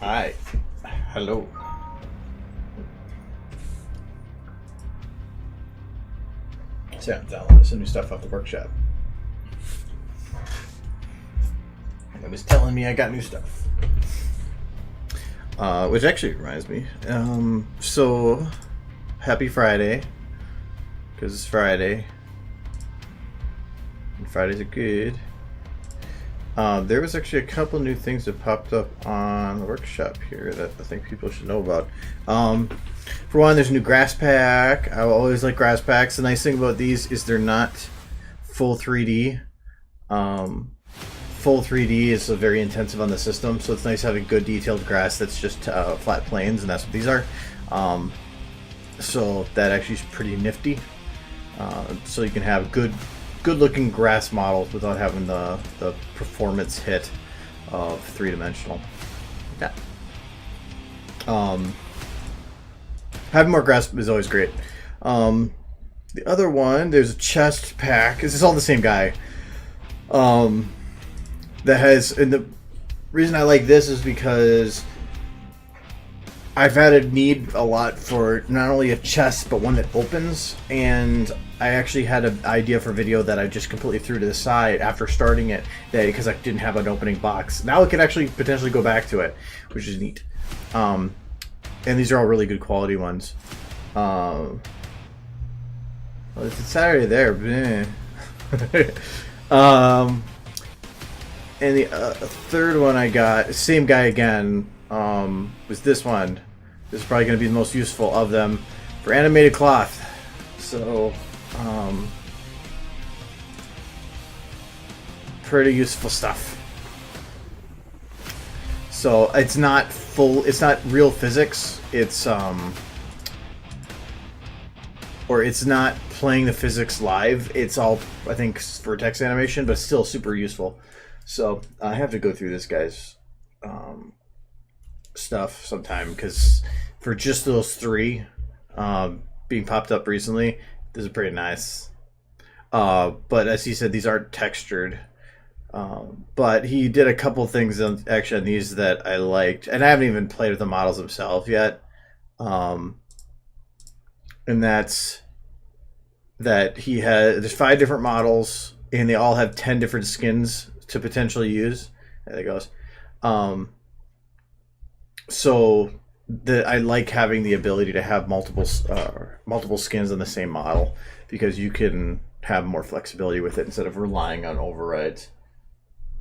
Hi. Hello. So I'm downloading some new stuff off the workshop. It was telling me I got new stuff. Which actually reminds me. So happy Friday. Because it's Friday. And Fridays are good. There was actually a couple new things that popped up on the workshop here that I think people should know about. For one, there's a new grass pack. I always like grass packs. The nice thing about these is they're not full 3D. Full 3D is very intensive on the system, so it's nice having good detailed grass that's just flat plains, and that's what these are. So that actually is pretty nifty. So you can have good looking grass models without having the performance hit of three-dimensional. Yeah. Having more grass is always great. The other one, there's a chest pack. This is all the same guy. That has, and the reason I like this is because I've had a need a lot for not only a chest but one that opens, and I actually had an idea for a video that I just completely threw to the side after starting it because I didn't have an opening box. Now I can actually potentially go back to it, which is neat. And these are all really good quality ones. Well, it's Saturday there. And the third one I got, same guy again, was this one. This is probably going to be the most useful of them for animated cloth. So, pretty useful stuff. So it's not real physics. It's or it's not playing the physics live. It's all, I think, for text animation, but still super useful. So I have to go through this guy's stuff sometime, because for just those three being popped up recently, this is pretty nice. But as he said, these aren't textured. But he did a couple things actually on these that I liked, and I haven't even played with the models themselves yet. And that's that there's 5 different models, and they all have 10 different skins to potentially use. There it goes. So I like having the ability to have multiple skins on the same model, because you can have more flexibility with it instead of relying on overrides.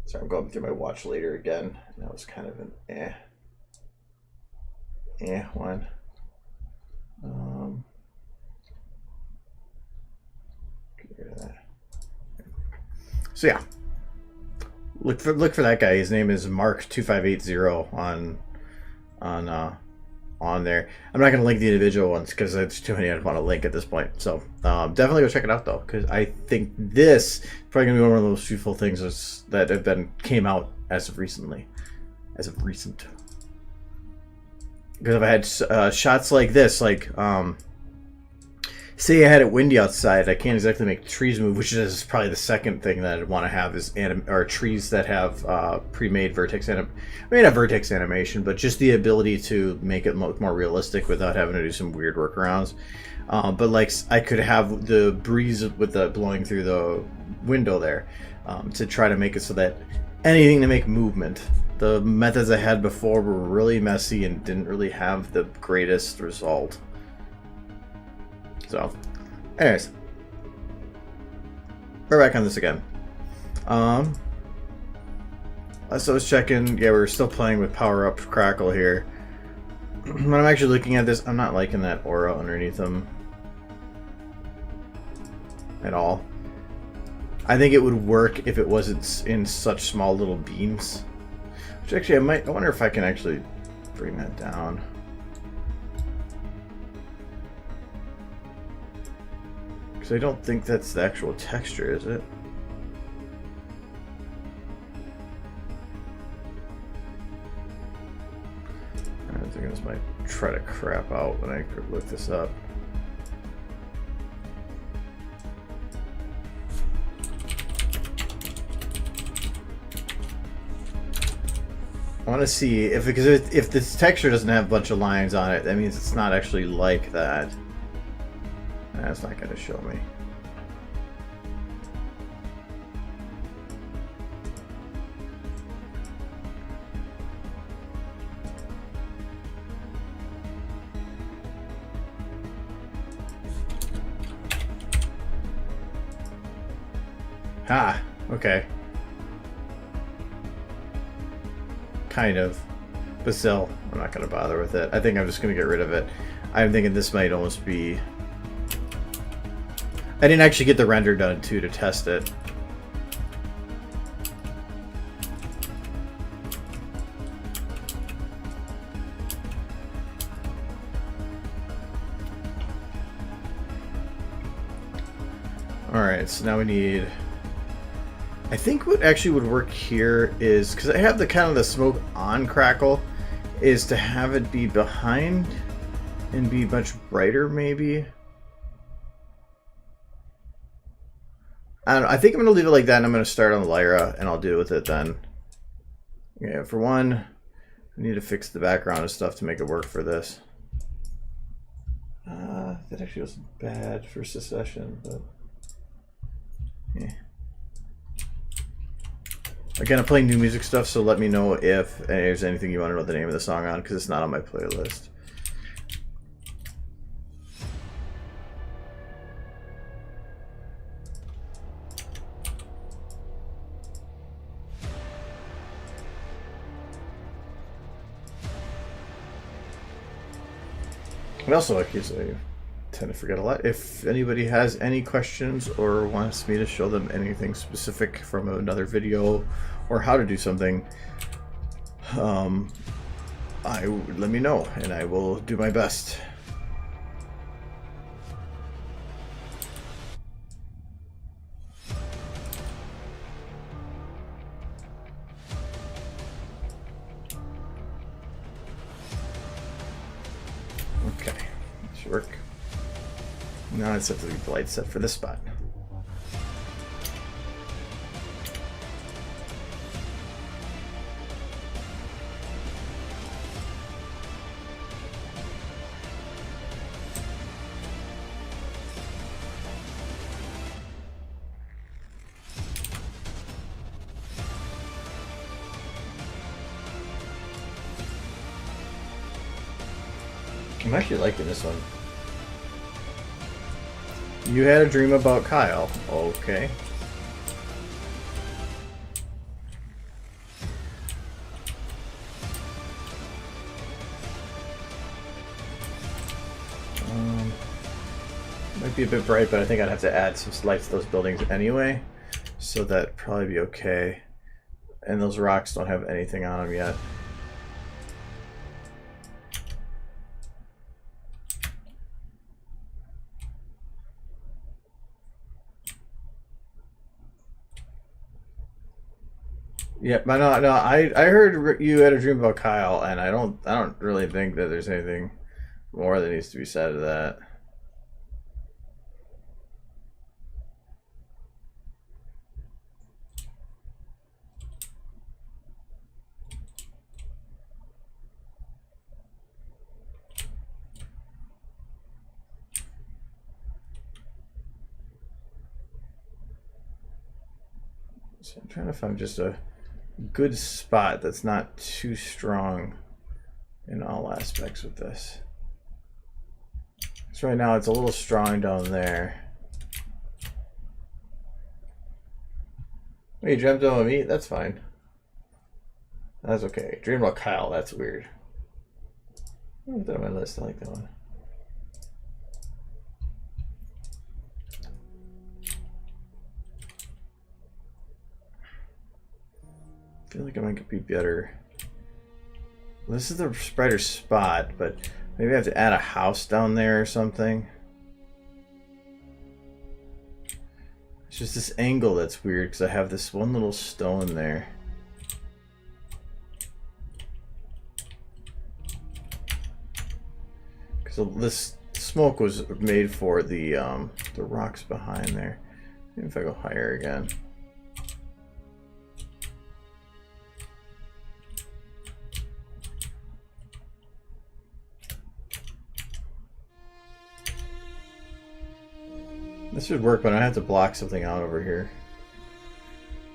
Sorry, I'm going through my watch later again. That was kind of an one. Get rid of that. So yeah. Look for that guy. His name is Mark2580 on there. I'm not going to link the individual ones because it's too many I want to link at this point. So definitely go check it out though, because I think this is probably going to be one of those useful things that have came out as of recent. Because if I had shots like this, like say I had it windy outside, I can't exactly make trees move, which is probably the second thing that I'd want to have is trees that have pre-made vertex not vertex animation, but just the ability to make it look more realistic without having to do some weird workarounds. But like I could have the breeze with the blowing through the window there to try to make it so that anything to make movement. The methods I had before were really messy and didn't really have the greatest result. So, anyways, we're back on this again. So I was checking. Yeah, we're still playing with Power Up Crackle here. When I'm actually looking at this, I'm not liking that aura underneath them at all. I think it would work if it wasn't in such small little beams. Which actually, I wonder if I can actually bring that down. I don't think that's the actual texture, is it? I think this might try to crap out when I look this up. I want to see if, because if this texture doesn't have a bunch of lines on it, that means it's not actually like that. That's not going to show me. Ah, okay. Kind of. But still, I'm not going to bother with it. I think I'm just going to get rid of it. I'm thinking this might almost be... I didn't actually get the render done, too, to test it. Alright, so now we need... I think what actually would work here is, because I have the kind of the smoke on crackle, is to have it be behind and be much brighter, maybe. I don't know. I think I'm going to leave it like that, and I'm going to start on the Lyra, and I'll deal with it then. Yeah, for one, I need to fix the background and stuff to make it work for this. That actually wasn't bad for Secession, but... yeah. Again, I'm playing new music stuff, so let me know if there's anything you want to know the name of the song on, because it's not on my playlist. And also, I tend to forget a lot. If anybody has any questions or wants me to show them anything specific from another video or how to do something, let me know and I will do my best. Okay, that should work. Now it's set to the light set for this spot. I'm actually liking this one. You had a dream about Kyle. Okay. Might be a bit bright, but I think I'd have to add some lights to those buildings anyway. So that'd probably be okay. And those rocks don't have anything on them yet. Yeah, but no, I heard you had a dream about Kyle, and I don't really think that there's anything more that needs to be said to that. So I'm trying to find just a good spot that's not too strong in all aspects with this. So right now it's a little strong down there. Hey, you dreamt about me? That's fine. That's okay. Dream about Kyle, that's weird. I'll put that on my list. I like that one. I feel like I might be better. Well, this is the brighter spot, but maybe I have to add a house down there or something. It's just this angle that's weird because I have this one little stone there. Because this smoke was made for the rocks behind there. Maybe if I go higher again. This should work, but I have to block something out over here.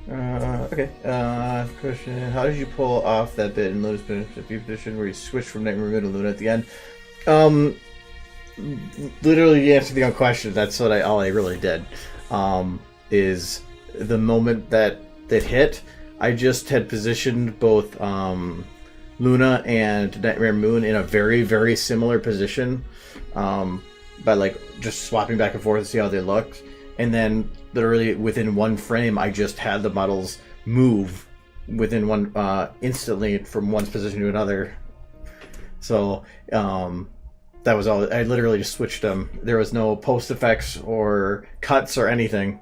Okay. Question: how did you pull off that bit in Luna's position where you switched from Nightmare Moon to Luna at the end? Literally, you answered the own question. That's what all I really did. Is the moment that hit, I just had positioned both Luna and Nightmare Moon in a very, very similar position, by like just swapping back and forth to see how they looked, and then literally within one frame, I just had the models move within one instantly from one's position to another. So that was all. I literally just switched them. There was no post effects or cuts or anything.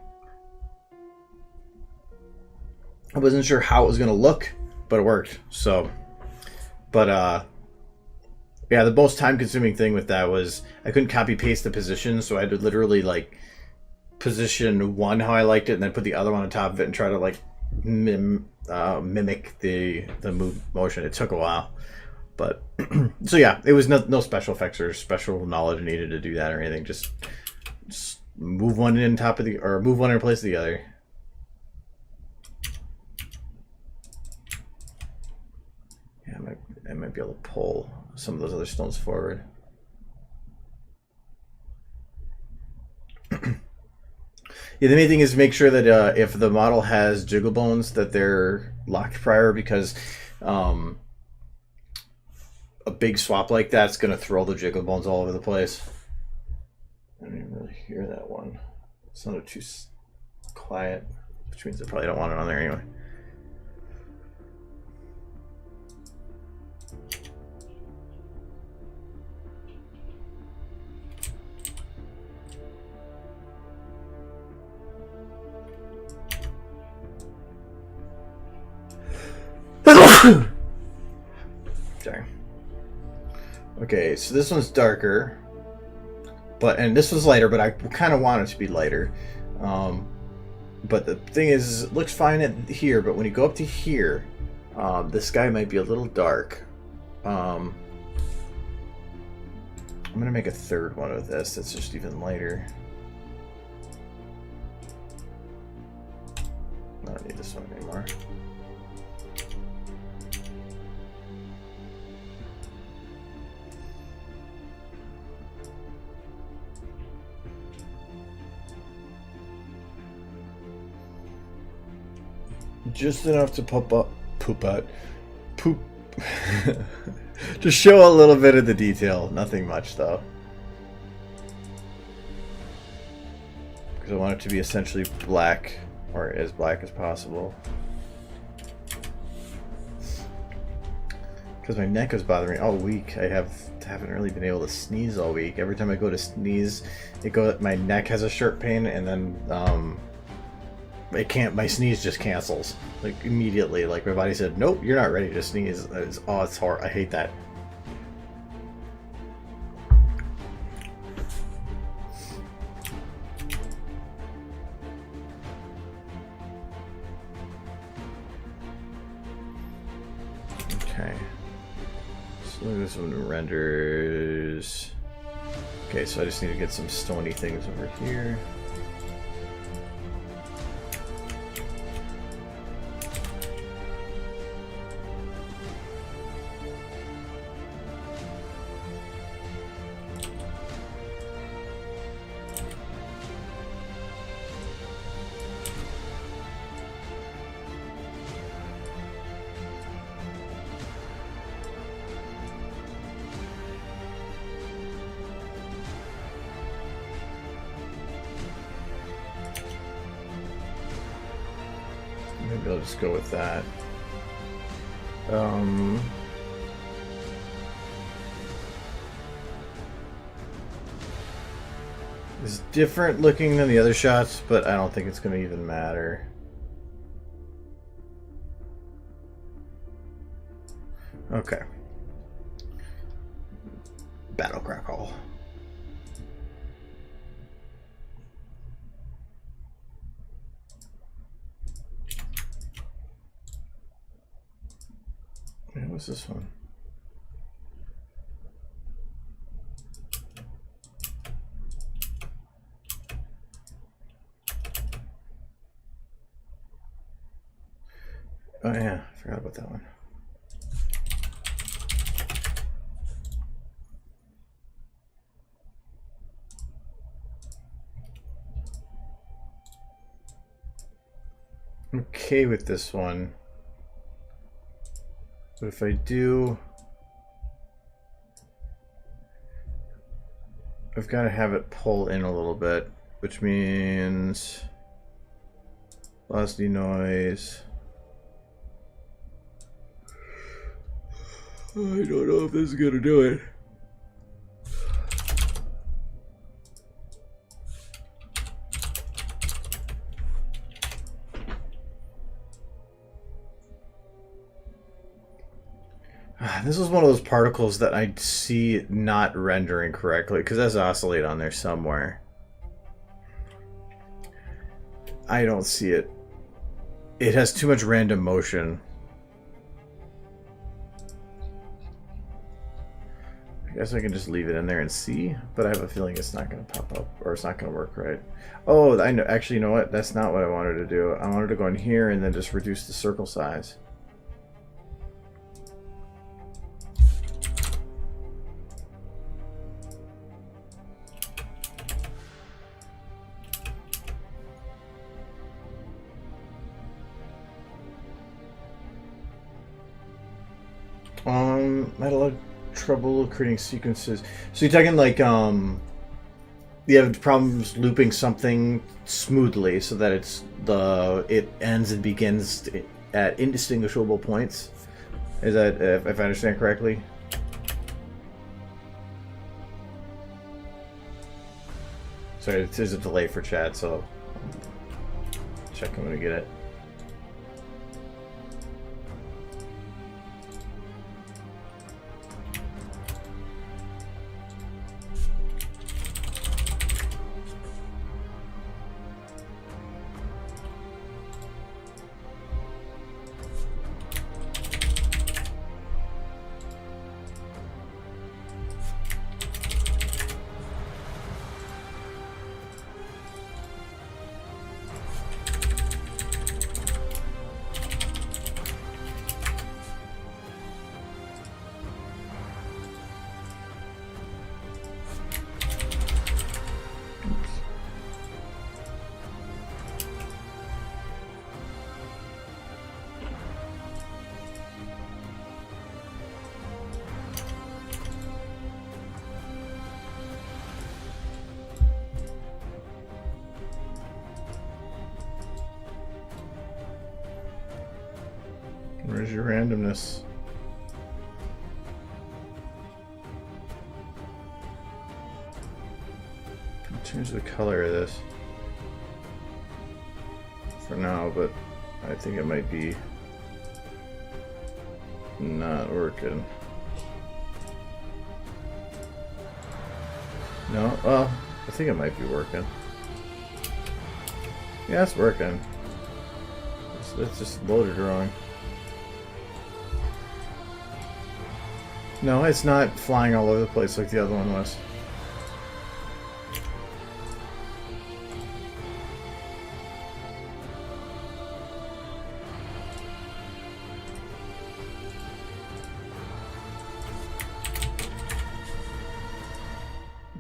I wasn't sure how it was going to look, but it worked. So, but yeah, the most time-consuming thing with that was I couldn't copy-paste the position, so I had to literally like position one how I liked it, and then put the other one on top of it and try to like mimic the motion. It took a while, but so yeah, it was no special effects or special knowledge needed to do that or anything. Just move one in top of move one in place of the other. Yeah, I might be able to pull some of those other stones forward. Yeah, the main thing is make sure that if the model has jiggle bones, that they're locked prior, because a big swap like that's going to throw the jiggle bones all over the place. I don't even really hear that one. It sounded too quiet, which means I probably don't want it on there anyway. Sorry. Okay, so this one's darker, and this was lighter, but I kind of want it to be lighter. But the thing is, it looks fine at here, but when you go up to here, this guy might be a little dark. I'm gonna make a third one of this that's just even lighter. I don't need this one anymore. Just enough to poop out. To show a little bit of the detail. Nothing much though. Because I want it to be essentially black, or as black as possible. Because my neck is bothering me all week. I haven't really been able to sneeze all week. Every time I go to sneeze, my neck has a sharp pain, and then my sneeze just cancels like immediately. Like my body said, nope, you're not ready to sneeze. It's horrible. I hate that. Okay, so this one renders. Okay, so I just need to get some stony things over here. Maybe I'll just go with that. It's different looking than the other shots, but I don't think it's going to even matter. Okay. Battle Crackle. What's this one? Oh yeah, I forgot about that one. Okay with this one. But if I do, I've got to have it pull in a little bit, which means velocity noise. I don't know if this is gonna do it. This is one of those particles that I see not rendering correctly, because that's oscillate on there somewhere. I don't see it. It has too much random motion. I guess I can just leave it in there and see, but I have a feeling it's not going to pop up, or it's not going to work right. Oh, I know. Actually, you know what? That's not what I wanted to do. I wanted to go in here and then just reduce the circle size. I had a lot of trouble creating sequences. So you're talking like, you have problems looping something smoothly so that it ends and begins at indistinguishable points. Is that, if I understand correctly? Sorry, it is a delay for chat, so check when we get it. Where's your randomness? Change the color of this for now, but I think it might be not working. No, well, I think it might be working. Yeah, it's working. It's just loaded wrong. No, it's not flying all over the place like the other one was.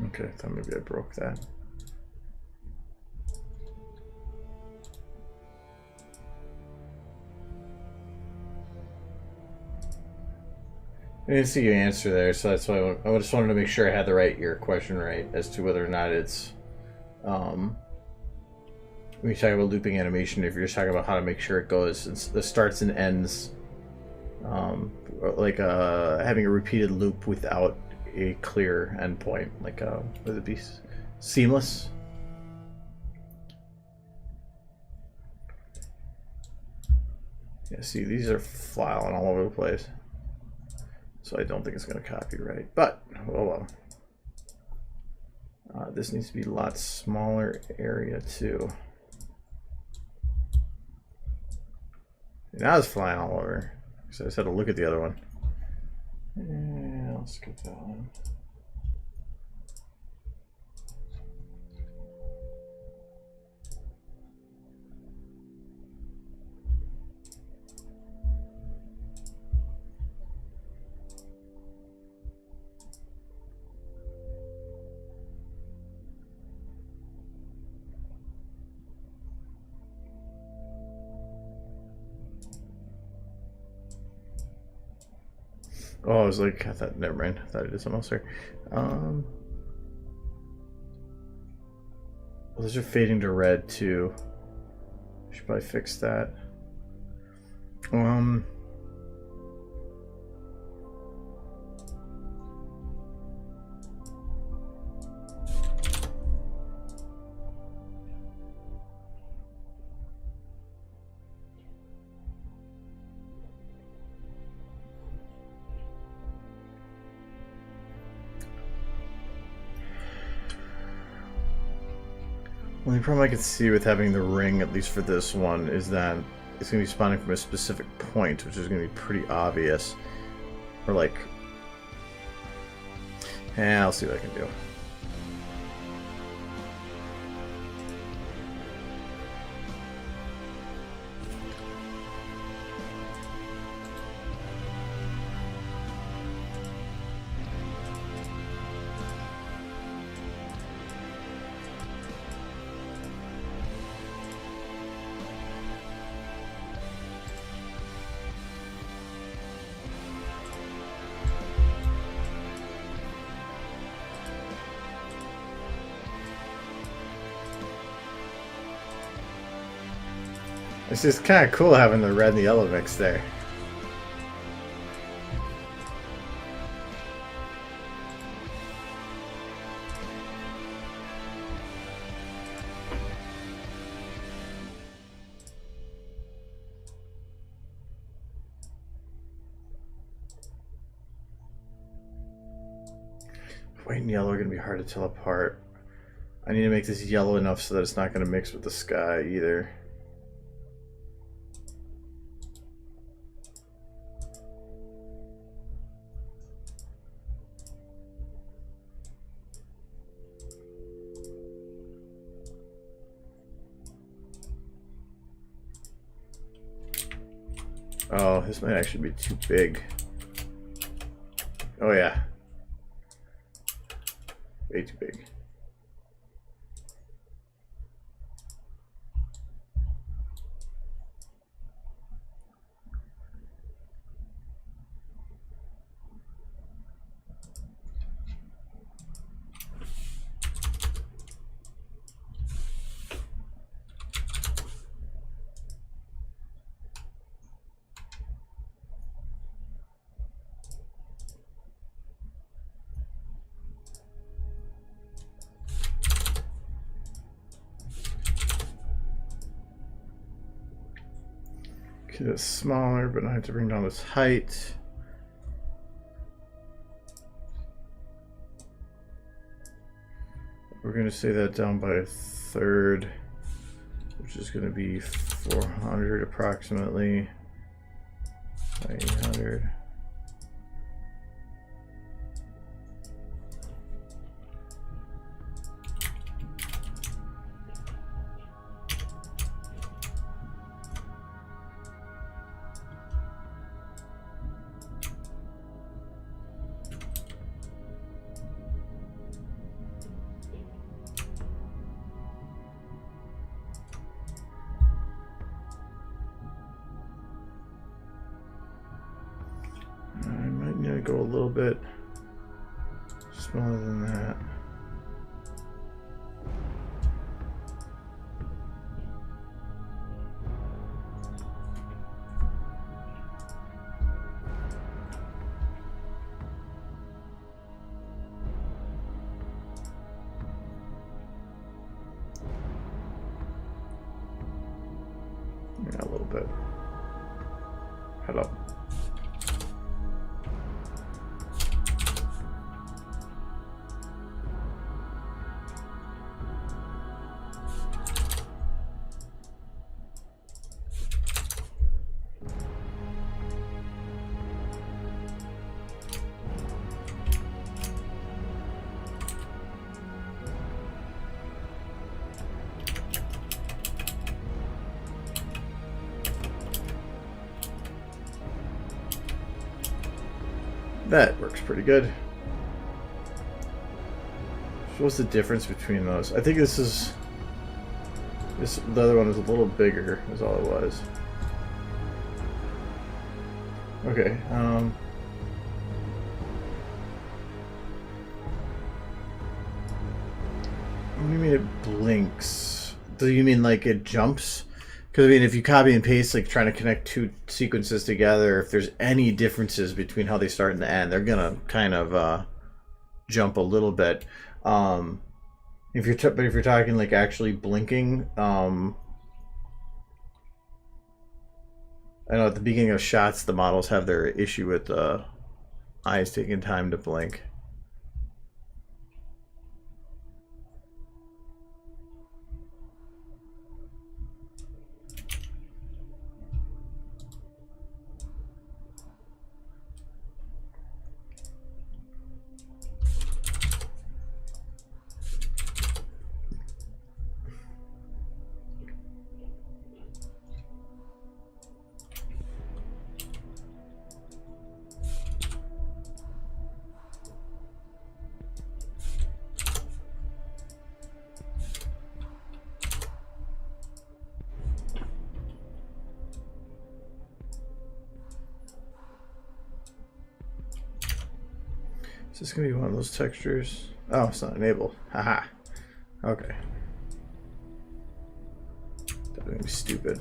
Okay, I thought maybe I broke that. I didn't see your answer there, so that's why I just wanted to make sure I had your question right as to whether or not it's when you talk about looping animation, if you're just talking about how to make sure it goes and the starts and ends, like having a repeated loop without a clear endpoint, like would it be seamless? Yeah, see, these are flying all over the place. So I don't think it's going to copy right, but oh well. This needs to be a lot smaller area too. Now it's flying all over. So I just had to look at the other one. Yeah, let's get that one. Oh, I was like, I thought, never mind. I thought I did something else there. Well, those are fading to red too. Should probably fix that. Well, the problem I can see with having the ring, at least for this one, is that it's going to be spawning from a specific point, which is going to be pretty obvious. Or like... I'll see what I can do. It's just kind of cool having the red and the yellow mix there. White and yellow are going to be hard to tell apart. I need to make this yellow enough so that it's not going to mix with the sky either. Oh, this might actually be too big. Oh yeah. Way too big. Okay, that's smaller, but I have to bring down this height. We're going to say that down by a third, which is going to be 400 approximately. 800. Go a little bit smaller than that. Yeah, a little bit. Head up. That works pretty good. So what's the difference between those? I think the other one was a little bigger, is all it was. Okay, What do you mean it blinks? Do you mean like it jumps? Because I mean, if you copy and paste, like trying to connect two sequences together, if there's any differences between how they start and the end, they're gonna kind of jump a little bit. If you're talking like actually blinking, I know at the beginning of shots, the models have their issue with eyes taking time to blink. Is this gonna be one of those textures? Oh, it's not enabled. Haha. Okay. That would be stupid.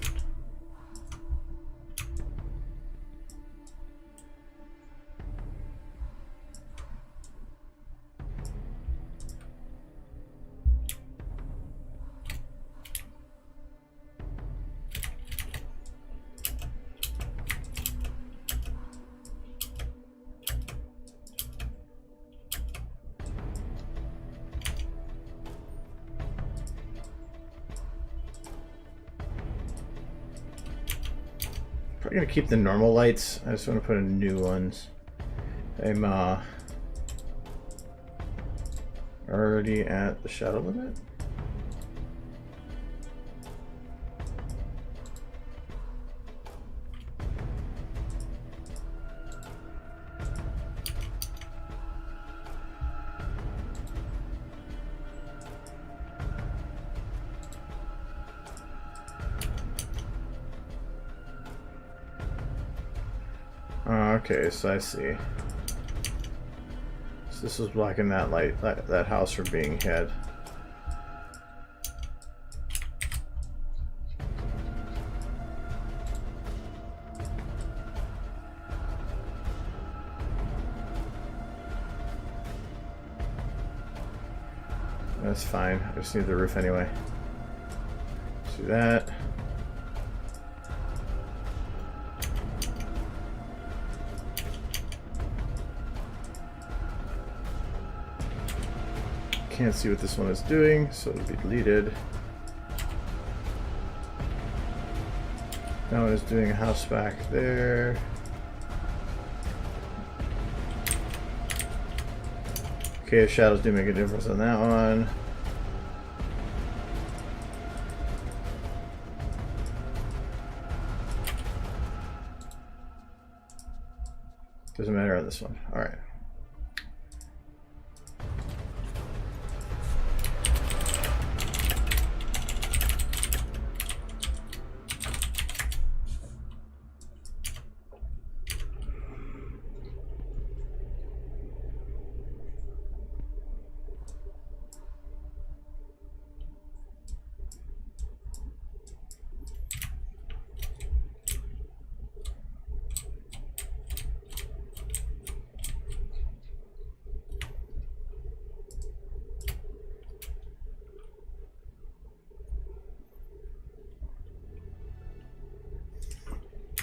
I'm gonna keep the normal lights. I just want to put in new ones. I'm already at the shadow limit. Okay, so I see. So this is blocking that light, that house from being hit. That's fine. I just need the roof anyway. Let's do that. Can't see what this one is doing, so it'll be deleted. That one is doing a house back there. Okay, if shadows do make a difference on that one. Doesn't matter on this one. All right.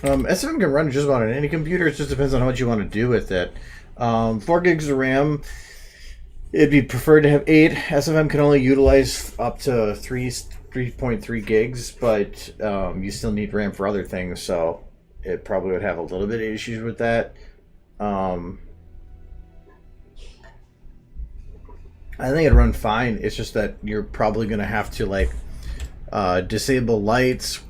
SFM can run just about on any computer. It just depends on what you want to do with it. 4 gigs of RAM. It'd be preferred to have 8. SFM can only utilize up to 3.3 gigs, but you still need RAM for other things, so it probably would have a little bit of issues with that. I think it'd run fine. It's just that you're probably going to have to like disable lights.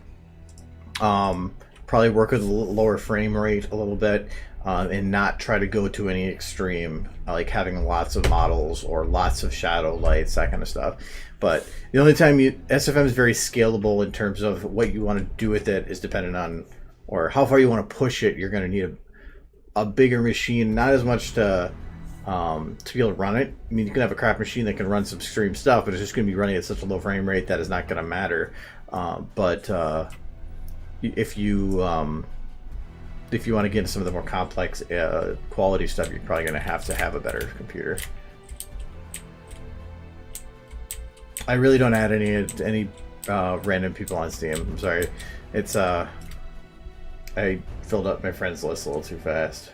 Probably work with a lower frame rate a little bit, and not try to go to any extreme, like having lots of models or lots of shadow lights, that kind of stuff. But the only time SFM is very scalable in terms of what you want to do with it is dependent on, or how far you want to push it. You're going to need a bigger machine, not as much to to be able to run it. I mean, you can have a craft machine that can run some extreme stuff, but it's just going to be running at such a low frame rate that is not going to matter. But if you want to get into some of the more complex quality stuff, you're probably going to have a better computer. I really don't add any random people on Steam. I'm sorry. It's I filled up my friends list a little too fast.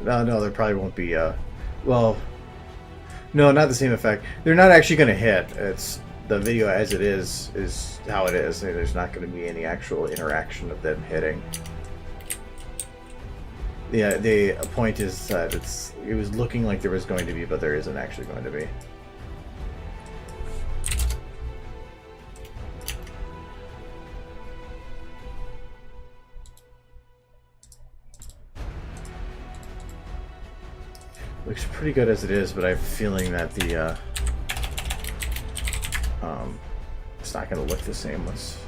No, there probably won't be. Well, no, not the same effect. They're not actually going to hit. It's the video as it is how it is. There's not going to be any actual interaction of them hitting. Yeah, the point is that it was looking like there was going to be, but there isn't actually going to be. Looks pretty good as it is, but I have a feeling that the it's not going to look the same once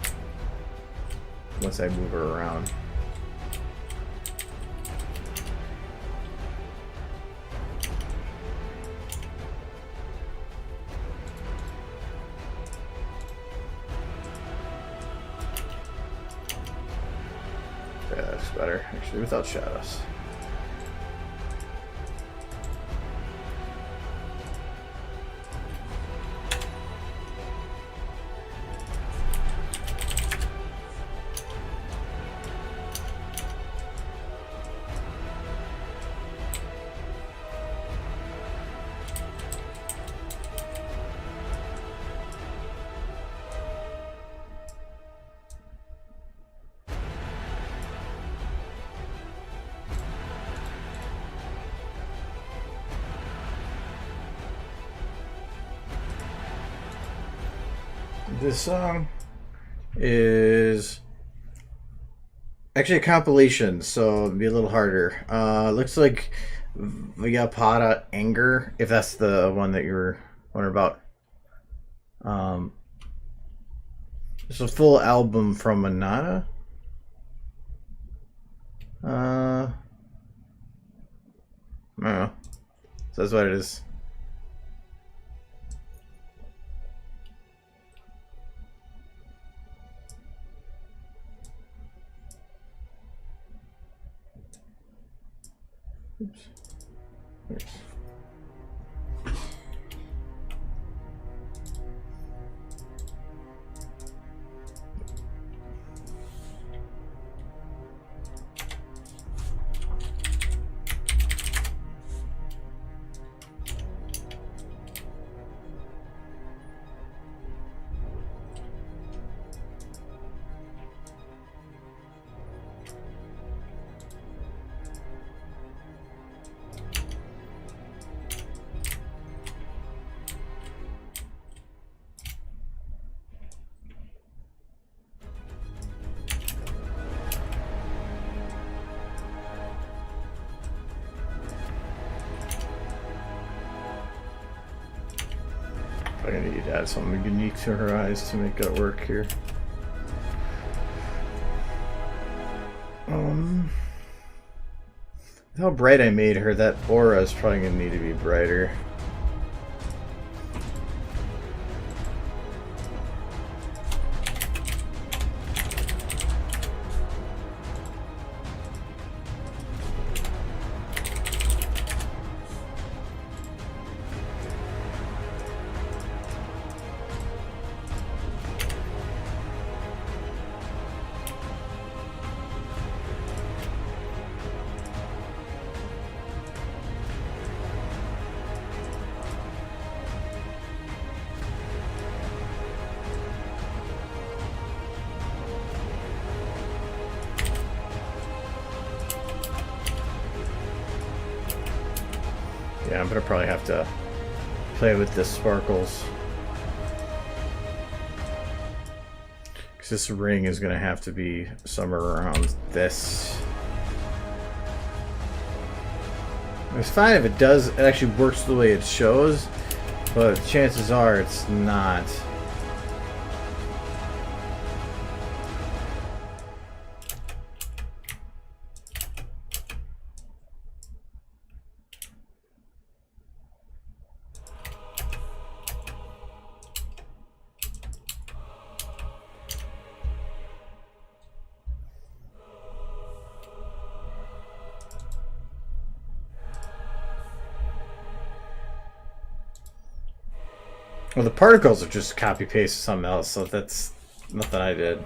I move her around. Yeah, that's better actually without shadows. This song is actually a compilation, so it'll be a little harder. Looks like Viapada Anger, if that's the one that you were wondering about. It's a full album from Manana. I don't know. So that's what it is. Oops. Oops. I'm gonna need to add something unique to her eyes to make that work here. How bright I made her, that aura is probably gonna need to be brighter. Yeah, I'm gonna probably have to play with the sparkles. Because this ring is gonna have to be somewhere around this. It's fine if it does. It actually works the way it shows, but chances are it's not. Well, the particles are just copy paste something else, so that's nothing I did.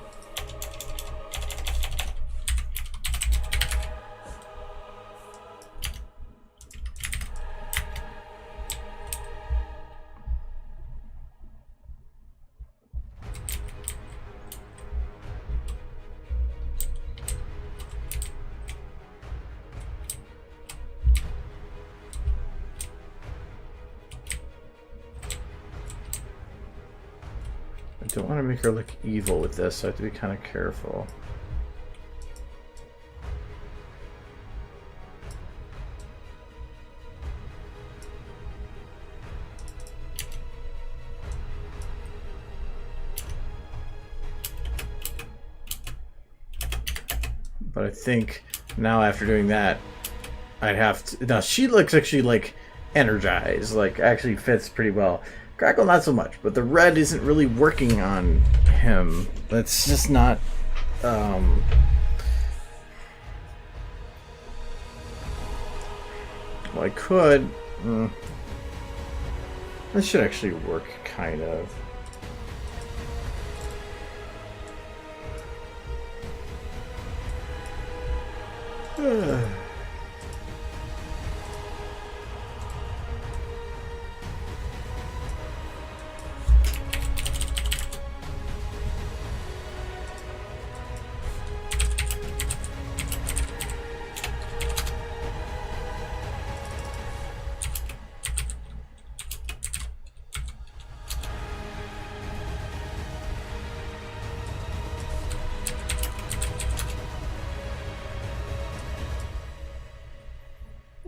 I don't want to make her look evil with this, so I have to be kind of careful. But I think now after doing that, I'd have to... Now, she looks actually, like, energized. Like, actually fits pretty well. Crackle, not so much. But the red isn't really working on him. That's just not... Well, I could... This should actually work, kind of.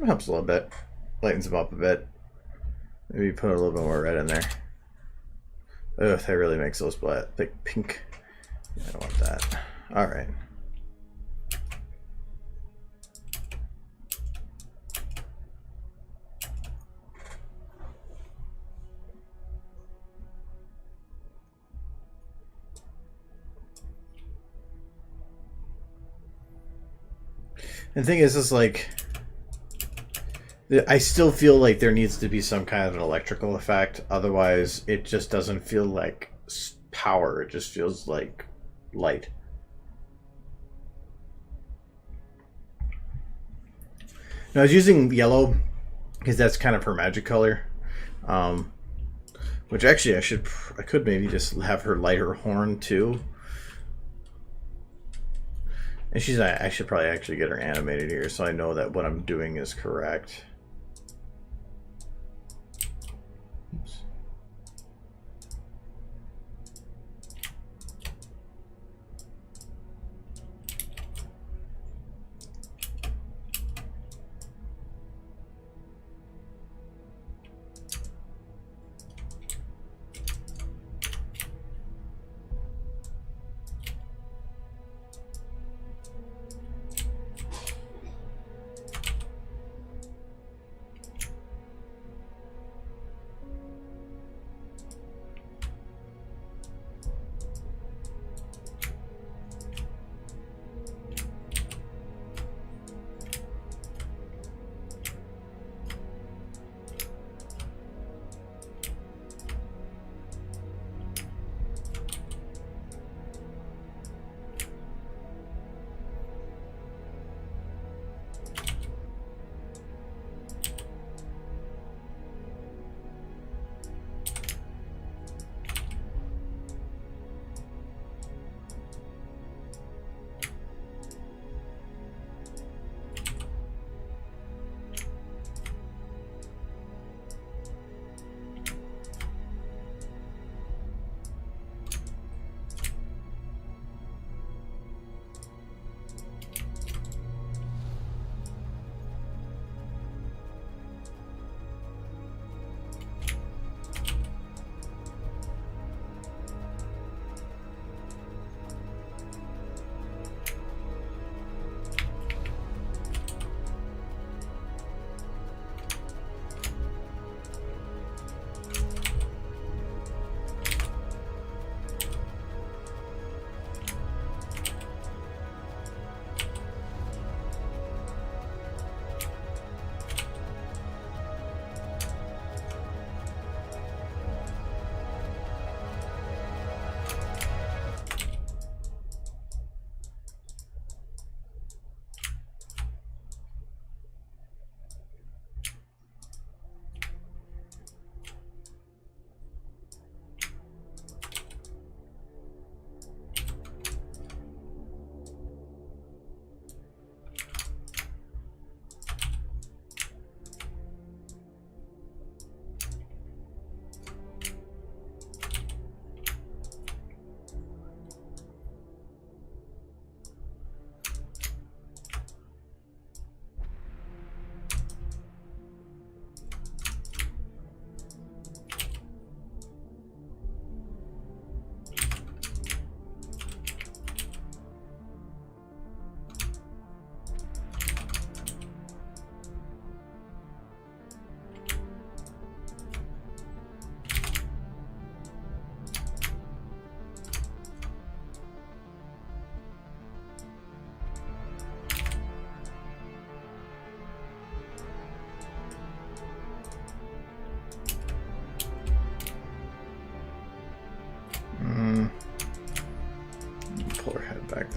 Helps a little bit. Lightens them up a bit. Maybe put a little bit more red in there. Ugh, that really makes those black, like pink. I don't want that. Alright. The thing is like... I still feel like there needs to be some kind of an electrical effect. Otherwise, it just doesn't feel like power. It just feels like light. Now, I was using yellow because that's kind of her magic color. Which actually I could maybe just have her light her horn too. And I should probably actually get her animated here so I know that what I'm doing is correct. Oops.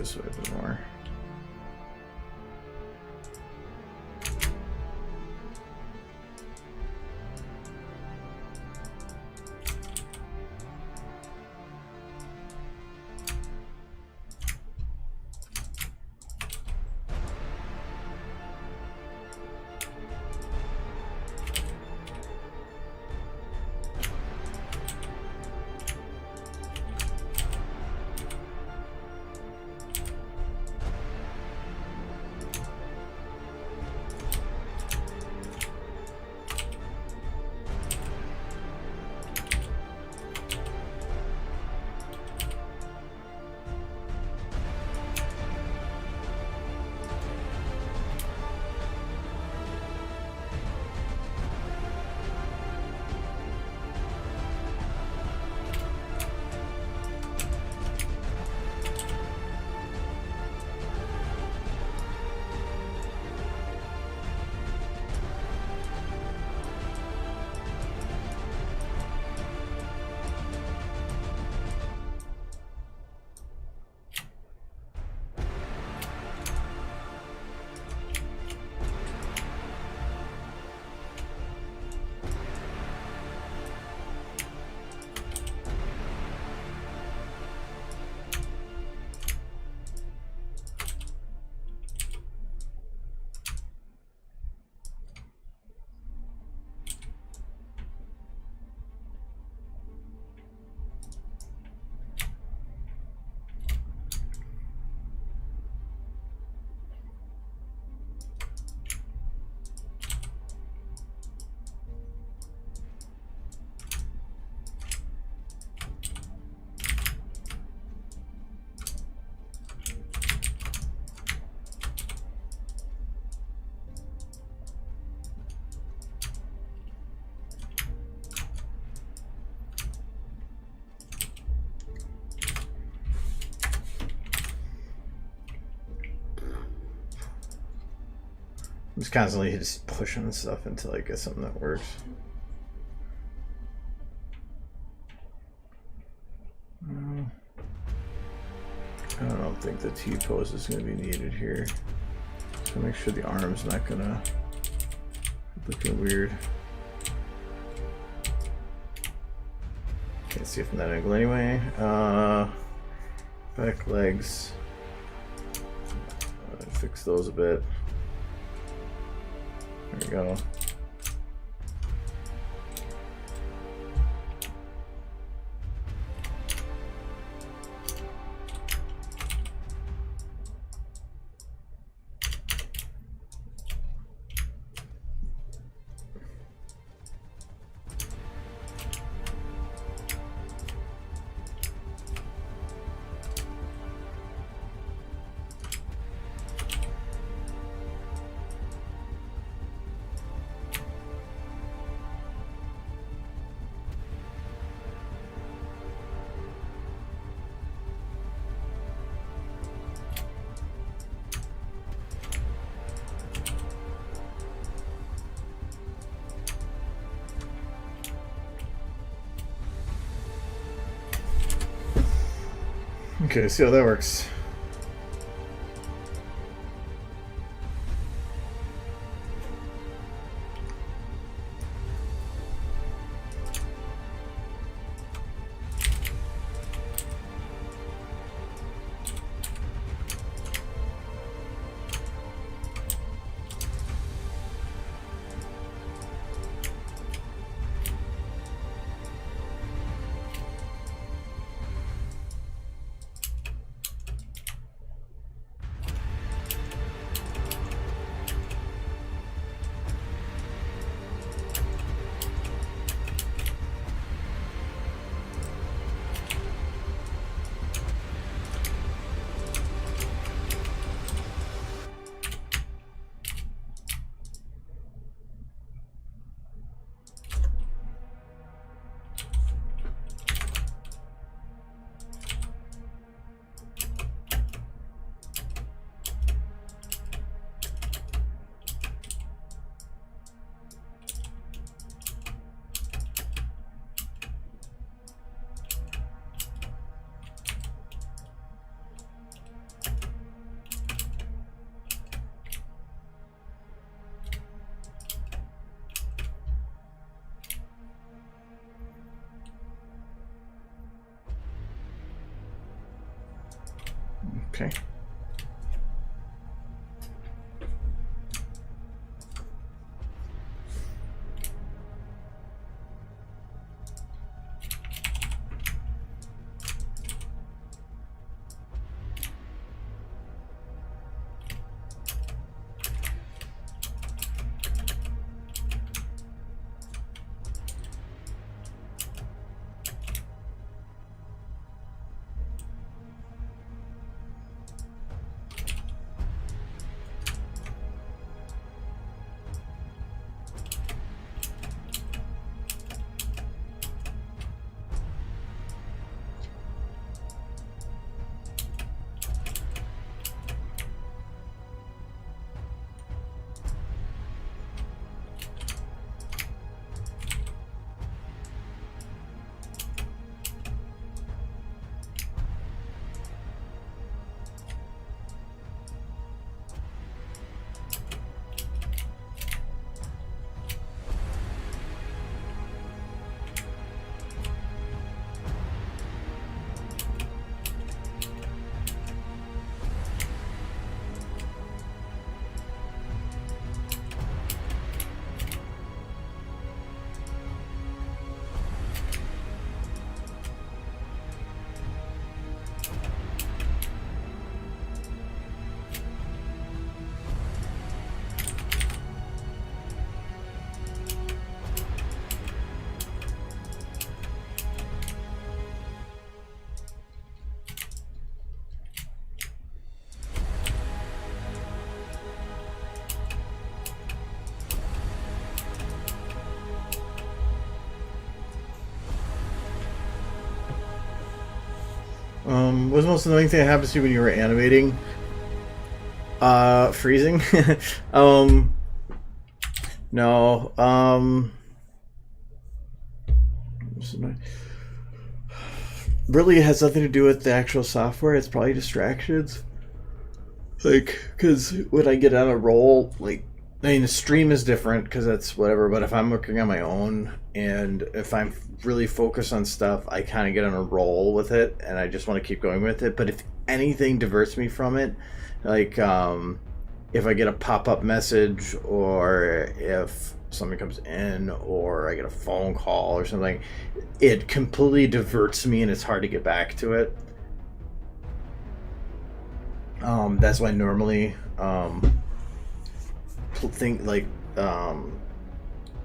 this way a bit more. I'm just constantly just pushing stuff until I get something that works. I don't think the T-pose is going to be needed here. So make sure the arm's not going to look weird. Can't see it from that angle anyway. Back legs. Fix those a bit. There we go. Okay, see how that works. Okay. What's the most annoying thing that happens to you when you were animating? Freezing? No, really it has nothing to do with the actual software. It's probably distractions. Like, because when I get on a roll, like, I mean, the stream is different because that's whatever, but if I'm working on my own and if I'm really focused on stuff, I kind of get on a roll with it and I just want to keep going with it. But if anything diverts me from it, like, if I get a pop-up message or if something comes in or I get a phone call or something, it completely diverts me and it's hard to get back to it. That's why normally think like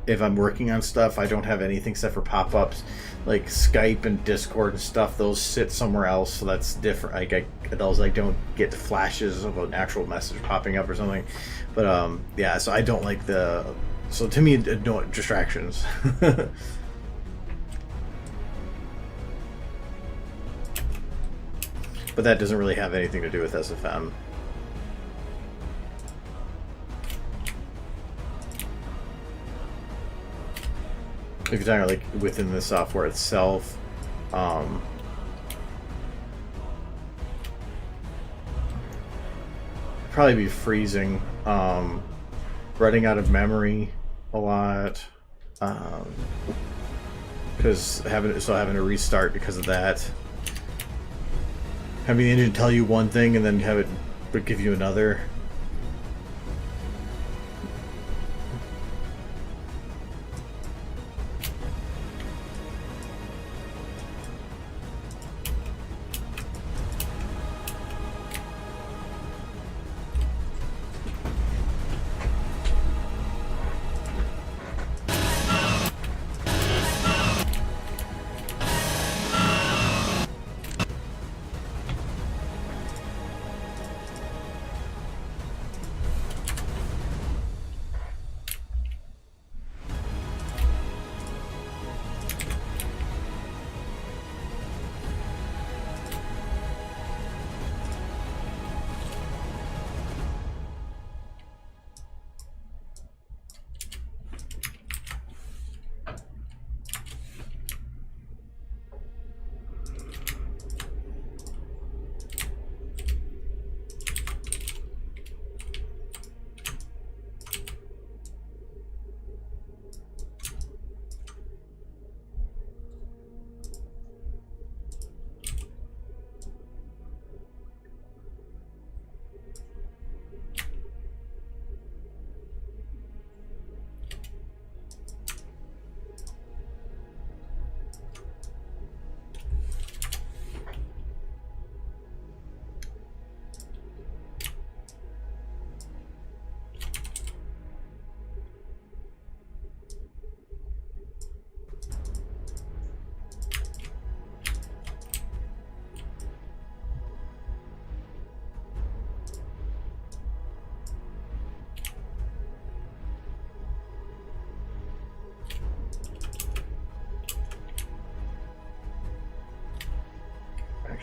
if I'm working on stuff, I don't have anything except for pop-ups. Like Skype and Discord and stuff, those sit somewhere else, so that's different. Like I don't get flashes of an actual message popping up or something. But yeah, so I don't like the. So to me, no distractions. But that doesn't really have anything to do with SFM. If you're talking like within the software itself, probably be freezing, running out of memory a lot, because having to restart because of that. Having the engine tell you one thing and then have it give you another.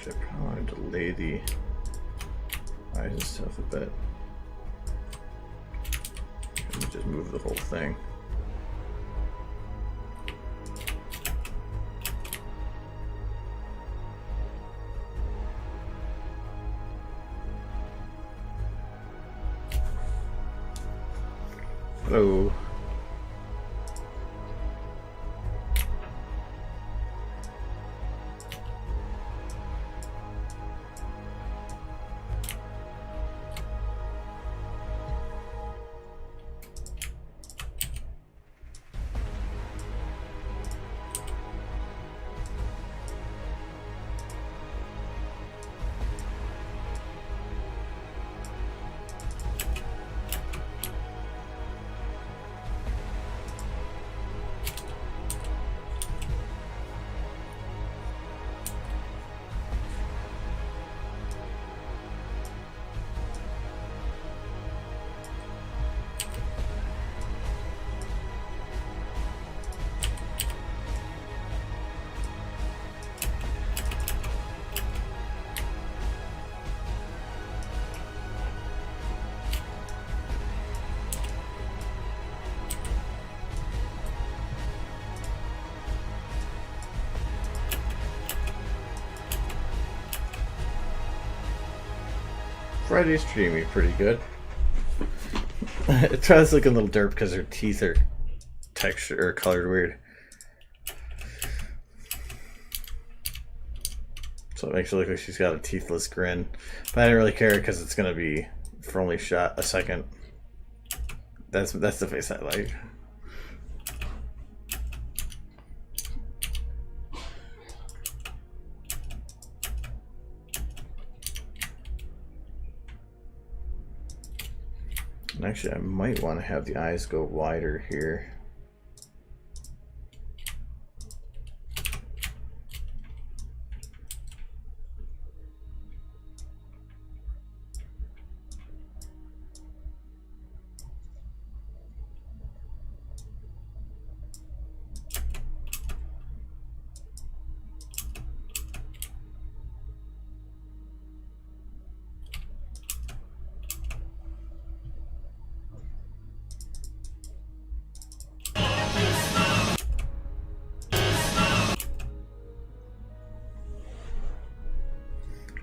Actually, I probably want to delay the eyes and stuff a bit. Let me just move the whole thing. Hello. Friday's streaming pretty good. It tries looking a little derp because her teeth are texture or colored weird. So it makes it look like she's got a teethless grin. But I didn't really care because it's gonna be for only shot a second. That's the face I like. And actually, I might want to have the eyes go wider here.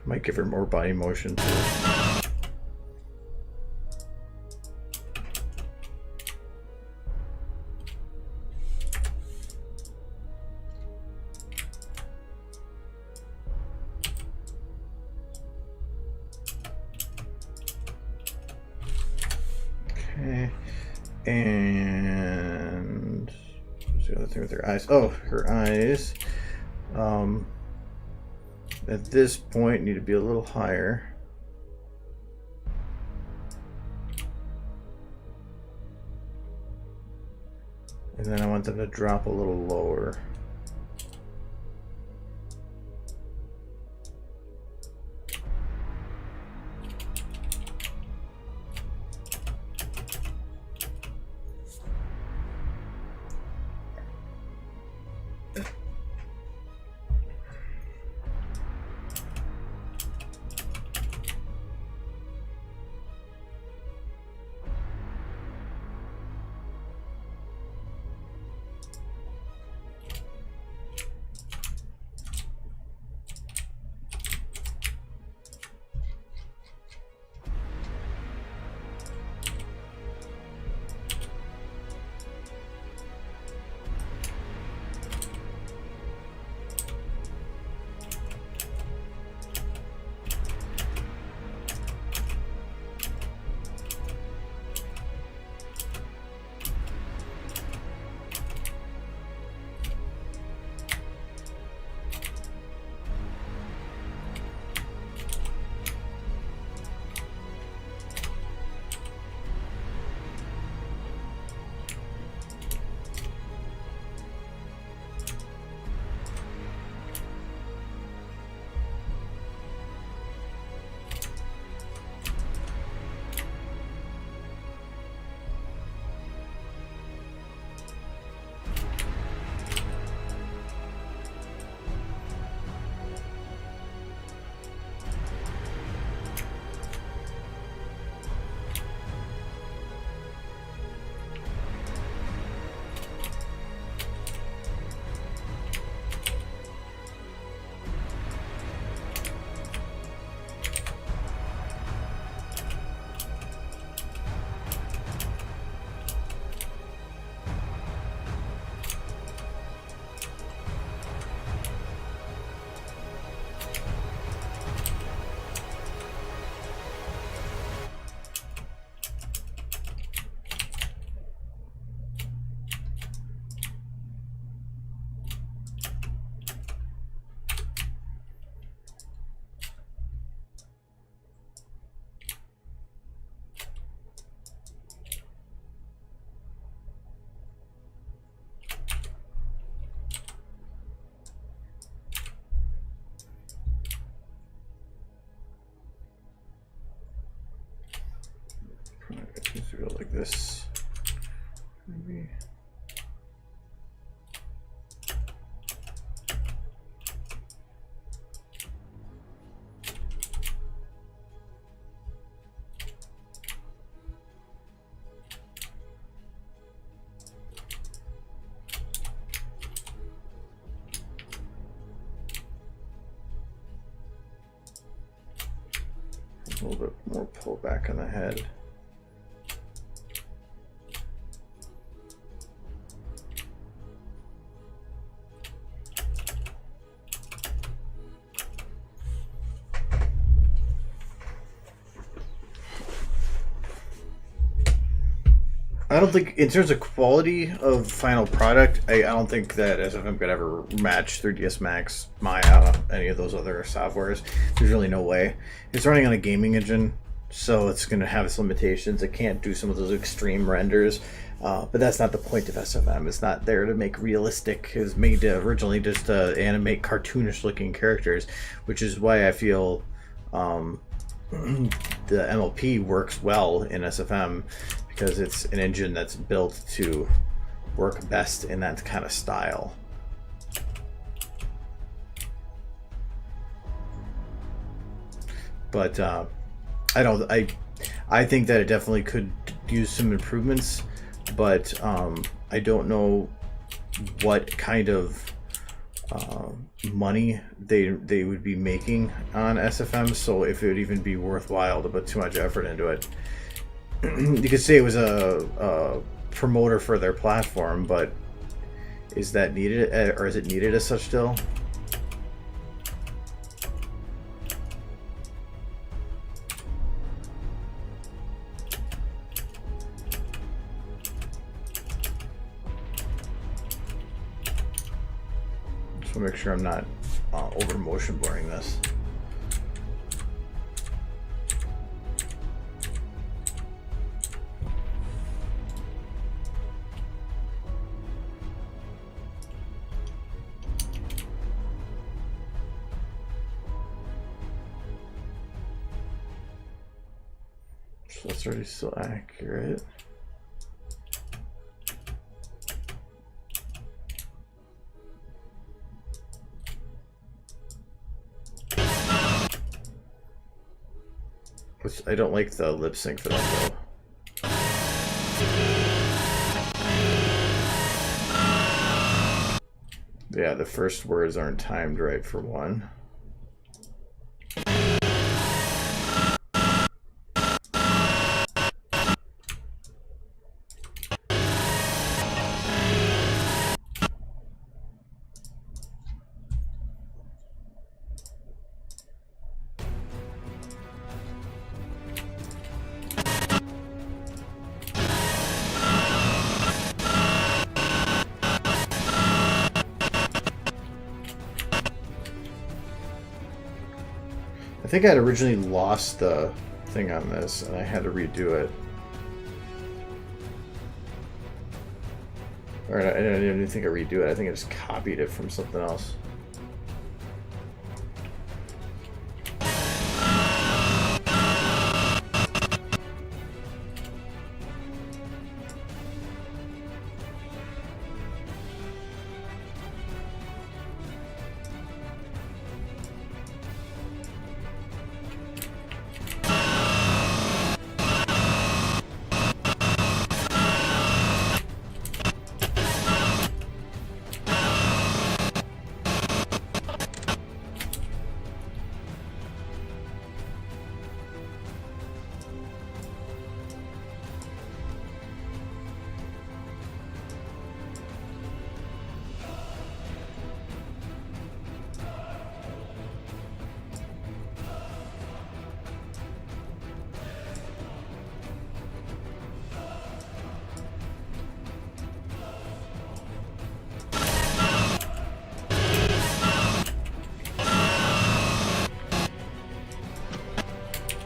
Might give her more body motion too. Okay, and what's the other thing with her eyes? Oh, her eyes. At this point, need to be a little higher. And then I want them to drop a little lower. this. Maybe. A little bit more pull back on the head. I don't think, in terms of quality of final product, I don't think that SFM could ever match 3ds Max, Maya, any of those other softwares. There's really no way. It's running on a gaming engine, so it's going to have its limitations. It can't do some of those extreme renders, but that's not the point of SFM. It's not there to make realistic. It was made to originally just to animate cartoonish-looking characters, which is why I feel the MLP works well in SFM, because it's an engine that's built to work best in that kind of style. But I think that it definitely could use some improvements, but I don't know what kind of money they would be making on SFM, so if it would even be worthwhile to put too much effort into it. You could say it was a promoter for their platform, but is that needed, or is it needed as such still? Just want to make sure I'm not over motion blurring this. So that's already still accurate. Which I don't like the lip sync for that though. Yeah, the first words aren't timed right for one. I think I'd originally lost the thing on this and I had to redo it. Or I didn't even think I redo it. I think I just copied it from something else.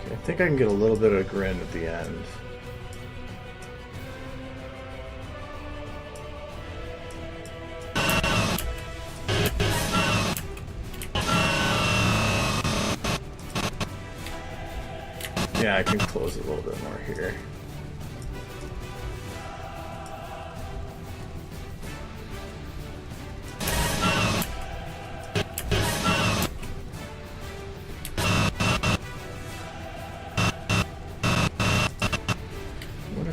I think I can get a little bit of a grin at the end. Yeah, I can close it a little bit more here.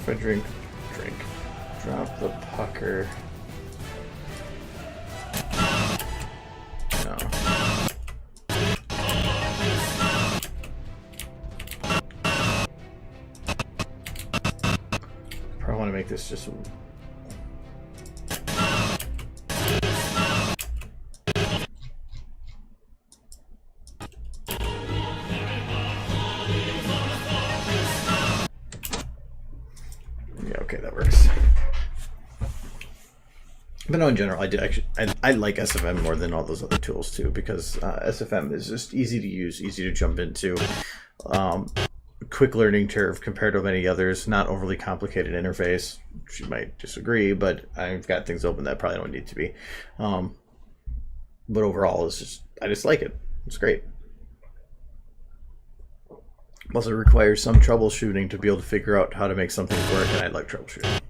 I drink, drop the pucker. No. Probably want to make this just. Okay, that works. But no, in general, I like SFM more than all those other tools too, because SFM is just easy to use, easy to jump into, quick learning curve compared to many others, not overly complicated interface. She might disagree, but I've got things open that probably don't need to be. But overall, I just like it. It's great. Plus, it requires some troubleshooting to be able to figure out how to make something work, and I like troubleshooting.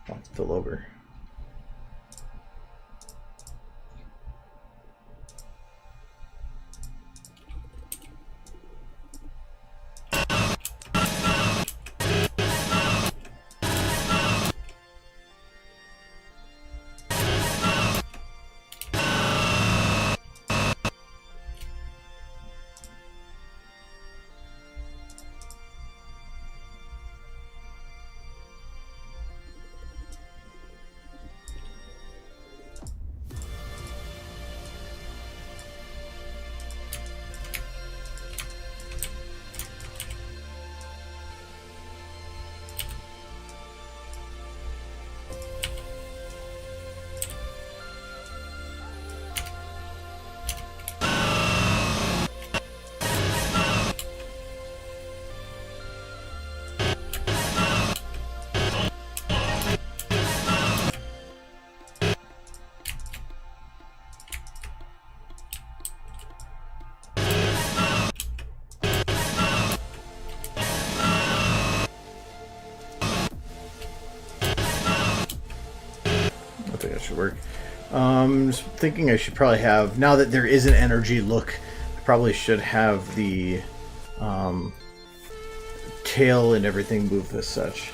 Oh, it's still over. Should work. Just thinking I should probably have, now that there is an energy look, I probably should have the tail and everything moved as such.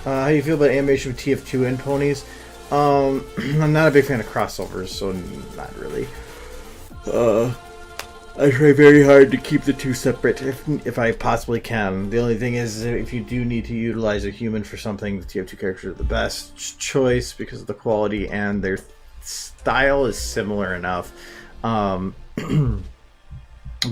How do you feel about animation with TF2 and ponies? I'm not a big fan of crossovers, so not really. I try very hard to keep the two separate if I possibly can. The only thing is, if you do need to utilize a human for something, the TF2 characters are the best choice because of the quality, and their style is similar enough. But I'm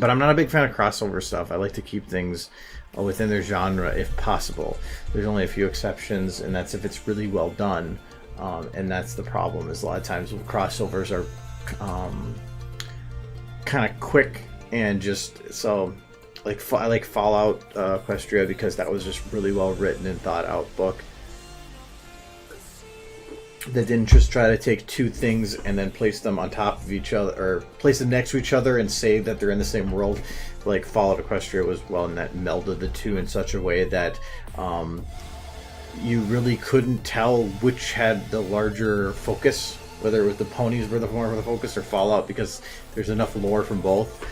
not a big fan of crossover stuff. I like to keep things within their genre if possible. There's only a few exceptions, and that's if it's really well done. And that's the problem, is a lot of times crossovers are kind of quick and just so I like Fallout Equestria because that was just really well written and thought out book that didn't just try to take two things and then place them on top of each other or place them next to each other and say that they're in the same world. Like Fallout Equestria was well, and that melded the two in such a way that you really couldn't tell which had the larger focus, whether it was the ponies were the more of the focus or Fallout, because there's enough lore from both.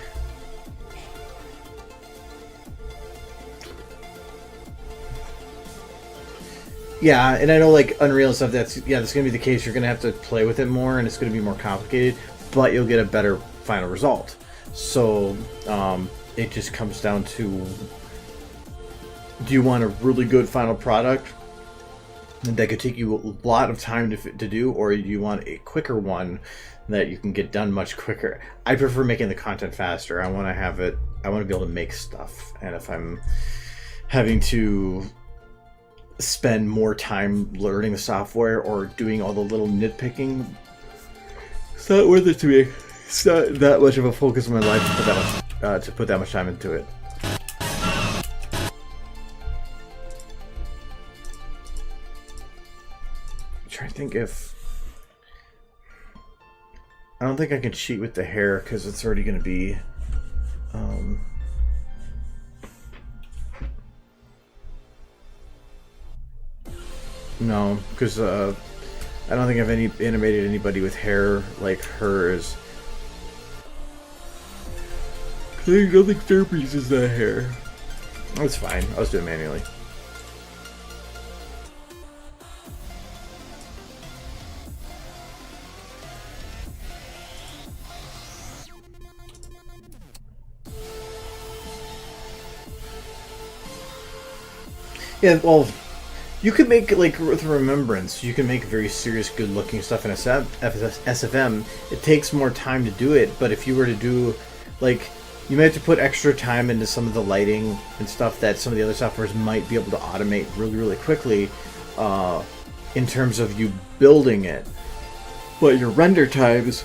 Yeah, and I know like Unreal and stuff, that's going to be the case. You're going to have to play with it more, and it's going to be more complicated, but you'll get a better final result. So it just comes down to, do you want a really good final product that could take you a lot of time to do, or do you want a quicker one that you can get done much quicker? I prefer making the content faster. I want to be able to make stuff, and if I'm having to spend more time learning the software or doing all the little nitpicking, it's not worth it to me. It's not that much of a focus of my life to put that much time into it. I think I don't think I can cheat with the hair because it's already going to be No, because I don't think I've animated anybody with hair like hers. I don't think Derpy's is that hair. That's fine. I was doing it manually. Yeah, well, you could make, like, with Remembrance, you can make very serious, good-looking stuff in SFM. It takes more time to do it, but if you were to do, like, you might have to put extra time into some of the lighting and stuff that some of the other softwares might be able to automate really, really quickly in terms of you building it. But your render times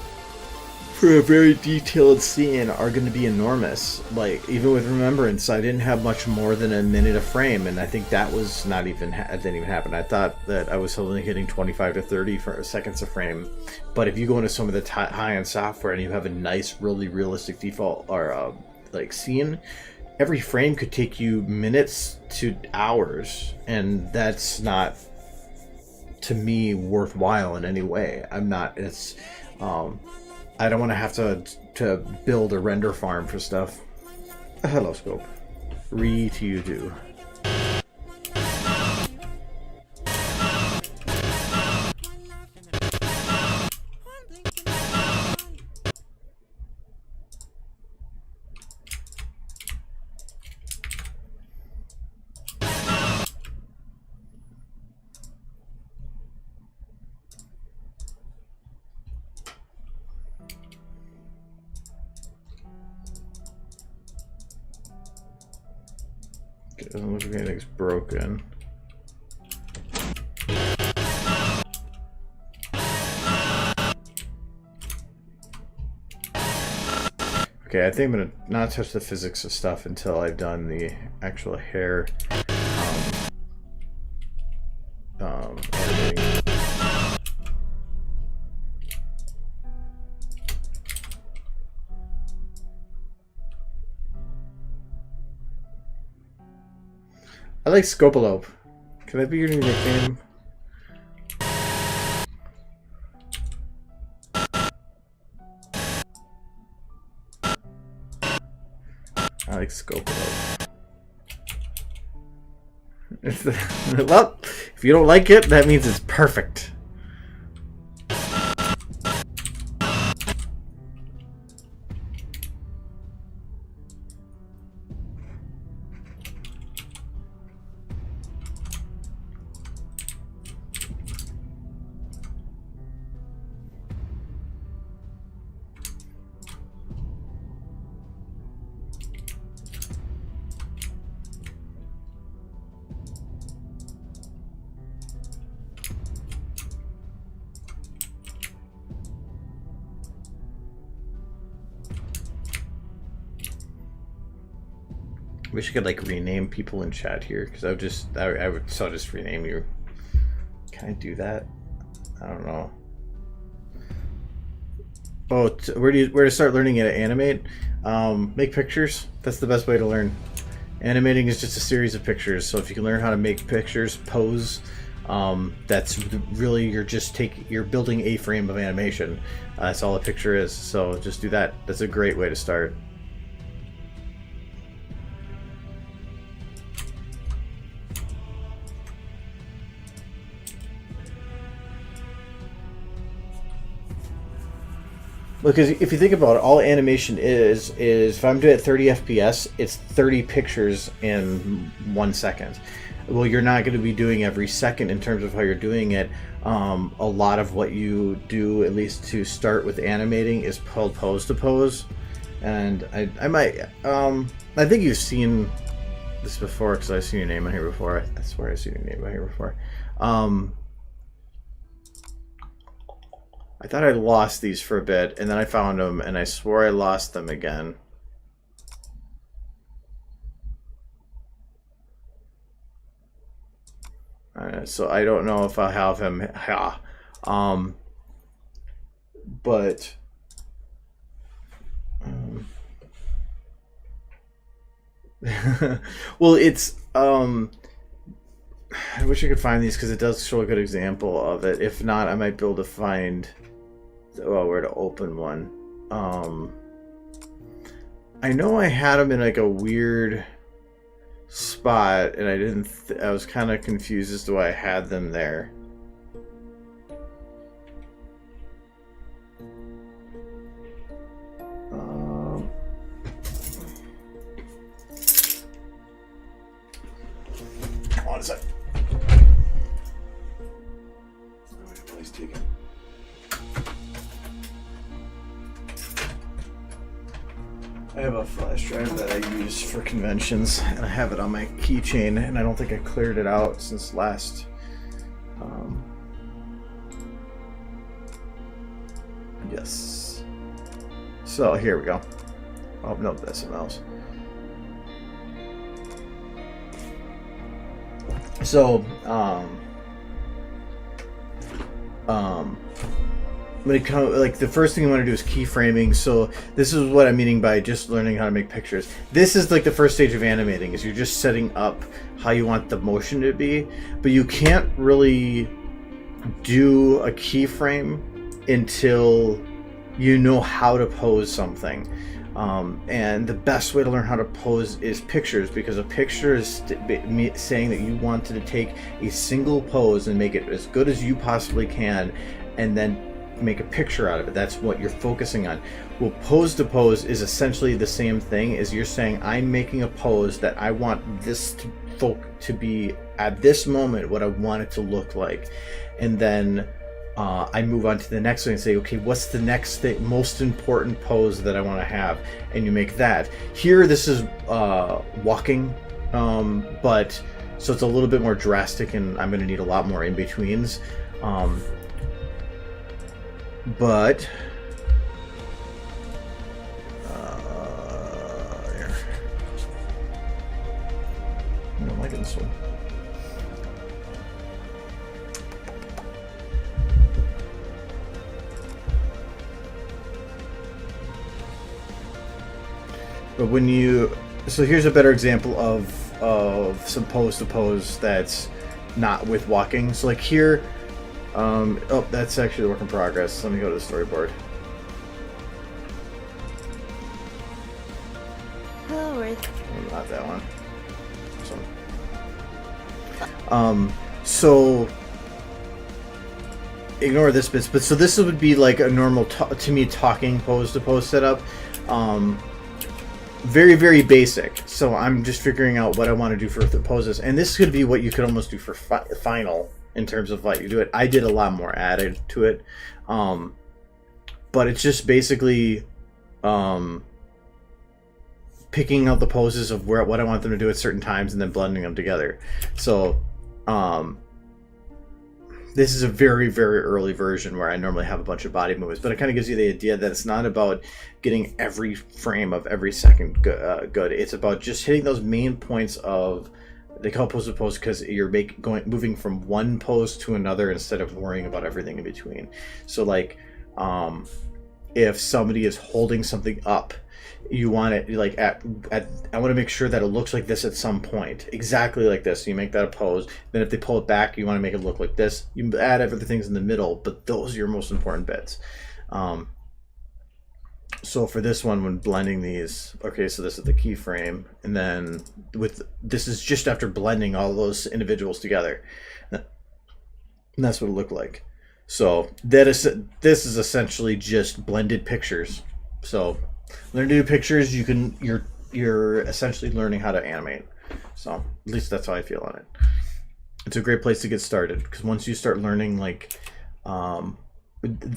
for a very detailed scene are going to be enormous. Like, even with Remembrance, I didn't have much more than a minute a frame, and I think that was not even that didn't even happen. I thought that I was only hitting 25 to 30 seconds a frame. But if you go into some of the high-end software and you have a nice, really realistic default or like scene, every frame could take you minutes to hours, and that's not, to me, worthwhile in any way. I'm not. It's I don't want to have to build a render farm for stuff. Hello, Scope. Re to you do. It doesn't look like anything's broken. Okay, I think I'm gonna not touch the physics of stuff until I've done the actual hair editing. I like Scopalope. Can that be your new nickname? I like Scopalope. Well, if you don't like it, that means it's perfect. Wish I could like rename people in chat here, because I would just rename you. Can I do that? I don't know. Oh, where to start learning how to animate? Make pictures. That's the best way to learn. Animating is just a series of pictures. So if you can learn how to make pictures, pose, that's really you're building a frame of animation. That's all a picture is. So just do that. That's a great way to start. Because if you think about it, all animation is if I'm doing it at 30 FPS, it's 30 pictures in 1 second. Well, you're not going to be doing every second in terms of how you're doing it. A lot of what you do, at least to start with animating, is called pose to pose. And I think you've seen this before, because I've seen your name on here before. I swear I've seen your name on here before. I thought I lost these for a bit, and then I found them, and I swore I lost them again. So I don't know if I have him. But well, it's I wish I could find these because it does show a good example of it. If not, I might be able to find, well, where to open one. I know I had them in like a weird spot, and I didn't. I was kind of confused as to why I had them there. Hold on a sec. Please take it. I have a flash drive that I use for conventions, and I have it on my keychain, and I don't think I cleared it out since last. Yes. So here we go. Oh no, that's something else. So when it comes, like, the first thing you want to do is keyframing. So this is what I'm meaning by just learning how to make pictures. This is like the first stage of animating, is you're just setting up how you want the motion to be, but you can't really do a keyframe until you know how to pose something. And the best way to learn how to pose is pictures, because a picture is saying that you wanted to take a single pose and make it as good as you possibly can, and then make a picture out of it. That's what you're focusing on. Well, pose to pose is essentially the same thing. Is you're saying, I'm making a pose that I want this to be at this moment what I want it to look like, and then I move on to the next thing and say, okay, what's the next thing, most important pose that I want to have, and you make that. Here, this is walking, but so it's a little bit more drastic, and I'm going to need a lot more in betweens. But here. I don't like it this one. But when you, so here's a better example of some pose to pose that's not with walking. So like here. Oh, that's actually a work in progress. Let me go to the storyboard. Oh, right. Not that one. So ignore this bit. But so this would be like a normal, to me, talking pose to pose setup. Very, very basic. So I'm just figuring out what I want to do for the poses, and this could be what you could almost do for final. In terms of like you do it, I did a lot more added to it, but it's just basically picking out the poses of what I want them to do at certain times and then blending them together. So this is a very, very early version where I normally have a bunch of body movements, but it kind of gives you the idea that it's not about getting every frame of every second good. It's about just hitting those main points of. They call pose to pose because you're moving from one pose to another instead of worrying about everything in between. So like, if somebody is holding something up, you want it like I want to make sure that it looks like this at some point, exactly like this. So you make that a pose. Then if they pull it back, you want to make it look like this. You add everything in the middle, but those are your most important bits. So for this one, when blending these, okay, so this is the keyframe, and then this is just after blending all those individuals together. And that's what it looked like. So this is essentially just blended pictures. So learn to do pictures. You're essentially learning how to animate. So at least that's how I feel on it. It's a great place to get started, because once you start learning, like,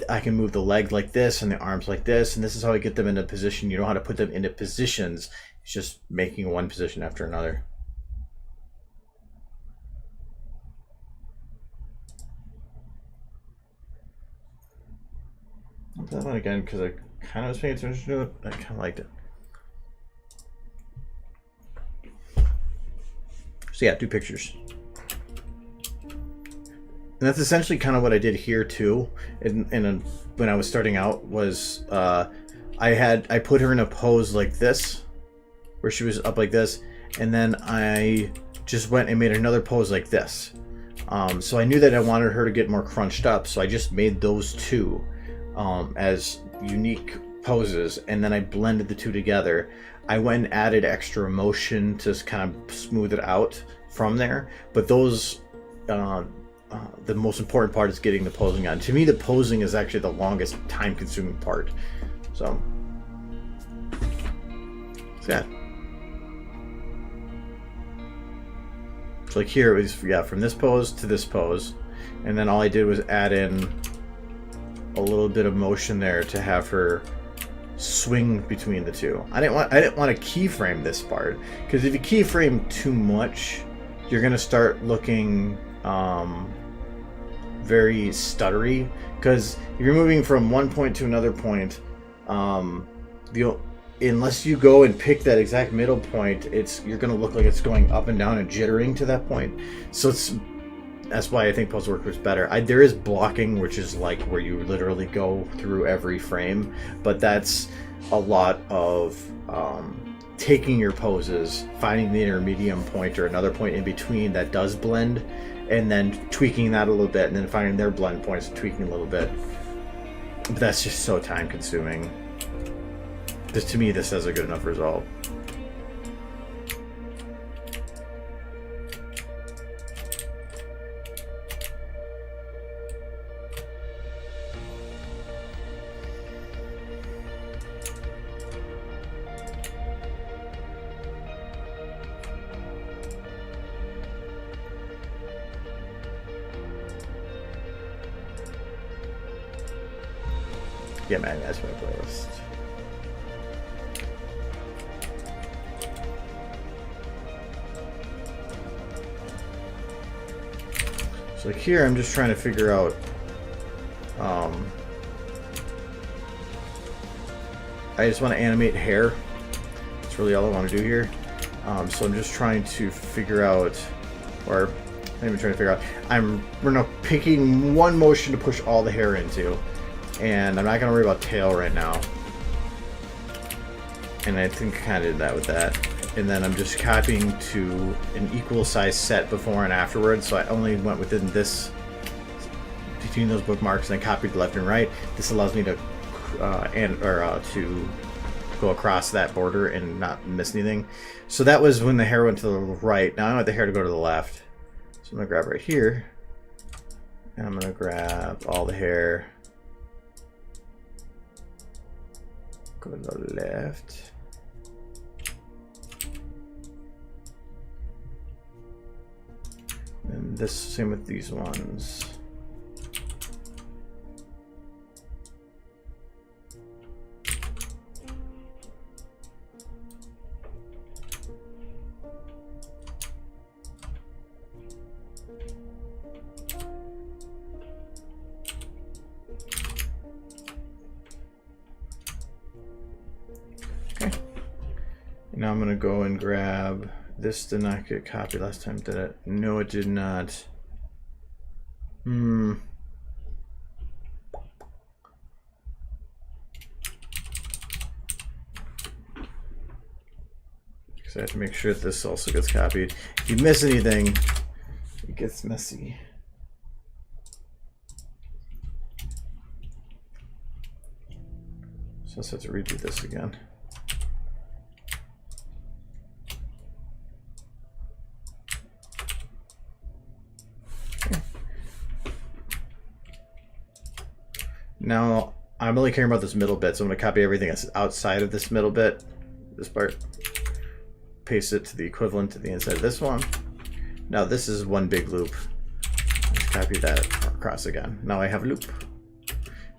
I can move the leg like this and the arms like this, and this is how I get them into position. You know how to put them into positions. It's just making one position after another. I'll do that one again because I kind of was paying attention to it. I kind of liked it. So yeah, do pictures. And that's essentially kind of what I did here too. When I was starting out, was I put her in a pose like this, where she was up like this, and then I just went and made another pose like this. So I knew that I wanted her to get more crunched up, so I just made those two as unique poses, and then I blended the two together. I went and added extra motion to kind of smooth it out from there, but those the most important part is getting the posing on. To me, the posing is actually the longest time-consuming part. So yeah. So like here it was, yeah, from this pose to this pose, and then all I did was add in a little bit of motion there to have her swing between the two. I didn't want to keyframe this part, because if you keyframe too much, you're gonna start looking very stuttery. Because if you're moving from one point to another point, unless you go and pick that exact middle point, you're gonna look like it's going up and down and jittering to that point. So that's why I think pose work was better. There is blocking, which is like where you literally go through every frame, but that's a lot of taking your poses, finding the intermediate point or another point in between that does blend, and then tweaking that a little bit, and then finding their blend points and tweaking a little bit. But that's just so time consuming. To me, this has a good enough result. Yeah, man, that's my playlist. So like here, I'm just trying to figure out. I just want to animate hair. That's really all I want to do here. So I'm just trying to figure out, or I'm even trying to figure out. We're now picking one motion to push all the hair into. And I'm not going to worry about tail right now. And I think I kind of did that with that. And then I'm just copying to an equal size set before and afterwards. So I only went within this, between those bookmarks, and then copied left and right. This allows me to to go across that border and not miss anything. So that was when the hair went to the right. Now I want the hair to go to the left. So I'm going to grab right here. And I'm going to grab all the hair. Go to the left. And this, same with these ones. Now I'm going to go and grab, this did not get copied last time, did it? No, it did not. Because I have to make sure that this also gets copied. If you miss anything, it gets messy. So let's have to redo this again. Now, I'm only caring about this middle bit, so I'm going to copy everything that's outside of this middle bit, this part, paste it to the equivalent to the inside of this one. Now this is one big loop. Just copy that across again. Now I have a loop.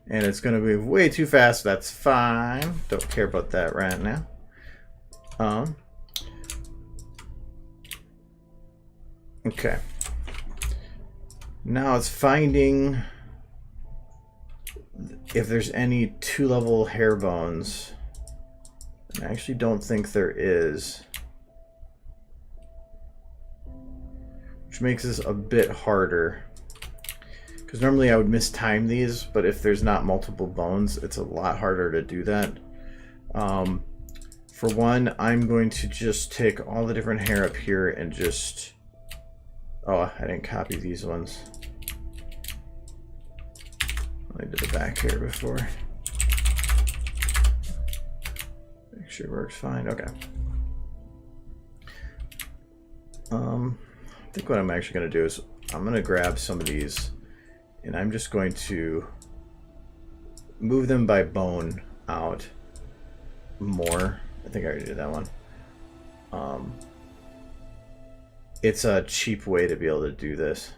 And it's going to move way too fast, that's fine. Don't care about that right now. Okay. Now it's finding if there's any two-level hair bones. I actually don't think there is, which makes this a bit harder, because normally I would mistime these, but if there's not multiple bones, it's a lot harder to do that. For one, I'm going to just take all the different hair up here and just Oh, I didn't copy these ones. I did the back here before. Make sure it works fine. Okay. I think what I'm actually going to do is I'm going to grab some of these and I'm just going to move them by bone out more. I think I already did that one. It's a cheap way to be able to do this.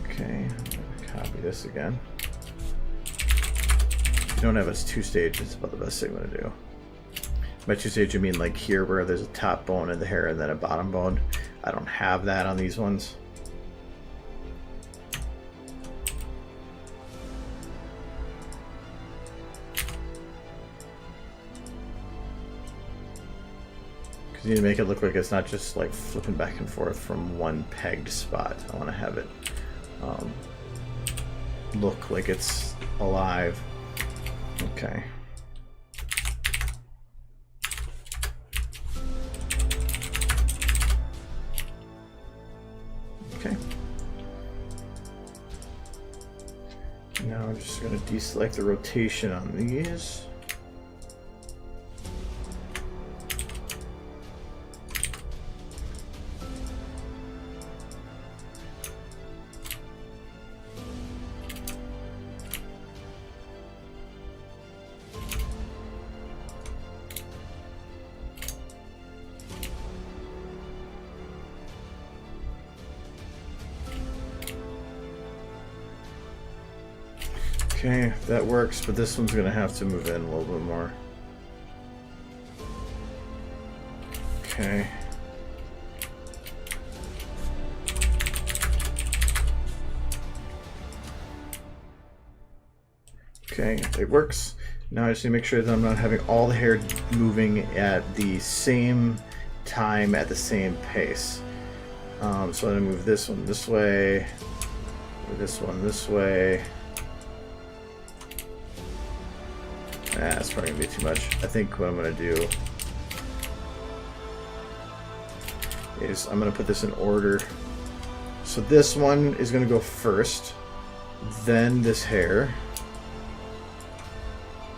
Okay, copy this again. If you don't have a two-stage, it's about the best thing to do. By two-stage, I mean like here where there's a top bone in the hair and then a bottom bone. I don't have that on these ones. Because you need to make it look like it's not just like flipping back and forth from one pegged spot. I want to have it look like it's alive. Okay. Okay. Now I'm just going to deselect the rotation on these. Okay, that works, but this one's gonna have to move in a little bit more. Okay. Okay, it works. Now I just need to make sure that I'm not having all the hair moving at the same time at the same pace. So I'm gonna move this one this way, move this one this way. That's probably gonna be too much. I think what I'm gonna do is I'm gonna put this in order. So this one is gonna go first, then this hair,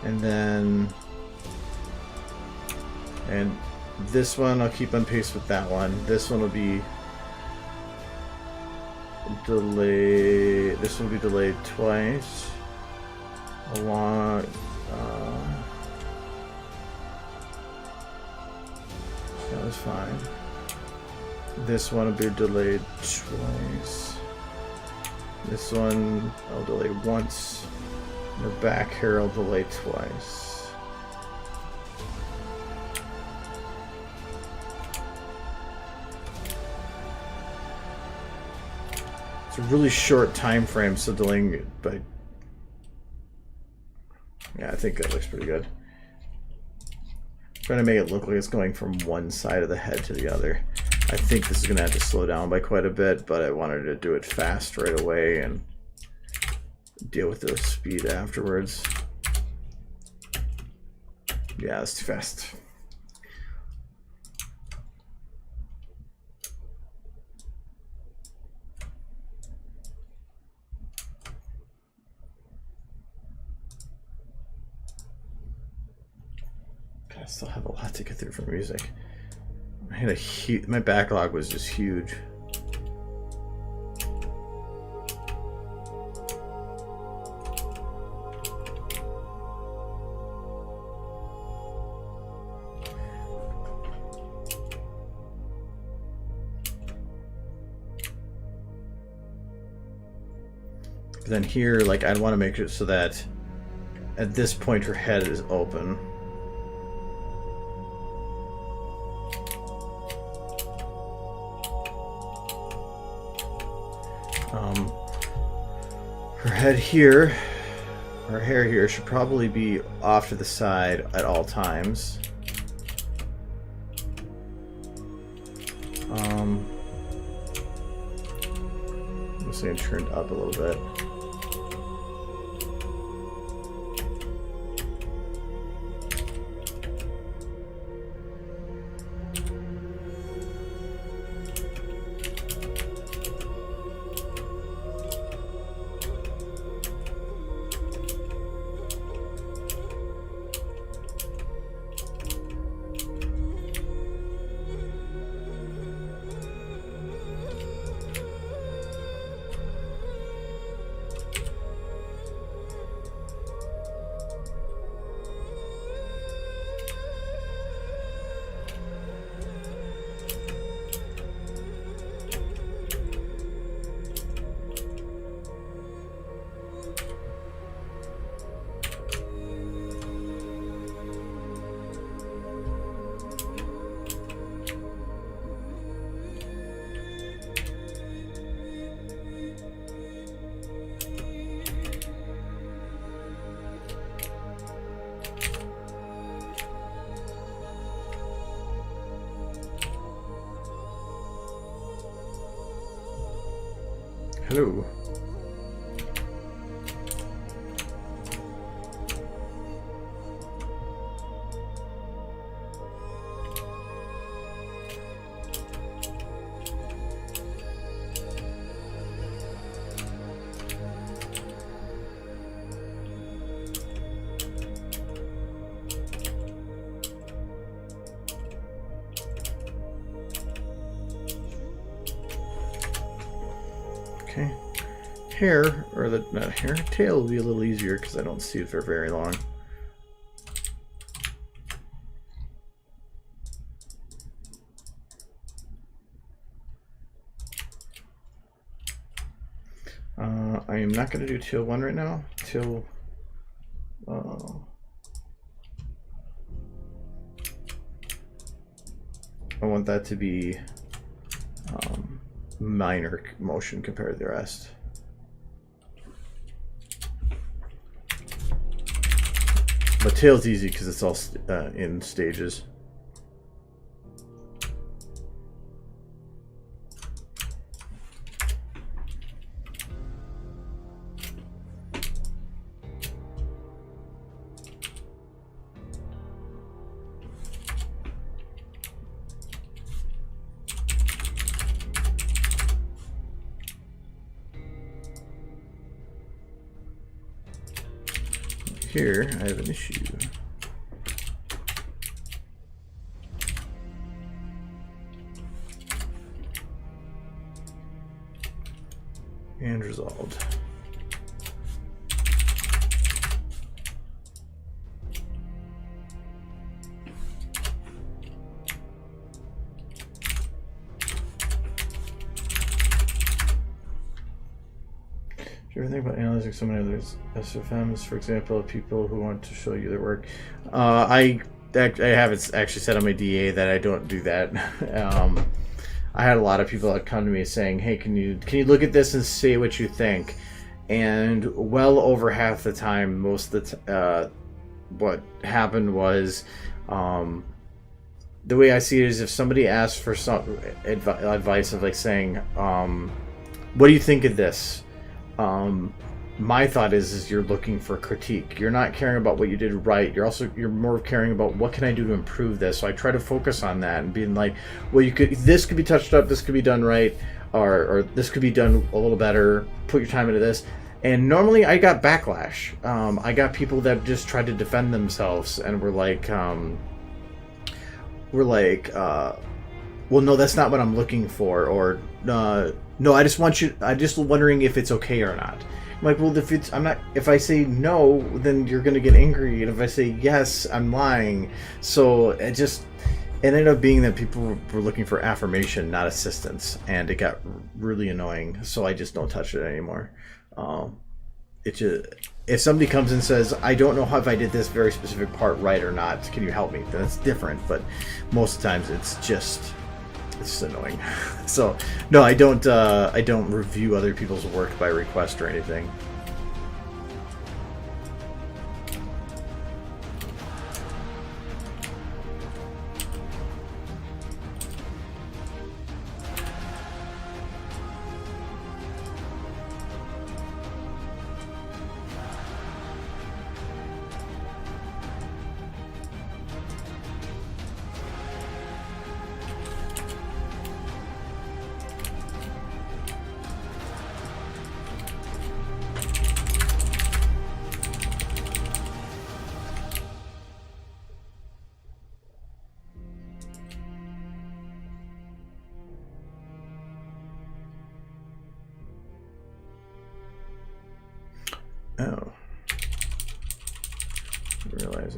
and then this one I'll keep on pace with that one. This one will be delayed. This one will be delayed twice. Along. That was fine. This one will be delayed twice. This one I'll delay once. The back hair I'll delay twice. It's a really short time frame, so delaying it by. Yeah, I think that looks pretty good. Trying to make it look like it's going from one side of the head to the other. I think this is going to have to slow down by quite a bit, but I wanted to do it fast right away and deal with the speed afterwards. Yeah, it's too fast. I still have a lot to get through for music. I had my backlog was just huge. Then here, like, I'd want to make it so that at this point her head is open. Her head here Our hair here should probably be off to the side at all times. I'm saying turned up a little bit. Hello. Okay. Hair, or the not hair, tail will be a little easier because I don't see it for very long. I am not going to do tail 1 right now. Tail. I want that to be minor motion compared to the rest. But tail's easy because it's all in stages. Here, I have an issue. And resolved. Do you ever think about analyzing so many others SFMs, for example, of people who want to show you their work? I haven't actually said on my DA that I don't do that. I had a lot of people that come to me saying, "Hey, can you look at this and say what you think?" And well over half the time, most of the what happened was, the way I see it is, if somebody asks for some advice of like saying, "What do you think of this?" My thought is you're looking for critique. You're not caring about what you did right. You're more caring about what can I do to improve this. So I try to focus on that and being like, well, this could be touched up, this could be done right, or this could be done a little better. Put your time into this. And normally I got backlash. I got people that just tried to defend themselves and were like, well, no, that's not what I'm looking for, or no, I just wondering if it's okay or not. I'm like, well, if I say no, then you're gonna get angry, and if I say yes, I'm lying. So it ended up being that people were looking for affirmation, not assistance, and it got really annoying. So I just don't touch it anymore. If somebody comes and says, I don't know if I did this very specific part right or not, can you help me? That's different, but most of the times it's just annoying. So no, I don't review other people's work by request or anything.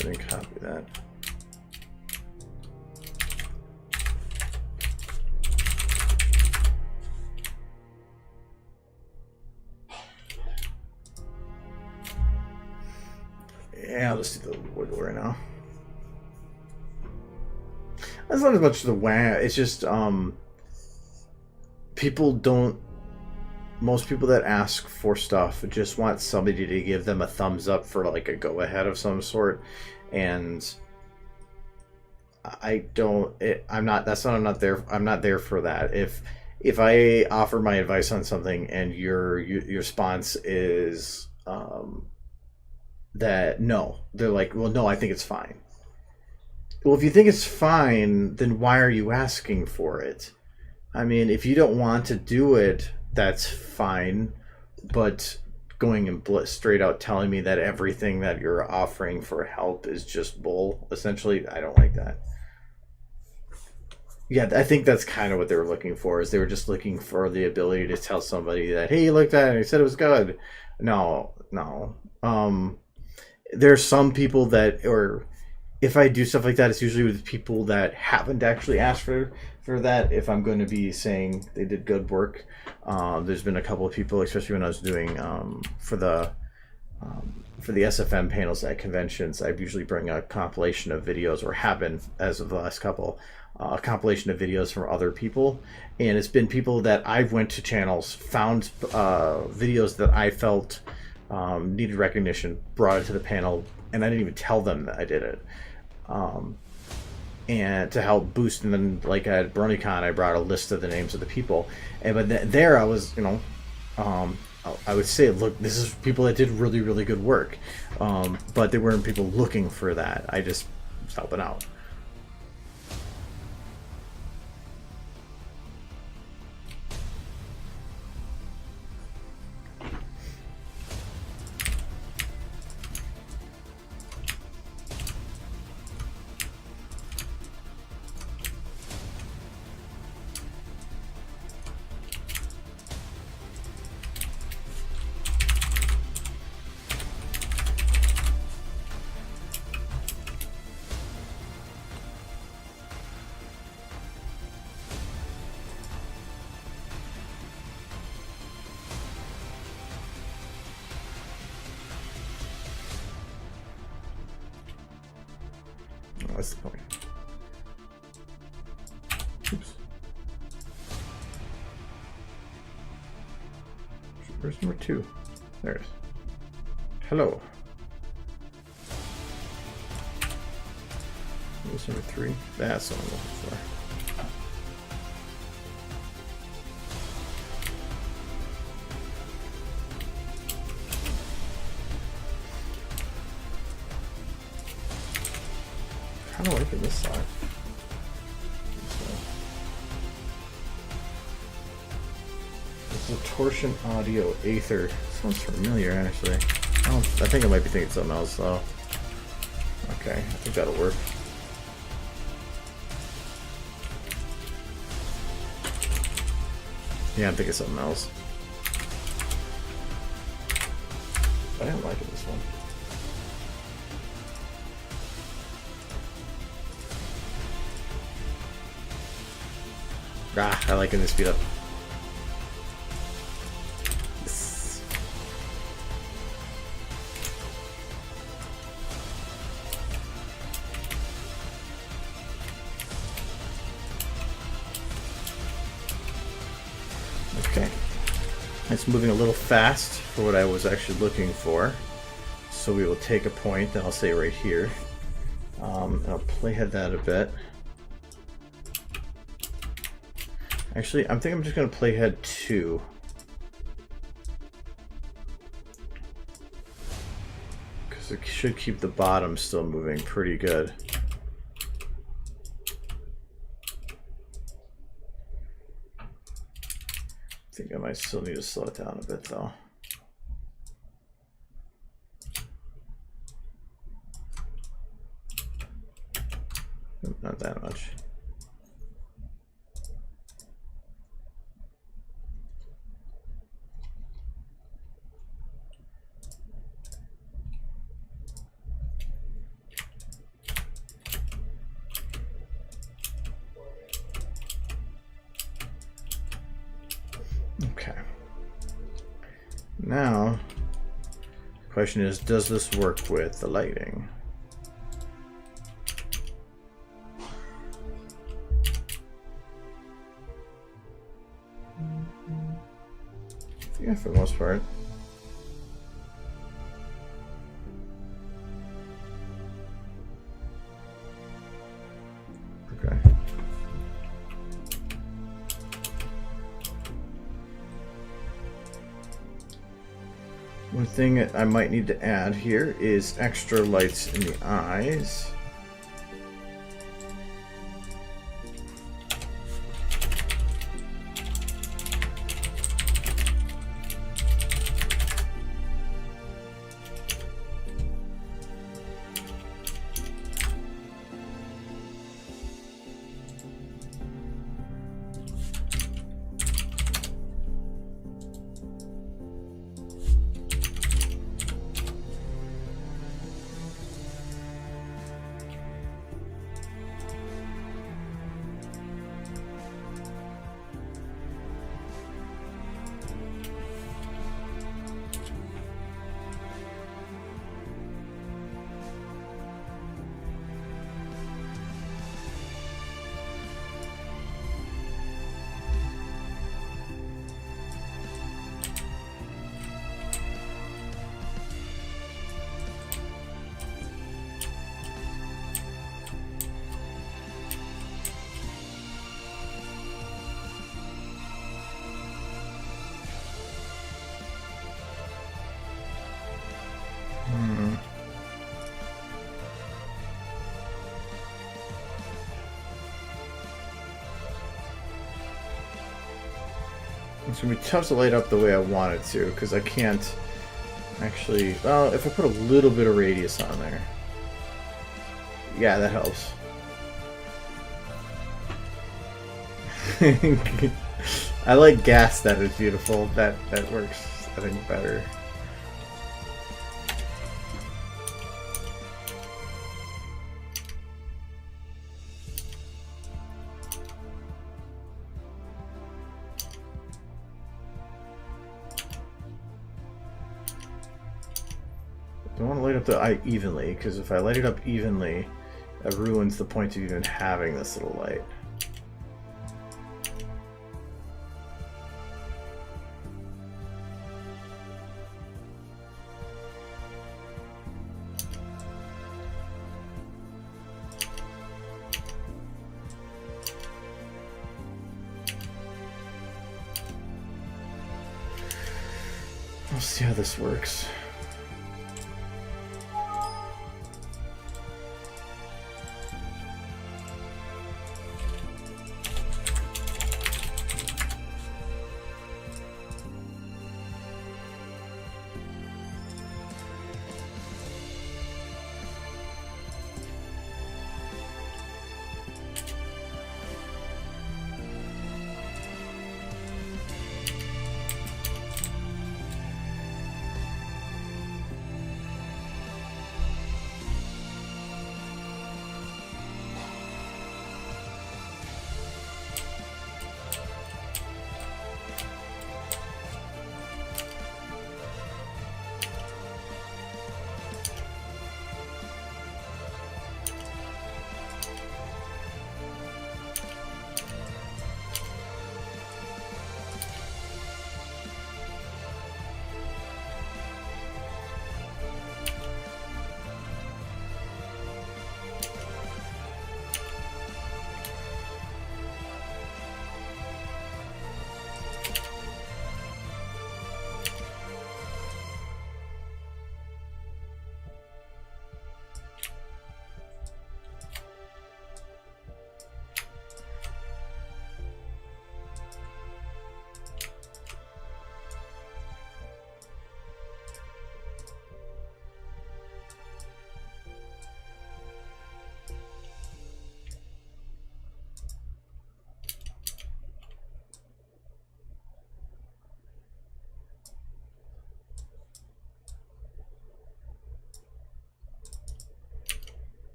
didn't copy that. Yeah, I'll just do the wiggle right now. That's not as much the WAN. It's just people don't. Most people that ask for stuff just want somebody to give them a thumbs up for like a go ahead of some sort, and I don't. I'm not. That's not. I'm not there. I'm not there for that. If I offer my advice on something and your response is that no, they're like, well, no, I think it's fine. Well, if you think it's fine, then why are you asking for it? I mean, if you don't want to do it, that's fine. But going and straight out telling me that everything that you're offering for help is just bull, essentially, I don't like that. Yeah, I think that's kind of what they were looking for. Is they were just looking for the ability to tell somebody that, hey, you looked at it and he said it was good. No. There's some people that, or if I do stuff like that, it's usually with people that haven't actually asked for that. If I'm going to be saying they did good work, there's been a couple of people, especially when I was doing for the SFM panels at conventions, I usually bring a compilation of videos, or have been as of the last couple, a compilation of videos from other people, and it's been people that I've went to channels, found videos that I felt needed recognition, brought it to the panel, and I didn't even tell them that I did it. And to help boost, and then like at BronyCon, I brought a list of the names of the people, and but there I was, I would say, look, this is people that did really, really good work, but they weren't people looking for that. I just was helping out. What's the point? Oops. Where's number 2? There it is. Hello. Where's number 3? That's what I'm looking for. I don't like it this side. This is a torsion audio Aether. Sounds familiar, actually. I think I might be thinking something else, though. Okay, I think that'll work. Yeah, I'm thinking something else. I don't like it, this one. I like it in the speed up. Yes. Okay. It's moving a little fast for what I was actually looking for. So we will take a point that I'll say right here. I'll playhead that a bit. Actually, I think I'm just going to playhead 2. Because it should keep the bottom still moving pretty good. I think I might still need to slow it down a bit, though. Not that much. Okay. Now, the question is, does this work with the lighting? Yeah, for the most part. Okay. One thing that I might need to add here is extra lights in the eyes. It's going to be tough to light up the way I want it to, because I can't actually... Well, if I put a little bit of radius on there. Yeah, that helps. I like gas that is beautiful. That works, I think, better. I want to light up the eye evenly, because if I light it up evenly, that ruins the point of even having this little light. We'll see how this works.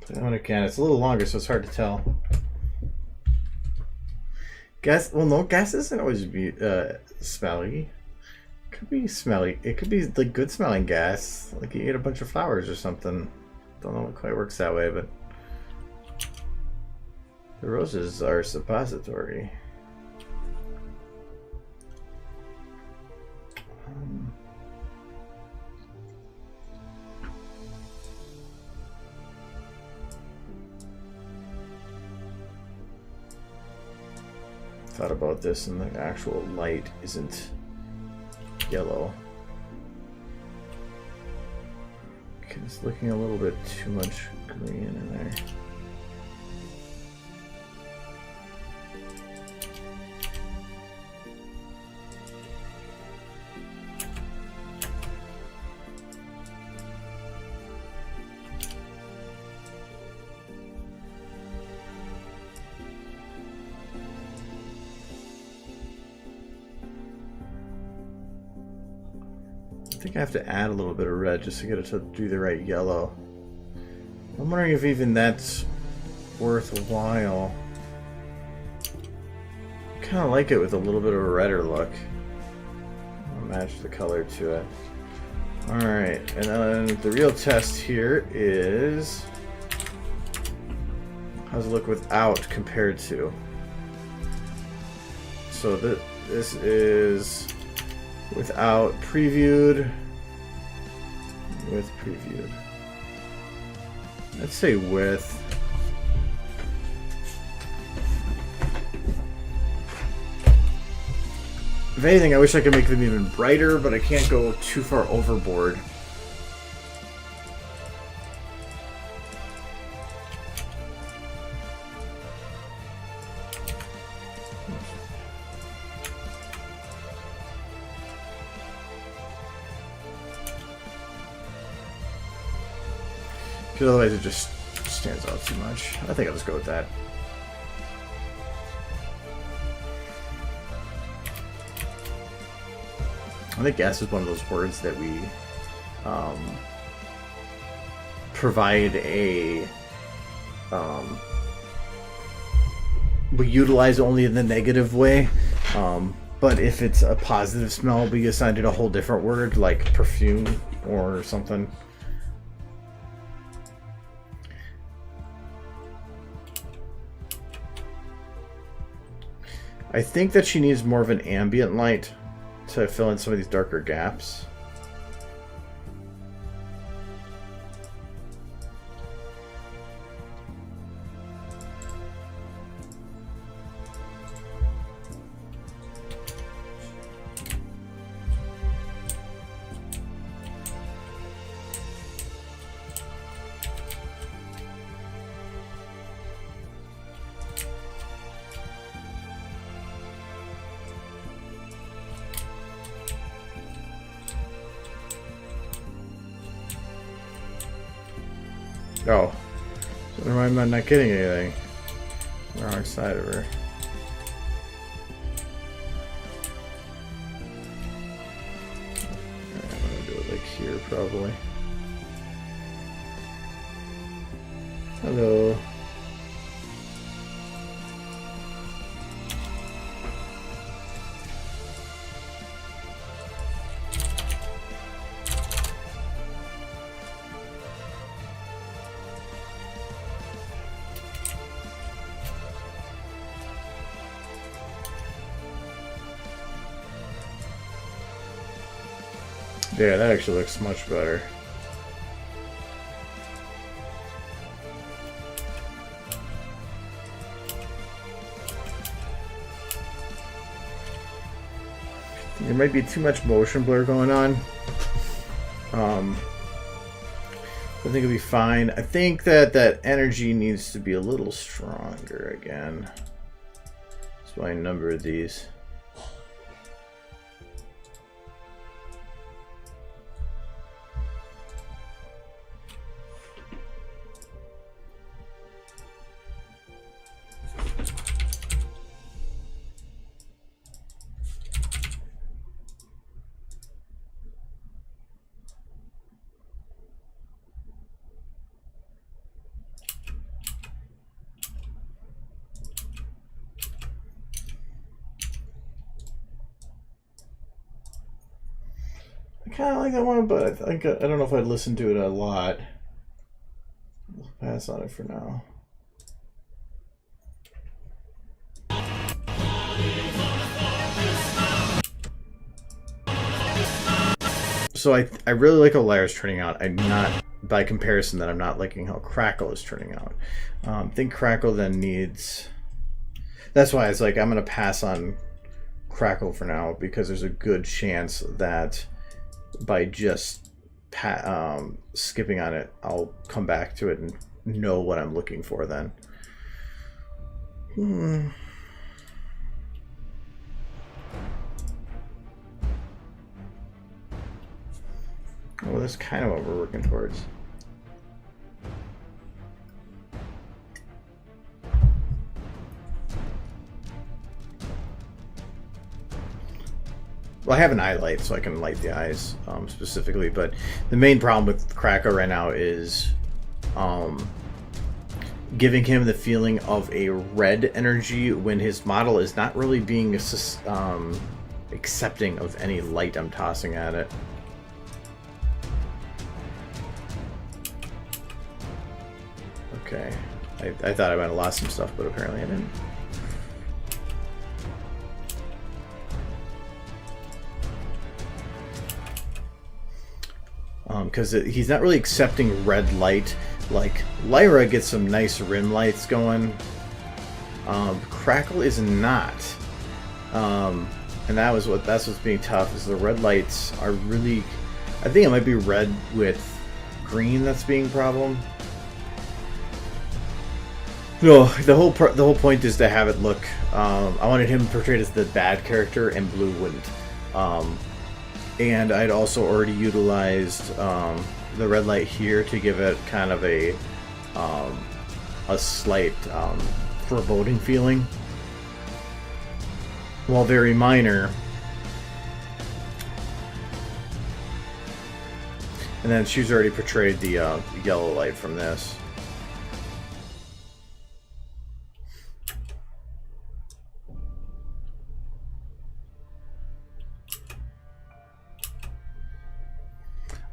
On a can. It's a little longer, so it's hard to tell. Gas. Well, no, gas isn't always be smelly. It could be smelly. It could be like good smelling gas. Like you eat a bunch of flowers or something. Don't know if it quite works that way, but the roses are suppository. Thought about this, and the actual light isn't yellow. Okay, it's looking a little bit too much green in there. I think I have to add a little bit of red just to get it to do the right yellow. I'm wondering if even that's worthwhile. I kind of like it with a little bit of a redder look. I'll match the color to it. Alright, and then the real test here is... how's it look without compared to? So this is... without previewed, with previewed. Let's say with. If anything, I wish I could make them even brighter, but I can't go too far overboard. Because otherwise it just stands out too much. I think I'll just go with that. I think gas is one of those words that we provide a... we utilize only in the negative way. But if it's a positive smell, we assigned it a whole different word, like perfume or something. I think that she needs more of an ambient light to fill in some of these darker gaps. Oh, so never mind, I'm not getting anything. Wrong side of her. I'm gonna do it like here, probably. Hello. Yeah, that actually looks much better. There might be too much motion blur going on. I think it'll be fine. I think that that energy needs to be a little stronger again. That's why I numbered these. kind of like that one, but I think I don't know if I'd listen to it a lot. I'll pass on it for now. So I really like how Lyra's turning out. I'm not, by comparison, that I'm not liking how Crackle is turning out. I think Crackle then needs... That's why it's like I'm going to pass on Crackle for now, because there's a good chance that by just skipping on it, I'll come back to it and know what I'm looking for then. Well, that's kind of what we're working towards. Well, I have an eye light, so I can light the eyes specifically, but the main problem with Crackle right now is giving him the feeling of a red energy when his model is not really being accepting of any light I'm tossing at it. Okay, I thought I might have lost some stuff, but apparently I didn't. Because he's not really accepting red light. Like, Lyra gets some nice rim lights going. Crackle is not. And that's what's being tough, is the red lights are really... I think it might be red with green that's being a problem. No, the whole point is to have it look... I wanted him portrayed as the bad character, and blue wouldn't. And I'd also already utilized the red light here to give it kind of a slight foreboding feeling. While very minor. And then she's already portrayed the yellow light from this.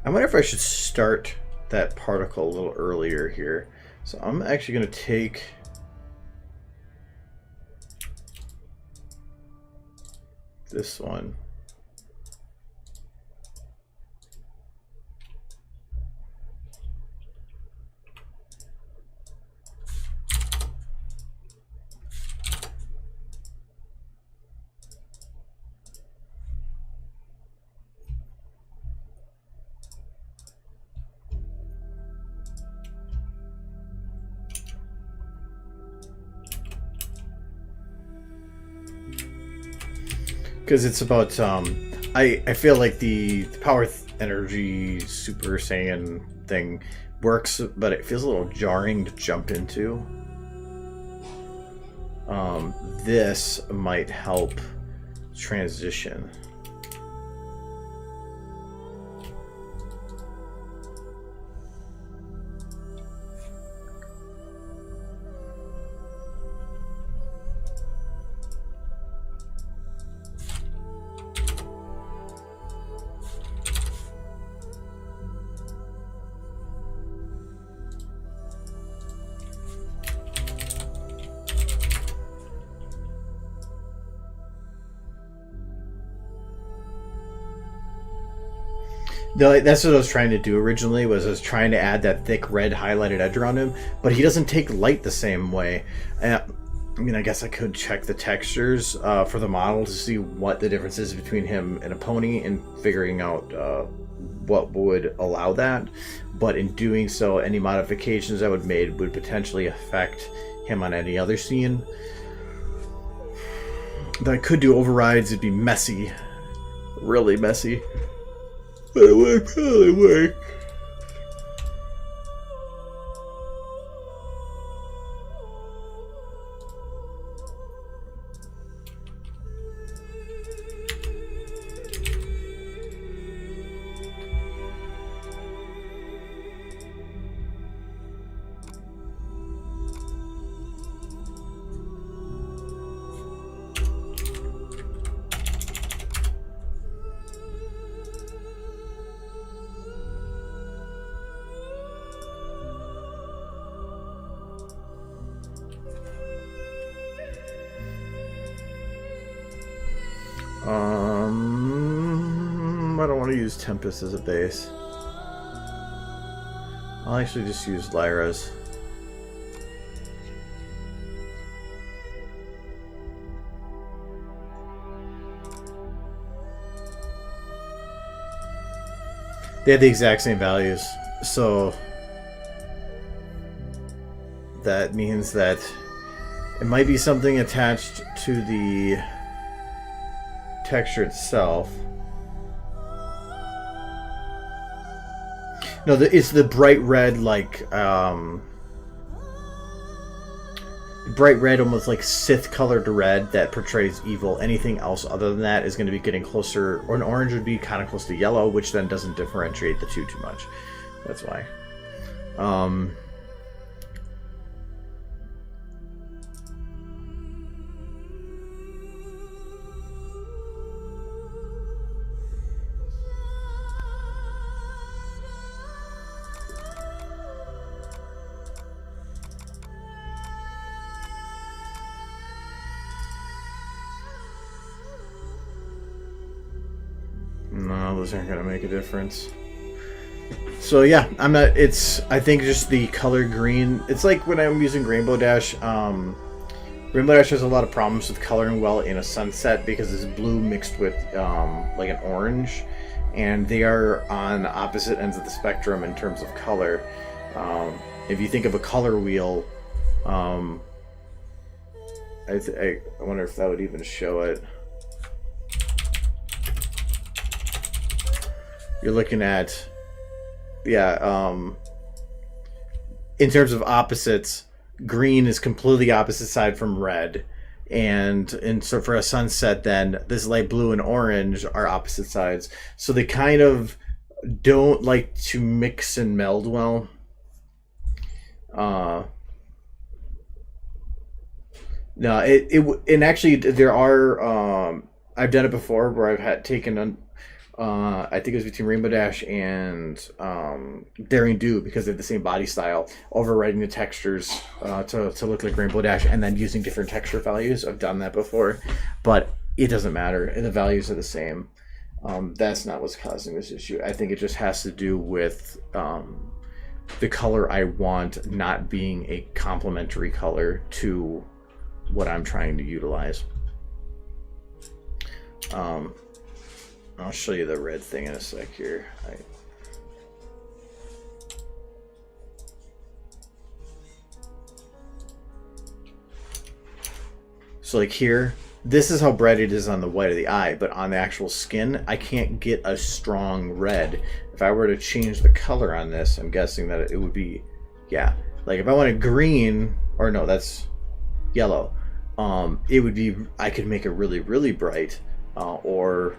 I wonder if I should start that particle a little earlier here. So I'm actually going to take this one. Because it's about, I feel like the power energy Super Saiyan thing works, but it feels a little jarring to jump into. This might help transition. No, that's what I was trying to do originally, was I was trying to add that thick red highlighted edge around him, but he doesn't take light the same way. I mean, I guess I could check the textures for the model to see what the difference is between him and a pony, and figuring out what would allow that. But in doing so, any modifications I would made would potentially affect him on any other scene. But I could do overrides, it'd be messy. Really messy. But it would probably work. don't want to use Tempest as a base. I'll actually just use Lyra's. They have the exact same values, so that means that it might be something attached to the texture itself. No, it's the bright red, like bright red, almost like Sith colored red that portrays evil. Anything else other than that is going to be getting closer, or an orange would be kind of close to yellow, which then doesn't differentiate the two too much. That's why. No, those aren't gonna make a difference. So yeah, I'm not. I think just the color green. It's like when I'm using Rainbow Dash. Rainbow Dash has a lot of problems with coloring well in a sunset because it's blue mixed with like an orange, and they are on opposite ends of the spectrum in terms of color. If you think of a color wheel, I wonder if that would even show it. You're looking at, yeah, in terms of opposites, green is completely opposite side from red. And so for a sunset, then this light blue and orange are opposite sides. So they kind of don't like to mix and meld well. No, and actually there are, I've done it before where I've had taken I think it was between Rainbow Dash and Daring Do, because they have the same body style, overwriting the textures to look like Rainbow Dash and then using different texture values. I've done that before, but it doesn't matter. The values are the same. That's not what's causing this issue. I think it just has to do with the color I want not being a complementary color to what I'm trying to utilize. I'll show you the red thing in a sec here. So like here, this is how bright it is on the white of the eye, but on the actual skin, I can't get a strong red. If I were to change the color on this, I'm guessing that it would be, yeah. Like if I wanted green, or no, that's yellow. It would be, I could make it really, really bright, or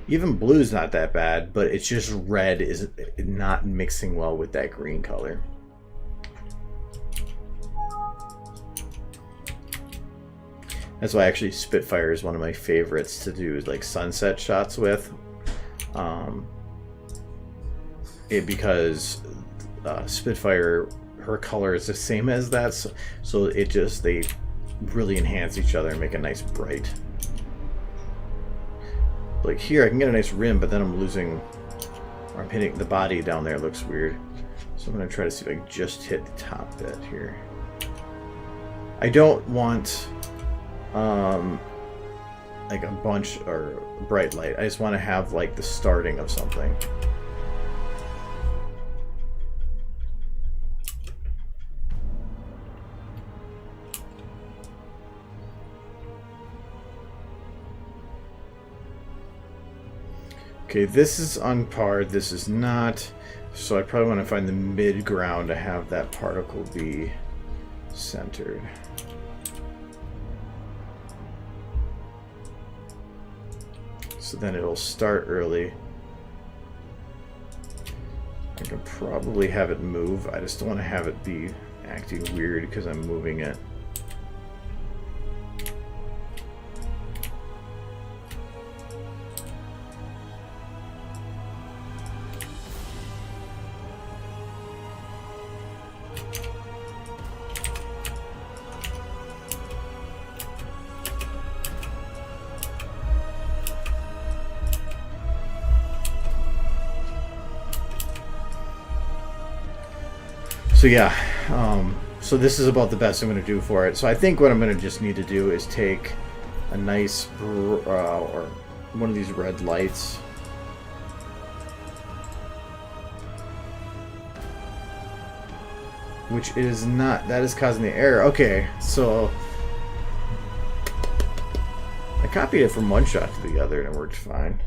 even blue's not that bad, but it's just red is not mixing well with that green color. That's why actually Spitfire is one of my favorites to do like sunset shots with. Because Spitfire, her color is the same as that, so it just, they really enhance each other and make a nice bright. Like here I can get a nice rim, but then I'm losing, or I'm hitting the body down there. It looks weird. So I'm going to try to see if I can just hit the top bit here. I don't want like a bunch or bright light. I just want to have like the starting of something. Okay, this is on par, this is not, so I probably want to find the mid ground to have that particle be centered. So then it'll start early. I can probably have it move, I just don't want to have it be acting weird because I'm moving it. So yeah, so this is about the best I'm going to do for it. So I think what I'm going to just need to do is take a nice or one of these red lights. Which is not, that is causing the error. Okay, so I copied it from one shot to the other and it worked fine.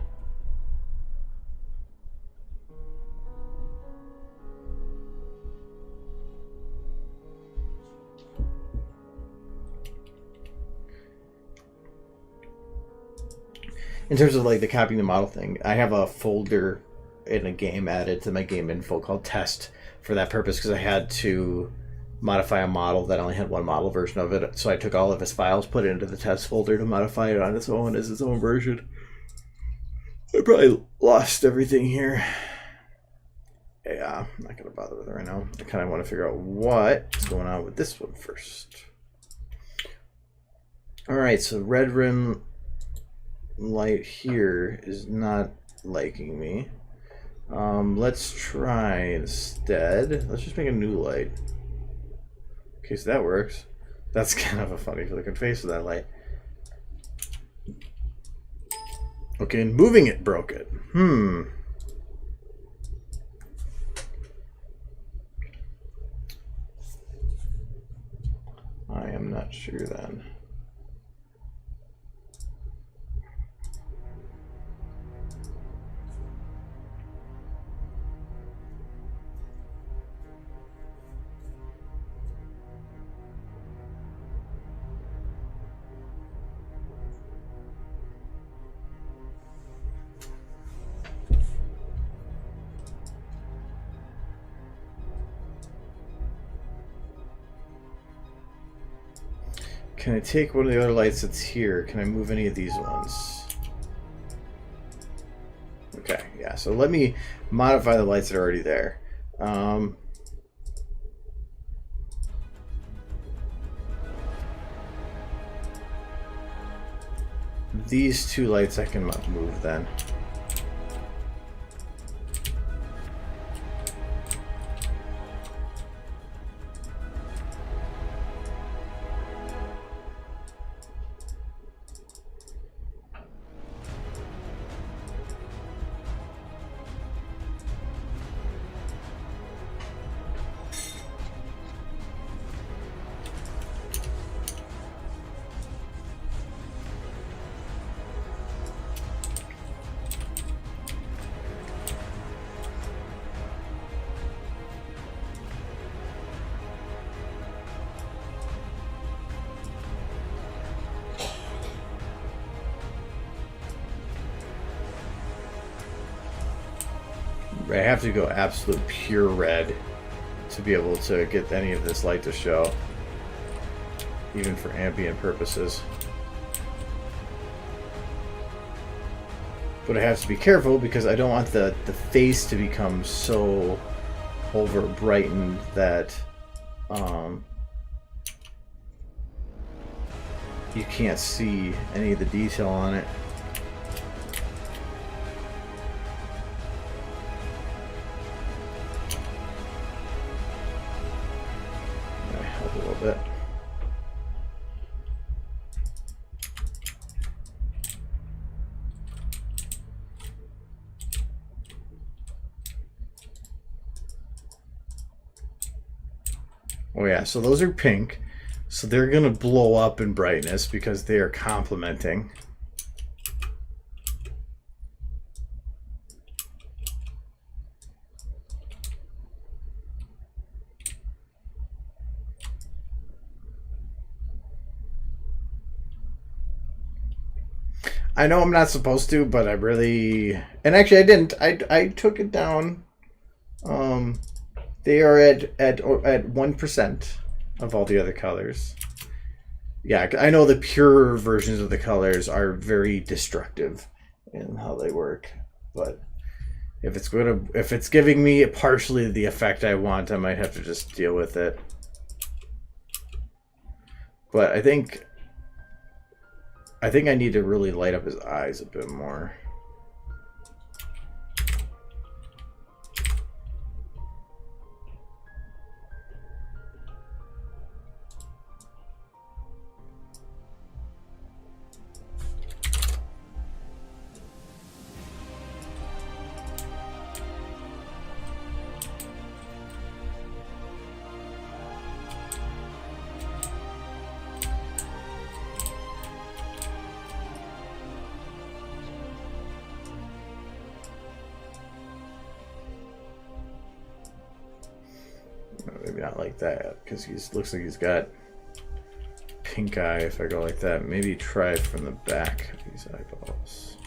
In terms of like the copying the model thing, I have a folder in a game added to my game info called test for that purpose because I had to modify a model that only had one model version of it. So I took all of his files, put it into the test folder to modify it on its own as its own version. I probably lost everything here. Yeah, I'm not going to bother with it right now. I kind of want to figure out what's going on with this one first. All right, so red rim light here is not liking me. Let's try instead. Let's just make a new light. Okay, so that works. That's kind of a funny looking face of that light. Okay, and moving it broke it. I am not sure then. Can I take one of the other lights that's here? Can I move any of these ones? Okay, yeah, so let me modify the lights that are already there. These two lights I can move then. I have to go absolute pure red to be able to get any of this light to show, even for ambient purposes. But I have to be careful because I don't want the face to become so over brightened that you can't see any of the detail on it. A little bit. Oh yeah, so those are pink. So they're going to blow up in brightness because they are complementing. I know I'm not supposed to, but I really... And actually I didn't. I took it down. They are at 1% of all the other colors. Yeah, I know the pure versions of the colors are very destructive in how they work, but if it's giving me partially the effect I want, I might have to just deal with it. But I think I need to really light up his eyes a bit more. Maybe not like that, because he looks like he's got pink eye. If I go like that, maybe try from the back of these eyeballs.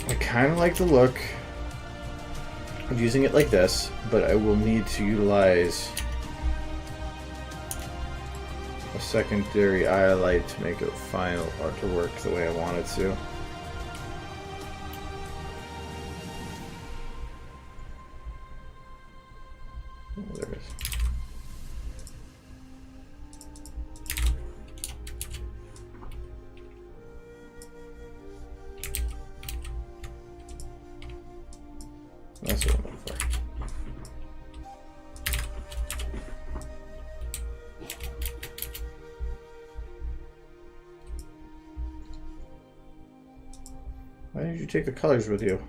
I kind of like the look of using it like this, but I will need to utilize a secondary eye light to make it final or to work the way I want it to. Oh, there it is. That's what I'm looking for. Why did you take the colors with you?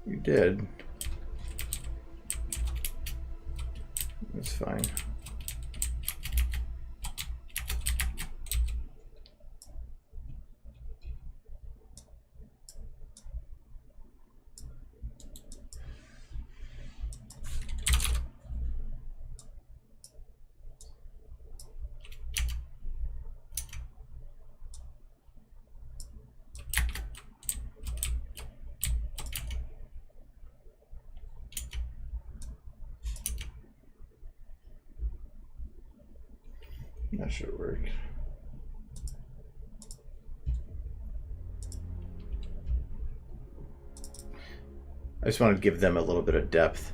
You did. That's fine. That should work. I just want to give them a little bit of depth.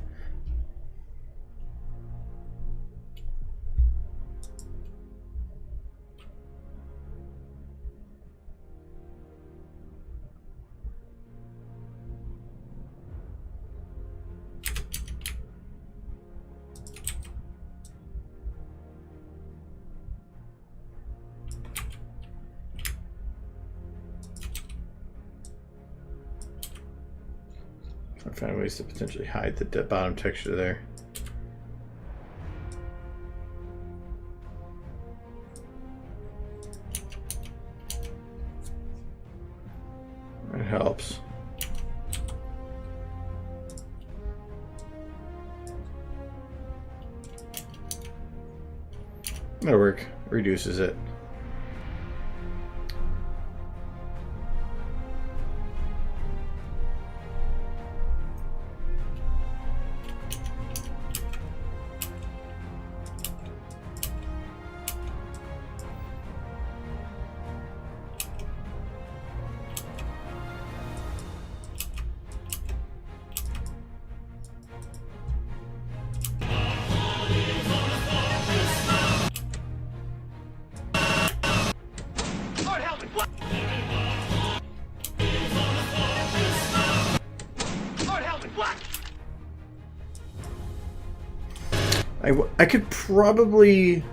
Trying to find ways to potentially hide the bottom texture there. It helps. That'll work. Reduces it. I could probably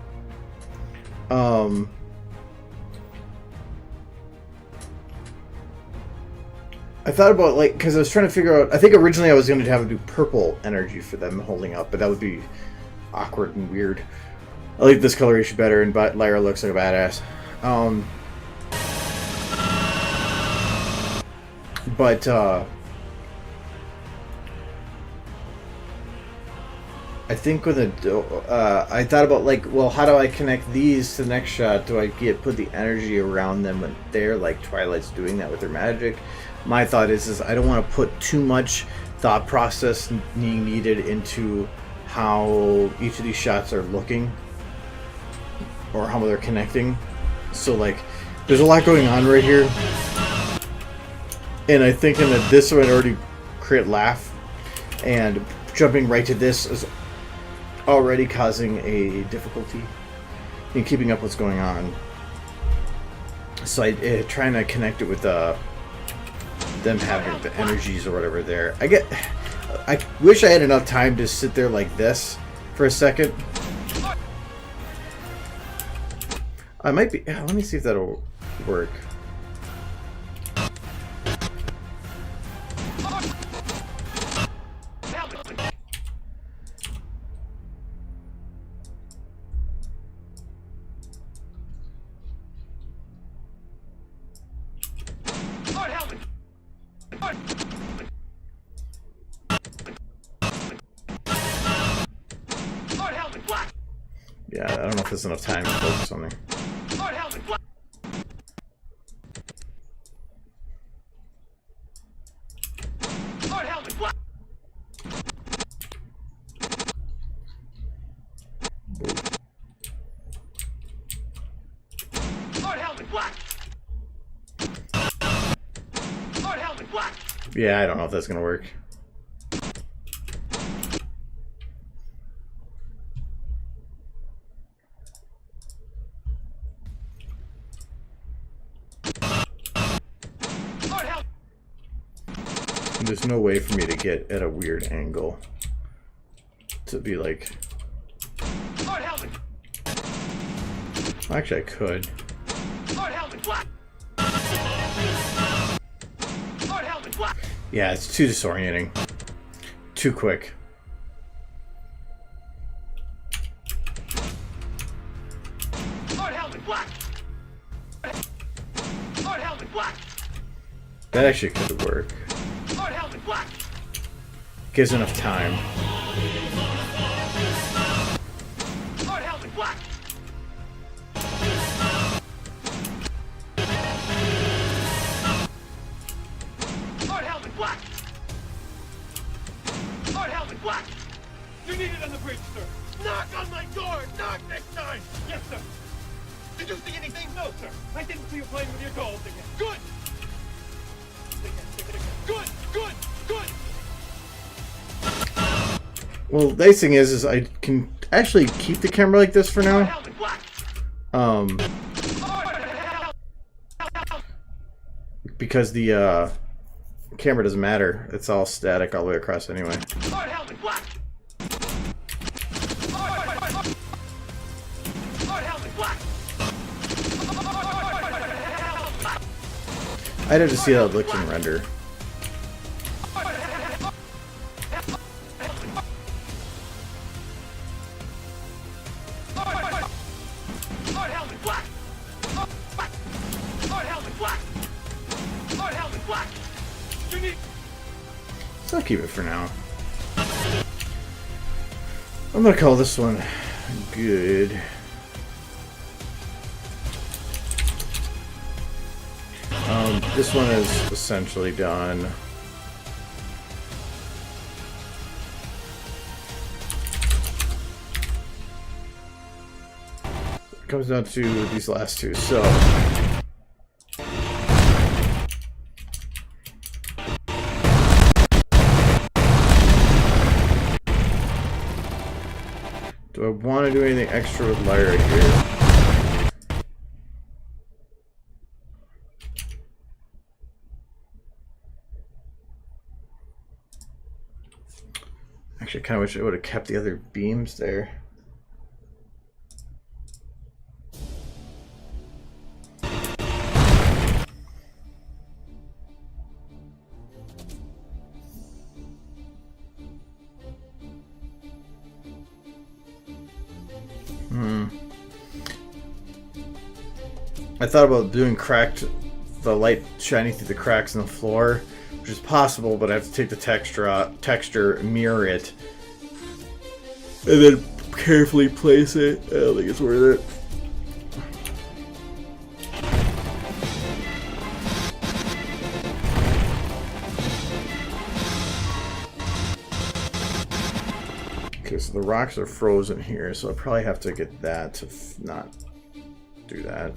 I thought about, like, because I was trying to figure out, I think originally I was going to have to do purple energy for them holding up, but that would be awkward and weird. I like this coloration better, and Lyra looks like a badass. But I think with I thought about, like, well, how do I connect these to the next shot? Do I put the energy around them when they're like Twilight's doing that with her magic? my thought is I don't want to put too much thought process needed into how each of these shots are looking or how they're connecting. So like, there's a lot going on right here, and I think in that this would already create laugh, and jumping right to this is already causing a difficulty in keeping up what's going on. So I trying to connect it with them having the energies or whatever there. I wish I had enough time to sit there like this for a second. I might be. Let me see if that'll work. Yeah, I don't know if there's enough time to focus on there. Yeah, I don't know if that's gonna work. There's no way for me to get at a weird angle to be like. Actually, I could. Yeah, it's too disorienting. Too quick. That actually could work. Gives enough time. You need it on the bridge, sir. Knock on my door. Knock next time. Yes, sir. Did you see anything? No, sir. I didn't see you playing with your dolls again. Good. Good. Good. Good. Well, the nice thing is I can actually keep the camera like this for now. Because the camera doesn't matter. It's all static all the way across anyway. I'd have to see how it looks in render. So I'll keep it for now. I'm gonna call this one good. This one is essentially done. It comes down to these last two, so do I want to do anything extra with Lyra here? Actually, I kind of wish I would have kept the other beams there. I thought about doing the light shining through the cracks in the floor, which is possible, but I have to take the texture, mirror it, and then carefully place it. I don't think it's worth it. Okay, so the rocks are frozen here, so I probably have to get that to not do that.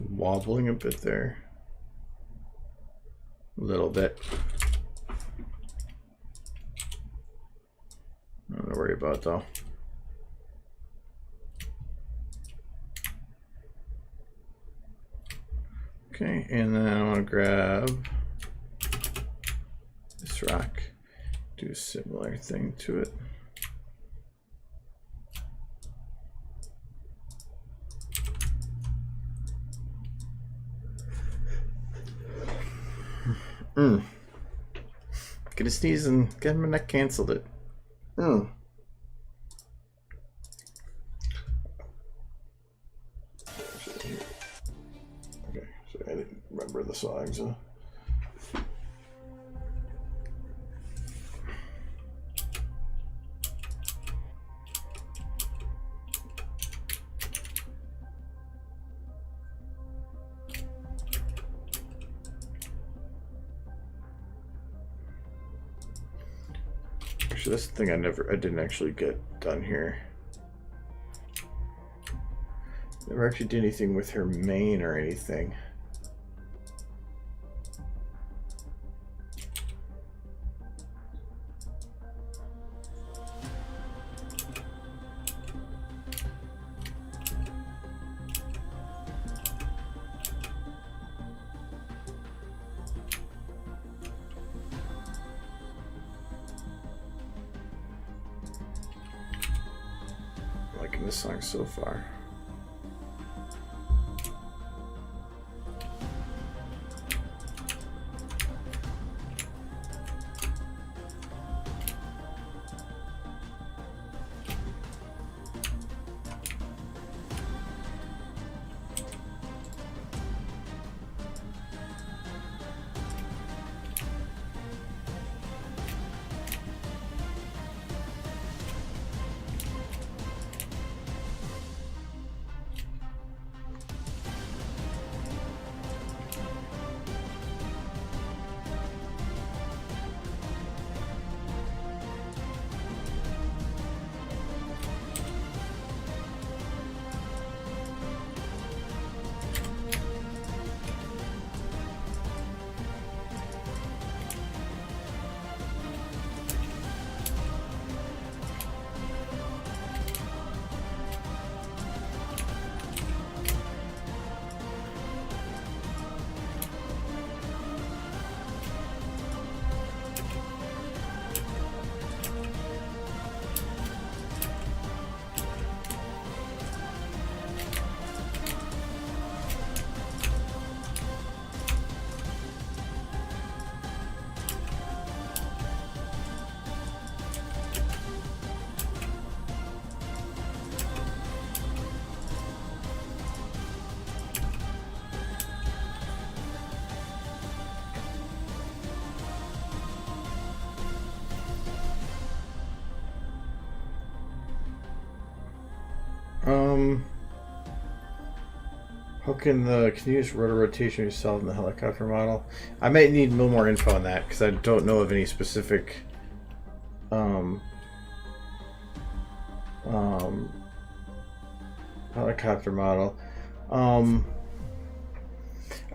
Wobbling a bit there. A little bit. Nothing to worry about though. Okay, and then I want to grab this rock, do a similar thing to it. Get a sneeze and get my neck canceled it. Okay, so I didn't remember the songs. Actually, that's the thing I didn't actually get done here. Never actually did anything with her mane or anything. Liking this song so far. How can the continuous rotor rotation be solved in the helicopter model? I might need a little more info on that because I don't know of any specific helicopter model. Are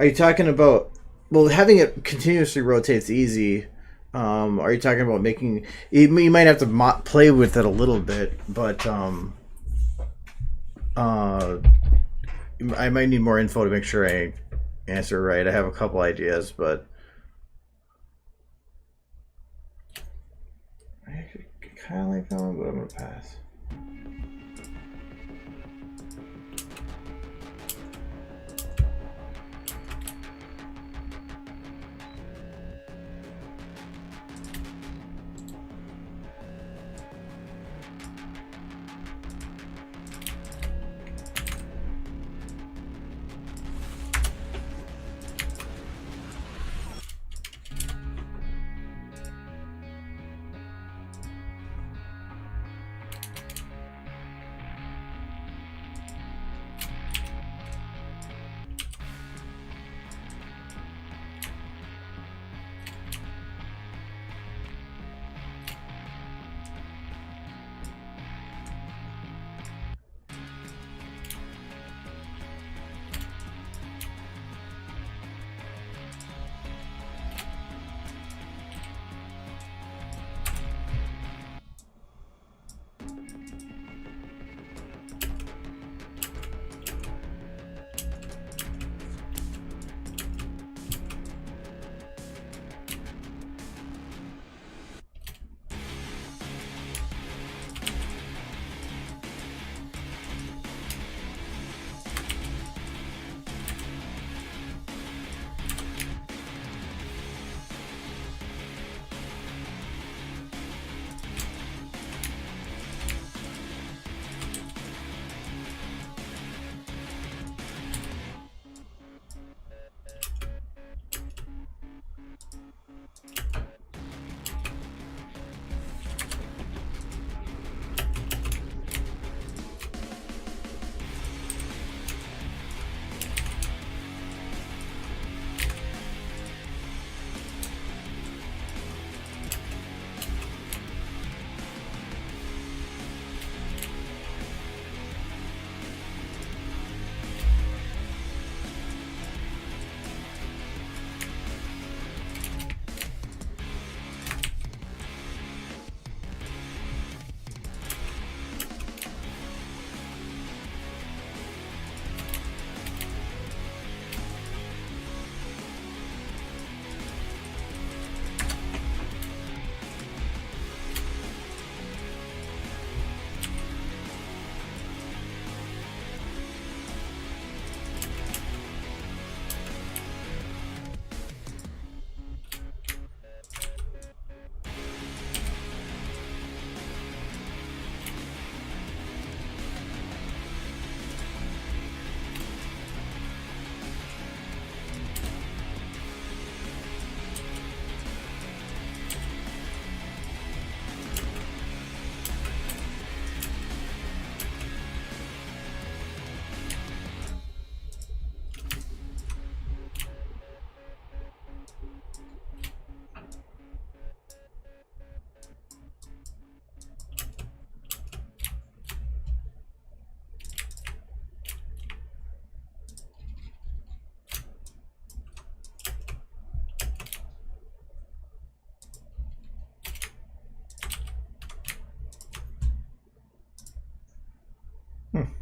you talking about? Well, having it continuously rotates easy. Are you talking about making? You might have to play with it a little bit, but I might need more info to make sure I answer right. I have a couple ideas, but I actually kind of like that one, but I'm gonna pass.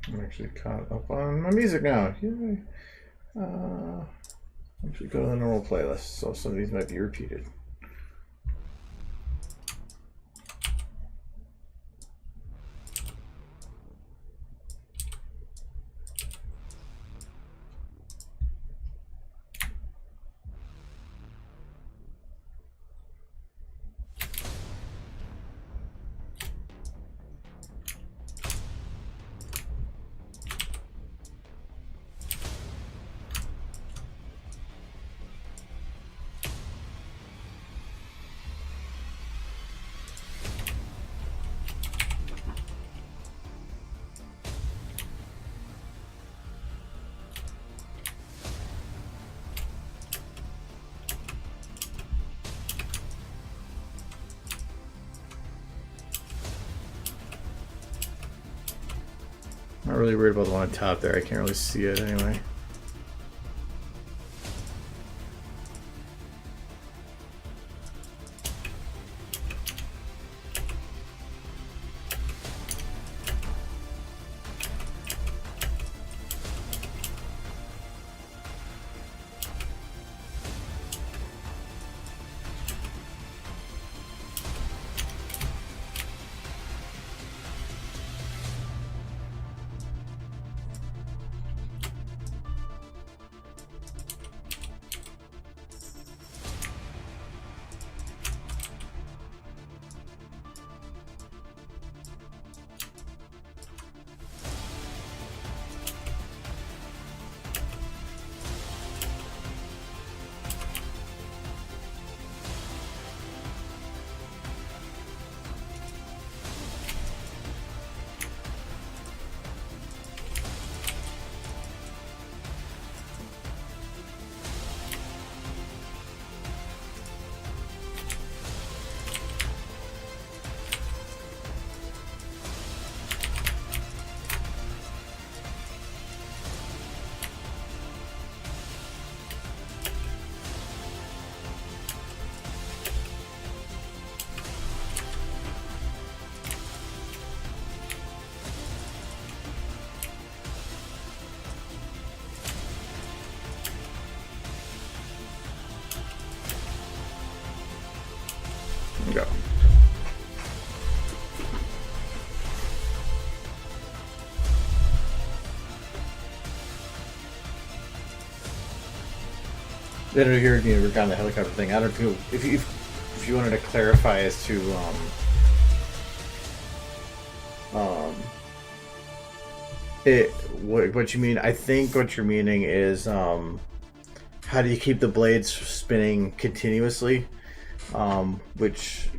I'm actually caught up on my music now. Yay. I should go to the normal playlist, so some of these might be repeated. Not really worried about the one on top there. I can't really see it anyway. Go. I don't know here you work on the helicopter thing. I don't know if you wanted to clarify as to what you mean. I think what you're meaning is how do you keep the blades spinning continuously? Which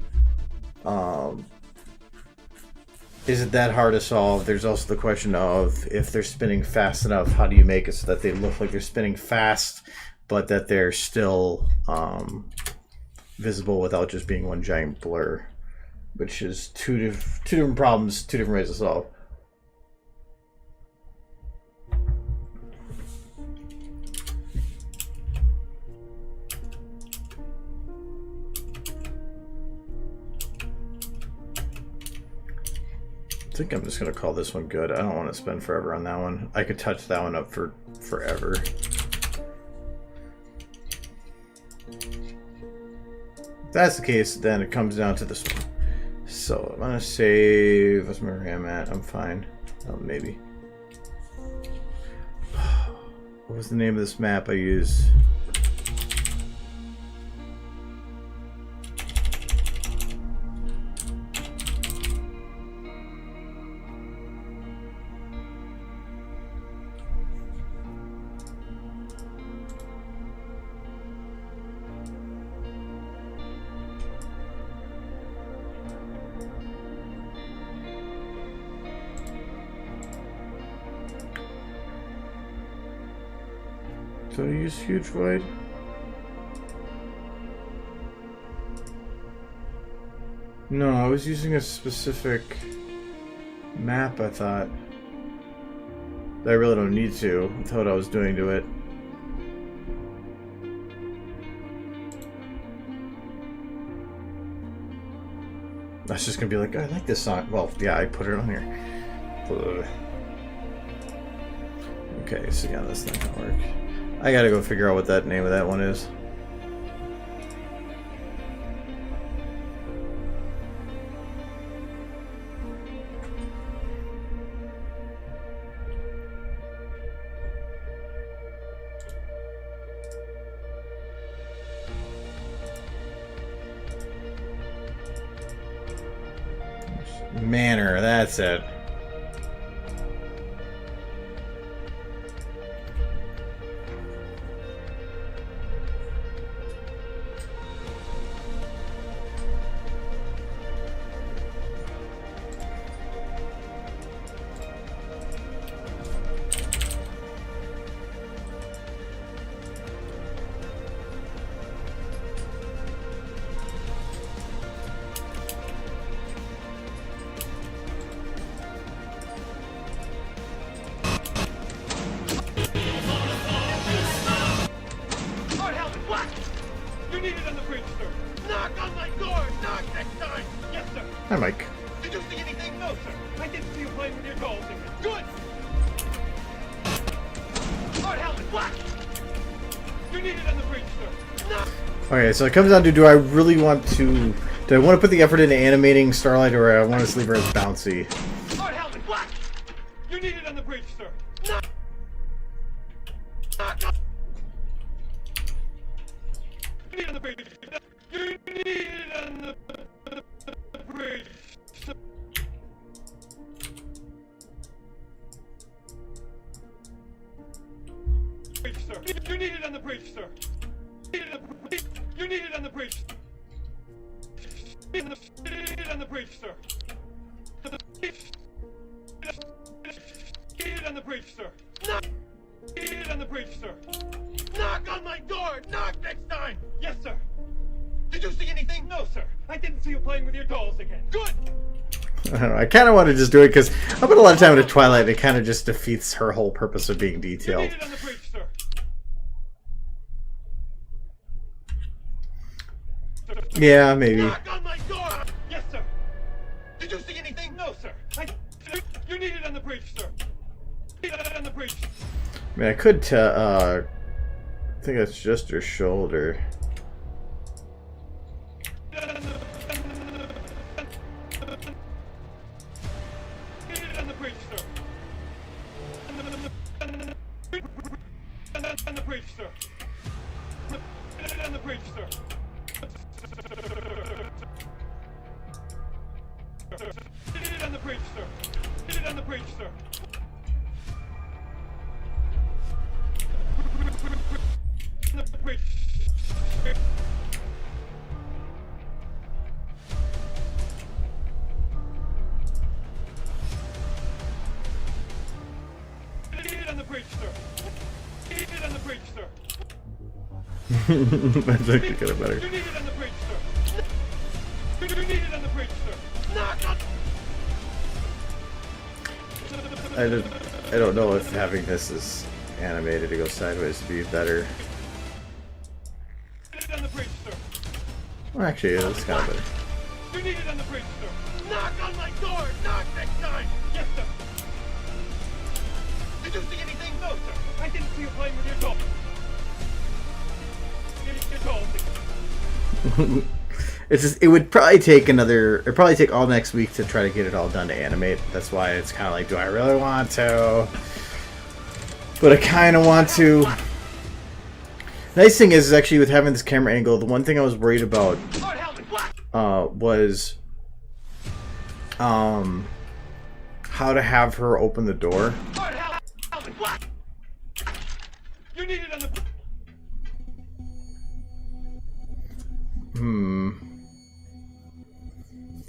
isn't that hard to solve. There's also the question of if they're spinning fast enough, how do you make it so that they look like they're spinning fast, but that they're still visible without just being one giant blur, which is two different problems, two different ways to solve. I think I'm just going to call this one good. I don't want to spend forever on that one. I could touch that one up for forever. If that's the case, then it comes down to this one. So I'm going to save. That's where I'm at. I'm fine. Oh, maybe. What was the name of this map I used? So I use huge void. No, I was using a specific map, I thought. That I really don't need to. That's what I was doing to it. That's just gonna be like, I like this song. Well, yeah, I put it on here. Okay, so yeah, that's not gonna work. I gotta go figure out what that name of that one is. Manor, that's it. Hi, Mike. Did you see anything? No, sir. I didn't see you playing with your dolls again. Good! Hard helmet, black! You need it on the bridge, sir. No! Okay, so it comes down to, do I really want to... Do I want to put the effort into animating Starlight, or I want to leave her as bouncy? Hard helmet, black! You need it on the bridge, sir. No! No! You need it on the bridge. You need it on the bridge. Sir. You need it on the bridge, sir. You need it on the bridge. You need it on the bridge, sir. You need it on the bridge, sir. Knock! You need it on the bridge, sir. Knock on my door! Knock next time! Yes, sir. Did you see anything? No, sir. I didn't see you playing with your dolls again. Good! I don't know. I kind of want to just do it because I put a lot of time into Twilight. It kind of just defeats her whole purpose of being You detailed. need it on the bridge, sir. Yeah, maybe. Knock on my door! Yes, sir. Did you see anything? No, sir. You need it on the bridge, sir. You need it on the bridge. I mean, I could I think that's just her shoulder. You need it on the bridge, sir. On the bridge, sir. You need it on the bridge, sir. You need it on the bridge, sir. You need it on the bridge, sir. On the bridge. You need it on the bridge, sir. You need it on the bridge, sir. That's actually kind of better. You need it on the bridge, sir. You need it on the bridge, sir. Knock on. I don't know if having this is animated to go sideways would be better. You need it on the bridge, sir. Well, actually, it's kind of better. You need it on the bridge, sir. Knock on my door. Knock next time. Yes, sir. Did you see anything? No, sir. I didn't see you playing with your doll. Your doll. It's just, it would probably take it'd probably take all next week to try to get it all done to animate. That's why it's kind of like, do I really want to? But I kind of want to. Nice thing is actually with having this camera angle, the one thing I was worried about was how to have her open the door. You need it on the.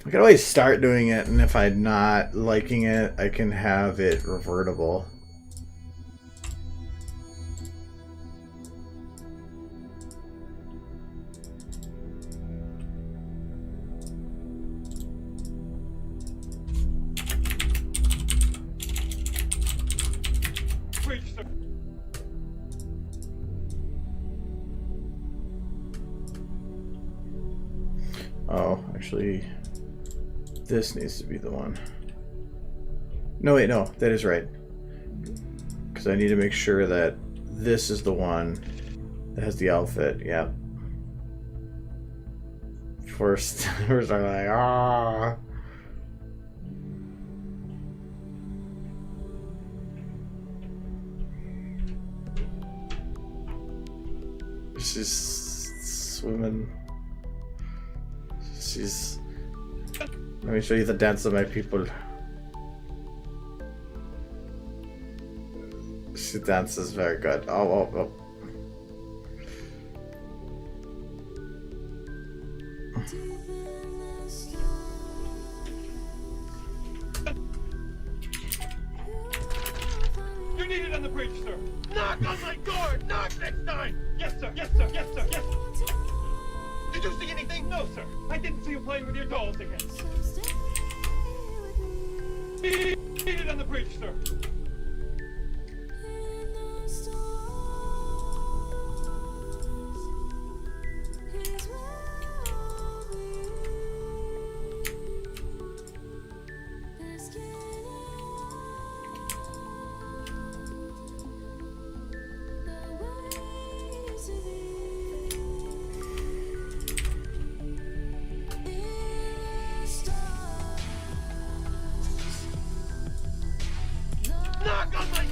I can always start doing it, and if I'm not liking it, I can have it revertible. Oh, actually, this needs to be the one. No, wait, no, that is right. Because I need to make sure that this is the one that has the outfit, yeah. First I'm like, ah. She's swimming. She's... Let me show you the dance of my people. She dances very good. Oh. You need it on the bridge, sir. Knock on my door. Knock next time. Yes, sir. Yes, sir. Yes, sir. Yes. Did you see anything? No, sir. I didn't see you playing with your dolls again. You need it on the bridge, sir.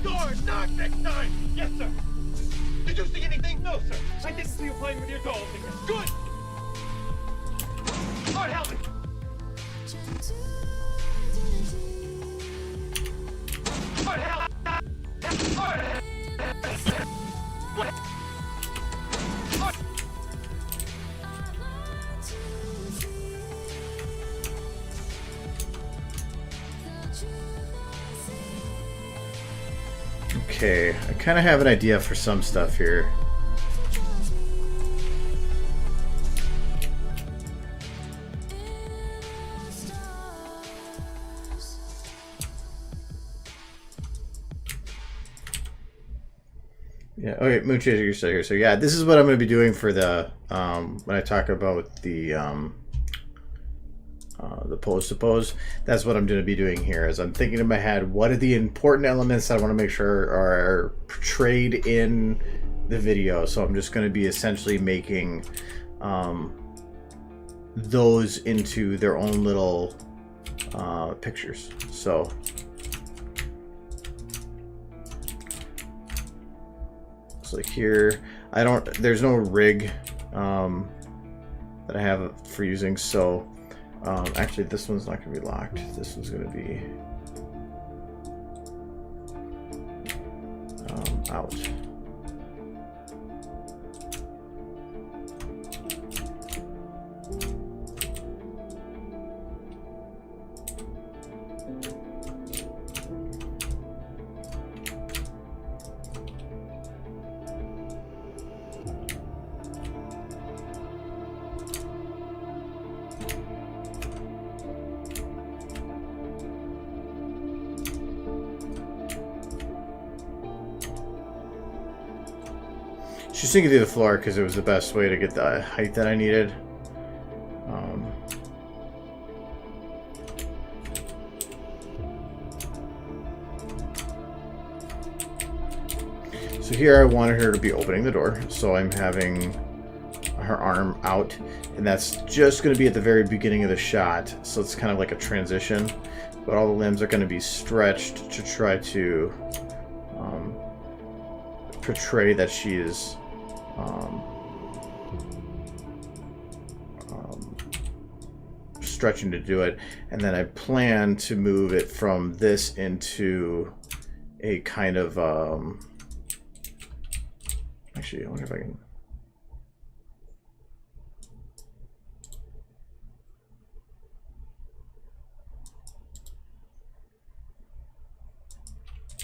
door! Knock next time! Yes, sir! Did you see anything? No, sir. I didn't see you playing with your dolls again. Good! Lord help me! Lord help! Lord help! Okay, I kind of have an idea for some stuff here. Yeah, okay, Moonchaser, you're still here. So yeah, this is what I'm going to be doing for the, when I talk about the pose to pose. That's what I'm going to be doing here, is I'm thinking in my head, what are the important elements that I want to make sure are portrayed in the video. So I'm just going to be essentially making those into their own little pictures. So like here, there's no rig that I have for using, so actually this one's not going to be locked. This one's going to be out. She's sinking through the floor because it was the best way to get the height that I needed. So here I wanted her to be opening the door, so I'm having her arm out, and that's just going to be at the very beginning of the shot, so it's kind of like a transition, but all the limbs are going to be stretched to try to portray that she is stretching to do it. And then I plan to move it from this into a kind of actually, I wonder if I can.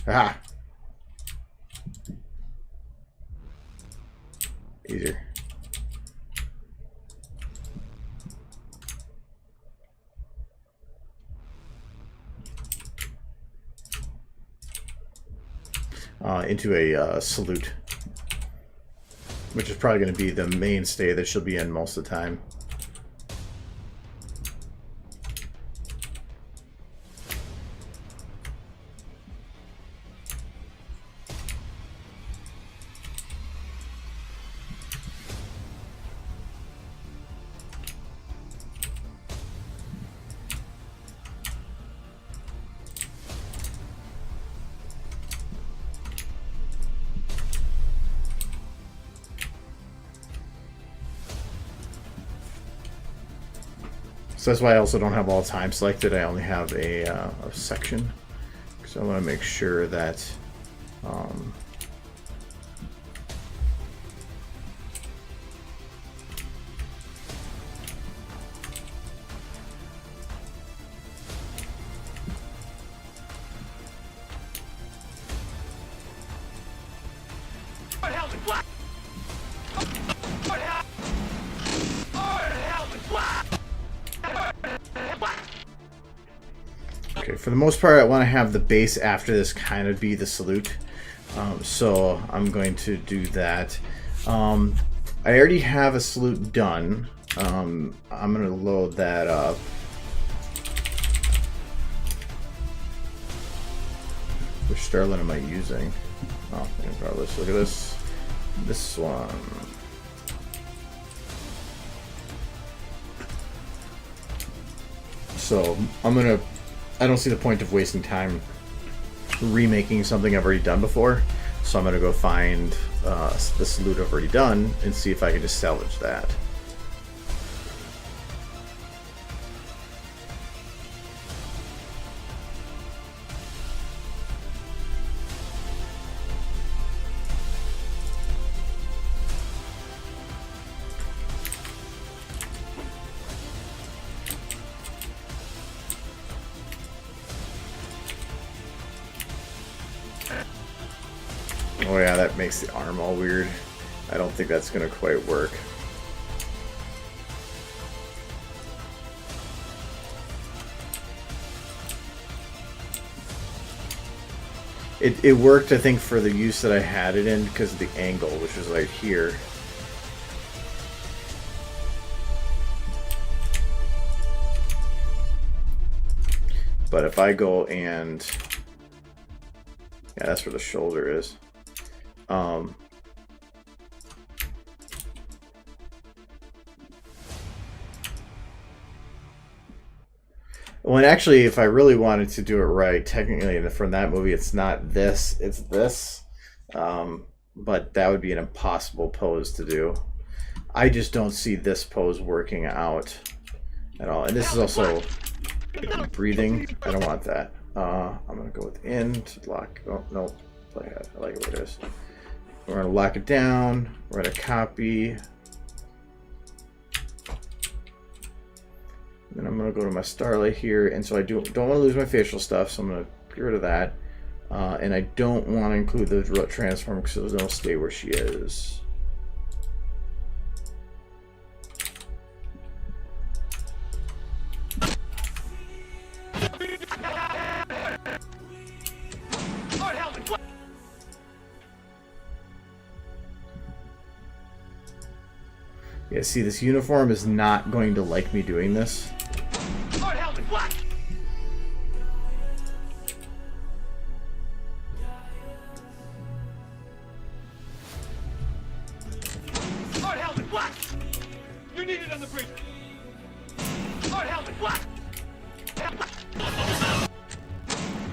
Aha! Easier. Into a salute, which is probably going to be the mainstay that she'll be in most of the time. So that's why I also don't have all time selected. I only have a section, because I want to make sure that for the most part, I want to have the base after this kind of be the salute. So I'm going to do that. I already have a salute done. I'm going to load that up. Which Starlin am I using? Oh, regardless, look at this. This one. So I'm going to... I don't see the point of wasting time remaking something I've already done before. So I'm going to go find the salute I've already done and see if I can just salvage that. Oh yeah, that makes the arm all weird. I don't think that's gonna quite work. It worked, I think, for the use that I had it in because of the angle, which was right here. But if I go and... yeah, that's where the shoulder is. Well, and actually, if I really wanted to do it right, technically, from that movie, it's not this, it's this. But that would be an impossible pose to do. I just don't see this pose working out at all. And this is also breathing. I don't want that. I'm going to go with in to lock. Oh, no. Play ahead. I like it where it is. We're going to lock it down. We're going to copy. Then I'm going to go to my starlight here. And so I don't want to lose my facial stuff, so I'm going to get rid of that. And I don't want to include the transform because it'll stay where she is. Yeah, see, this uniform is not going to like me doing this. You need it on the bridge. Hard helmet black.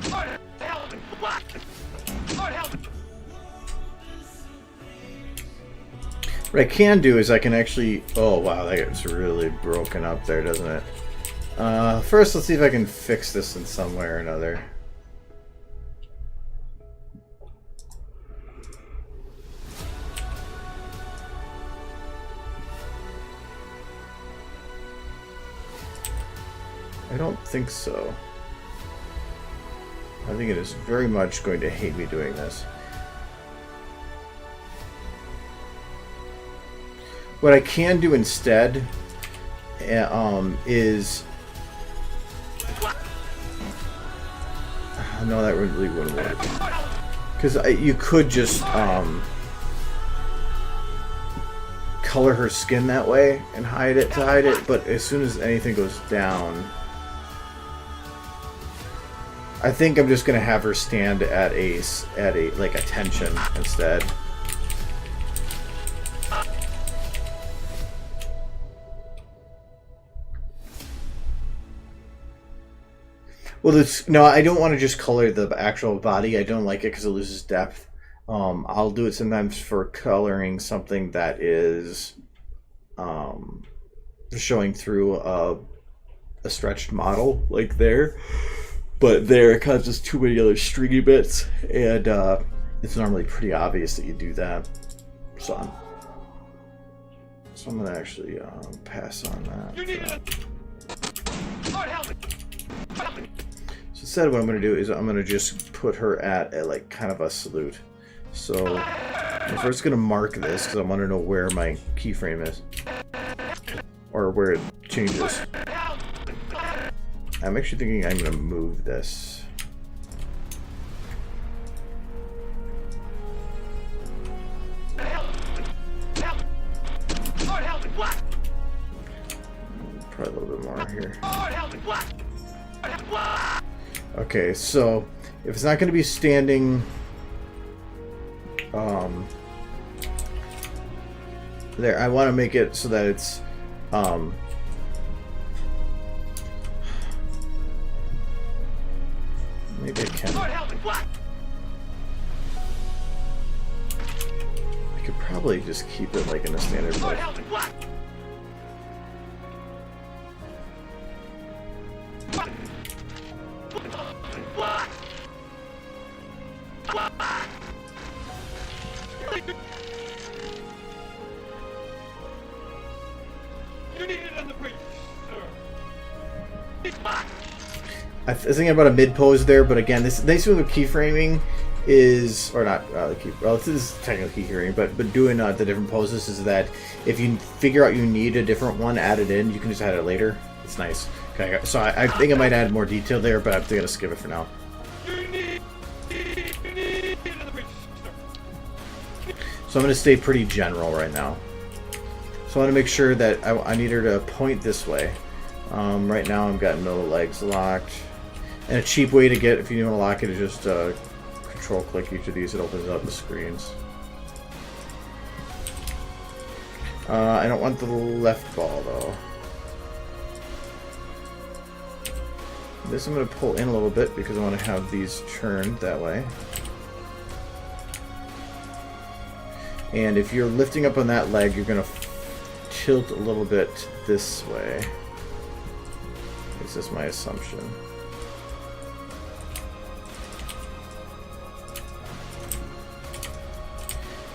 Hard helmet black. Hard helmet. What I can do is I can actually... oh, wow, that gets really broken up there, doesn't it? First, let's see if I can fix this in some way or another. I don't think so. I think it is very much going to hate me doing this. What I can do instead is... no, that really wouldn't work. Because you could just color her skin that way and hide it to hide it, but as soon as anything goes down... I think I'm just gonna have her stand at a like attention instead. Well, no, I don't want to just color the actual body. I don't like it because it loses depth. I'll do it sometimes for coloring something that is showing through a stretched model, like there. But there, it causes too many other stringy bits, and it's normally pretty obvious that you do that. So I'm gonna actually pass on that. So instead, what I'm gonna do is I'm gonna just put her at like kind of a salute. So I'm first gonna mark this because I want to know where my keyframe is, or where it changes. I'm actually thinking I'm going to move this. Probably a little bit more here. Okay, so if it's not going to be standing there, I want to make it so that it's maybe I can. probably just keep it like in a standard place. You need it on the bridge, sir. I was thinking about a mid pose there, but again, this nice thing with keyframing is, or not, this is technically keyframing, but doing the different poses is that if you figure out you need a different one added in, you can just add it later. It's nice. Okay, so I think I might add more detail there, but I'm gonna skip it for now. So I'm gonna stay pretty general right now. So I want to make sure that I need her to point this way. Right now I've got no legs locked. And a cheap way to get, if you want to lock it, is just control click each of these. It opens up the screens. I don't want the left ball though. This I'm going to pull in a little bit because I want to have these turned that way. And if you're lifting up on that leg, you're going to tilt a little bit this way. This is my assumption.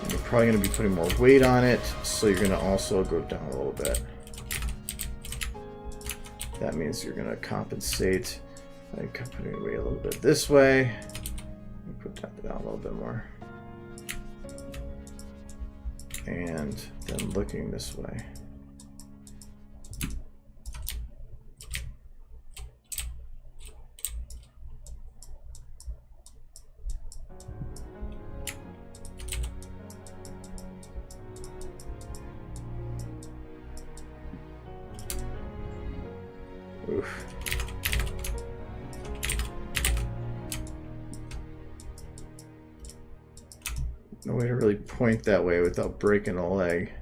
And you're probably going to be putting more weight on it, so you're going to also go down a little bit. That means you're going to compensate by putting weight a little bit this way. Put that down a little bit more. And then looking this way. Oof. No way to really point that way without breaking a leg.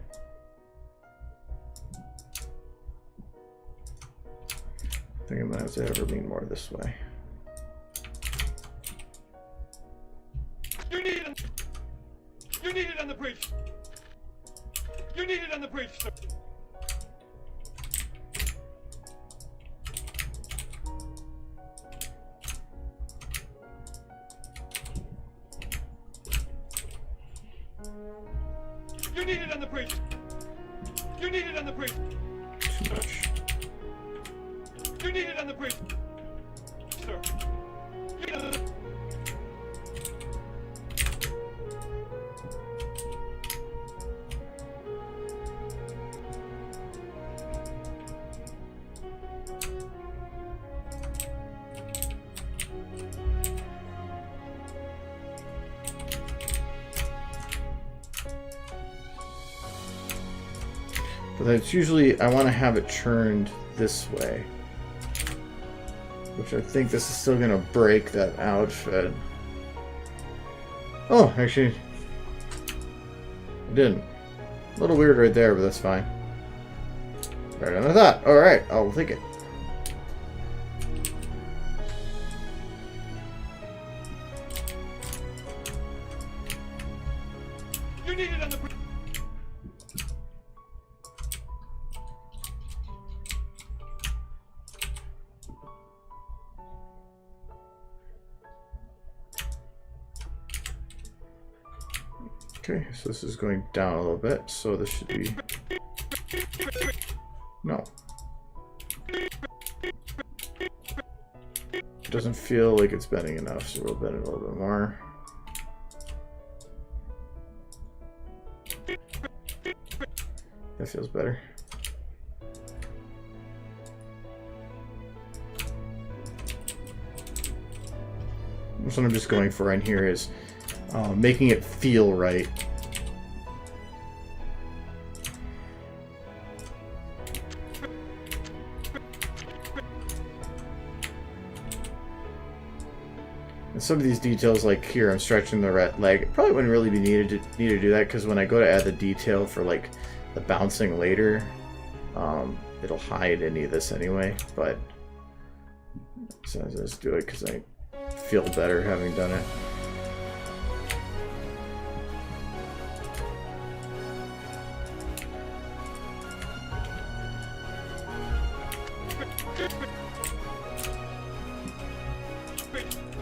I think I'm gonna have to ever lean more this way. You need it on the bridge. You need it on the bridge, sir. You need it on the bridge. You need it on the bridge. Too much. You need it on the bridge, sir. You need it. But that's usually, I want to have it turned this way. Which I think this is still going to break that outfit. Oh, actually, it didn't. A little weird right there, but that's fine. Better than I thought. Alright, I'll take it. You need it on the bridge. Okay, so this is going down a little bit, so this should be... No. It doesn't feel like it's bending enough, so we'll bend it a little bit more. That feels better. What I'm just going for in here is making it feel right. And some of these details, like here, I'm stretching the right leg. It probably wouldn't really be needed to do that, because when I go to add the detail for like the bouncing later, it'll hide any of this anyway. But so I just do it because I feel better having done it.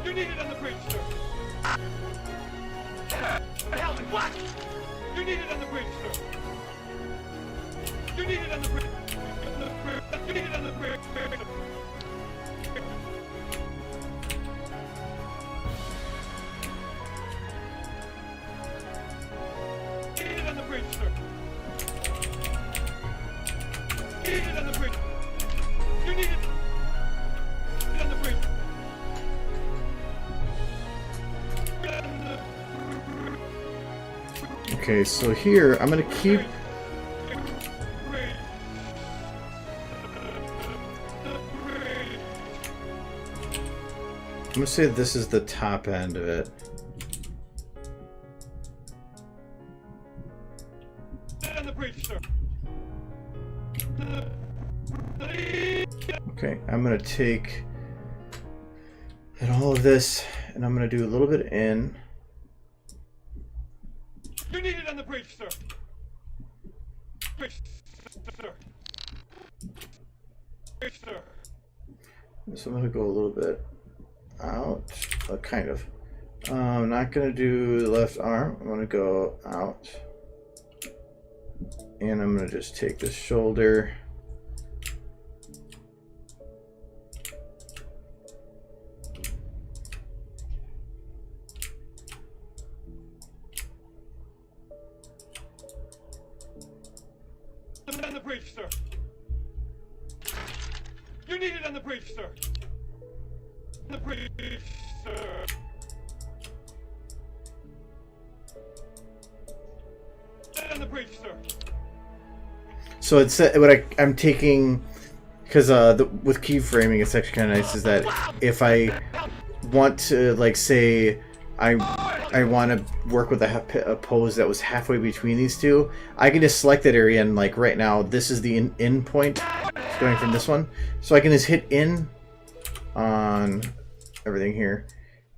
You need it on the bridge, sir. Helmet, what? You need it on the bridge, sir. You need it on the bridge. You need it on the bridge. You need it on the bridge, sir. You need it on the bridge. You need it on the bridge. Okay, so here I'm gonna keep. I'm gonna say this is the top end of it. On the bridge, sir. Okay, I'm gonna take and all of this, and I'm gonna do a little bit in. You need it on the bridge, sir. Bridge, sir. Bridge, sir. So I'm gonna go a little bit out, kind of. I'm not gonna do the left arm. I'm gonna go out, and I'm gonna just take this shoulder. On the bridge, sir. You need it on the bridge, sir. On the bridge, sir. On the bridge, sir. So it's what I'm taking, because with keyframing, it's actually kind of nice. Is that if I want to, like, say I want to work with a pose that was halfway between these two, I can just select that area, and like right now, this is the in point. It's going from this one, so I can just hit in on everything here,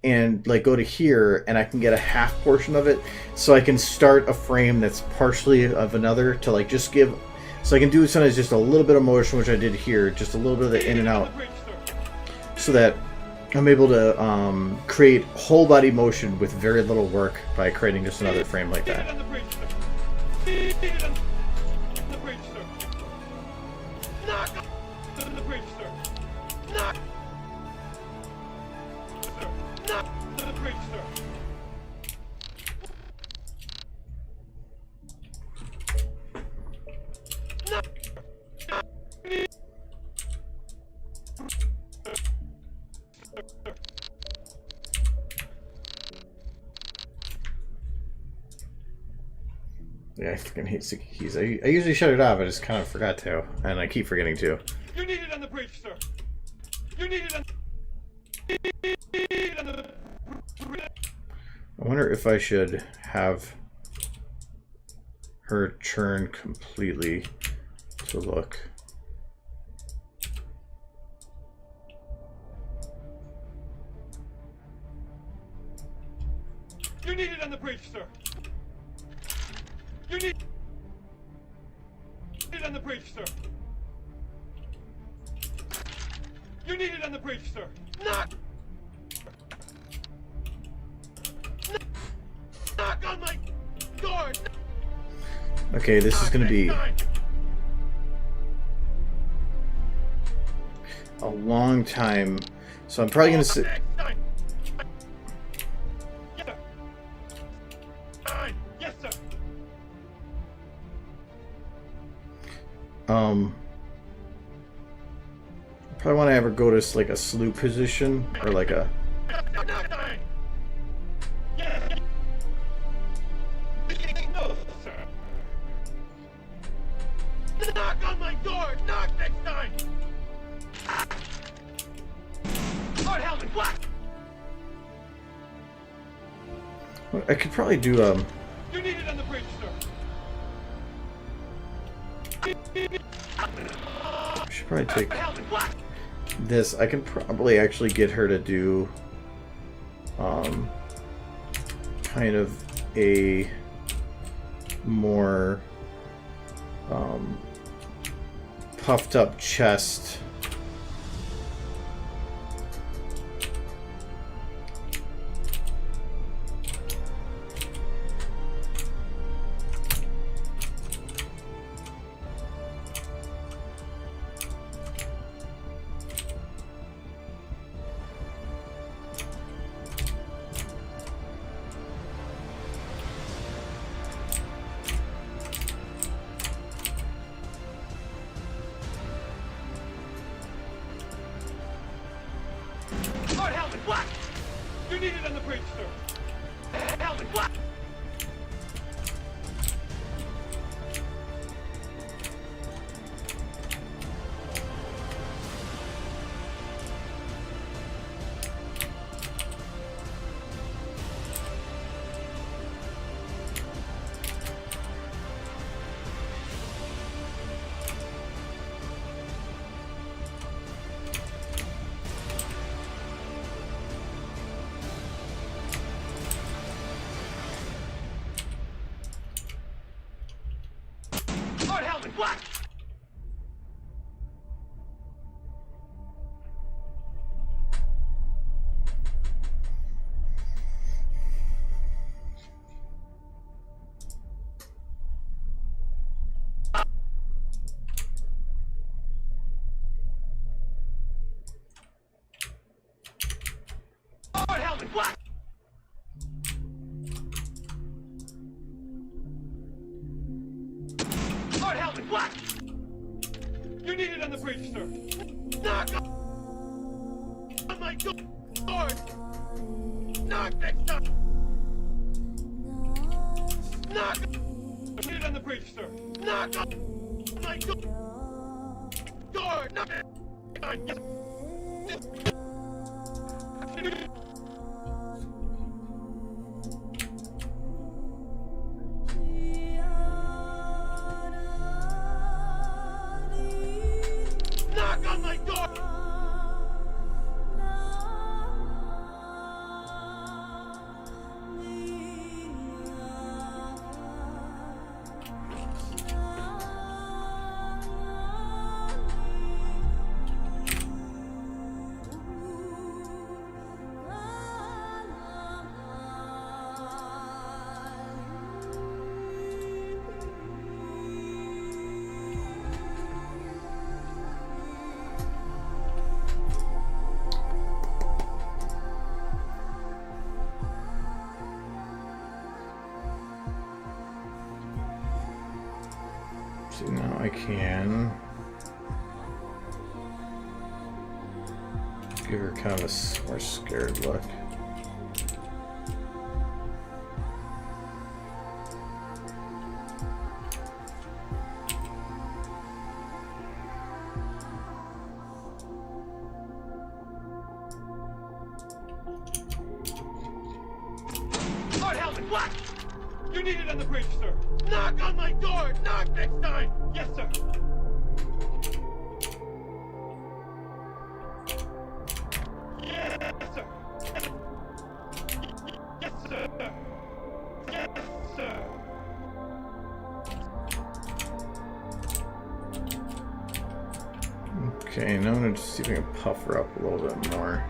and like go to here, and I can get a half portion of it, so I can start a frame that's partially of another to like just give. So I can do sometimes just a little bit of motion, which I did here, just a little bit of the in and out, so that I'm able to create whole body motion with very little work by creating just another frame like that. Yeah, I freaking hate sticky keys. I usually shut it off, I just kind of forgot to, and I keep forgetting to. You need it on the bridge, sir. You need it on the bridge. I wonder if I should have her turn completely to look. You need it on the bridge, sir. You need it on the bridge, sir. You need it on the bridge, sir. Knock! Knock on my door! Okay, this is going to be a long time, so I'm probably going to sit. Yes, sir. Probably want to have her go to like a slew position or like a. Yes. No, sir. Knock on my door. Knock next time. Hard helmet. What? I could probably do You need it on the bridge, sir. I should probably take this. I can probably actually get her to do kind of a more puffed up chest bridge, sir. Helmet, what? Hard helmet, what? Hard helmet, what? Hard helmet, what? You need it on the bridge, sir. Knock on my door. Knock next time. Knock. You need it on the bridge, sir. Knock on my door. Knock. Knock on my door! So now I can give her kind of a more scared look. Hard helmet, what? You need it on the bridge, sir. Knock on my door! Knock next time! Yes, sir. Yes, sir. Yes, sir. Yes, sir. Okay, now I'm gonna just see if I can puff her up a little bit more.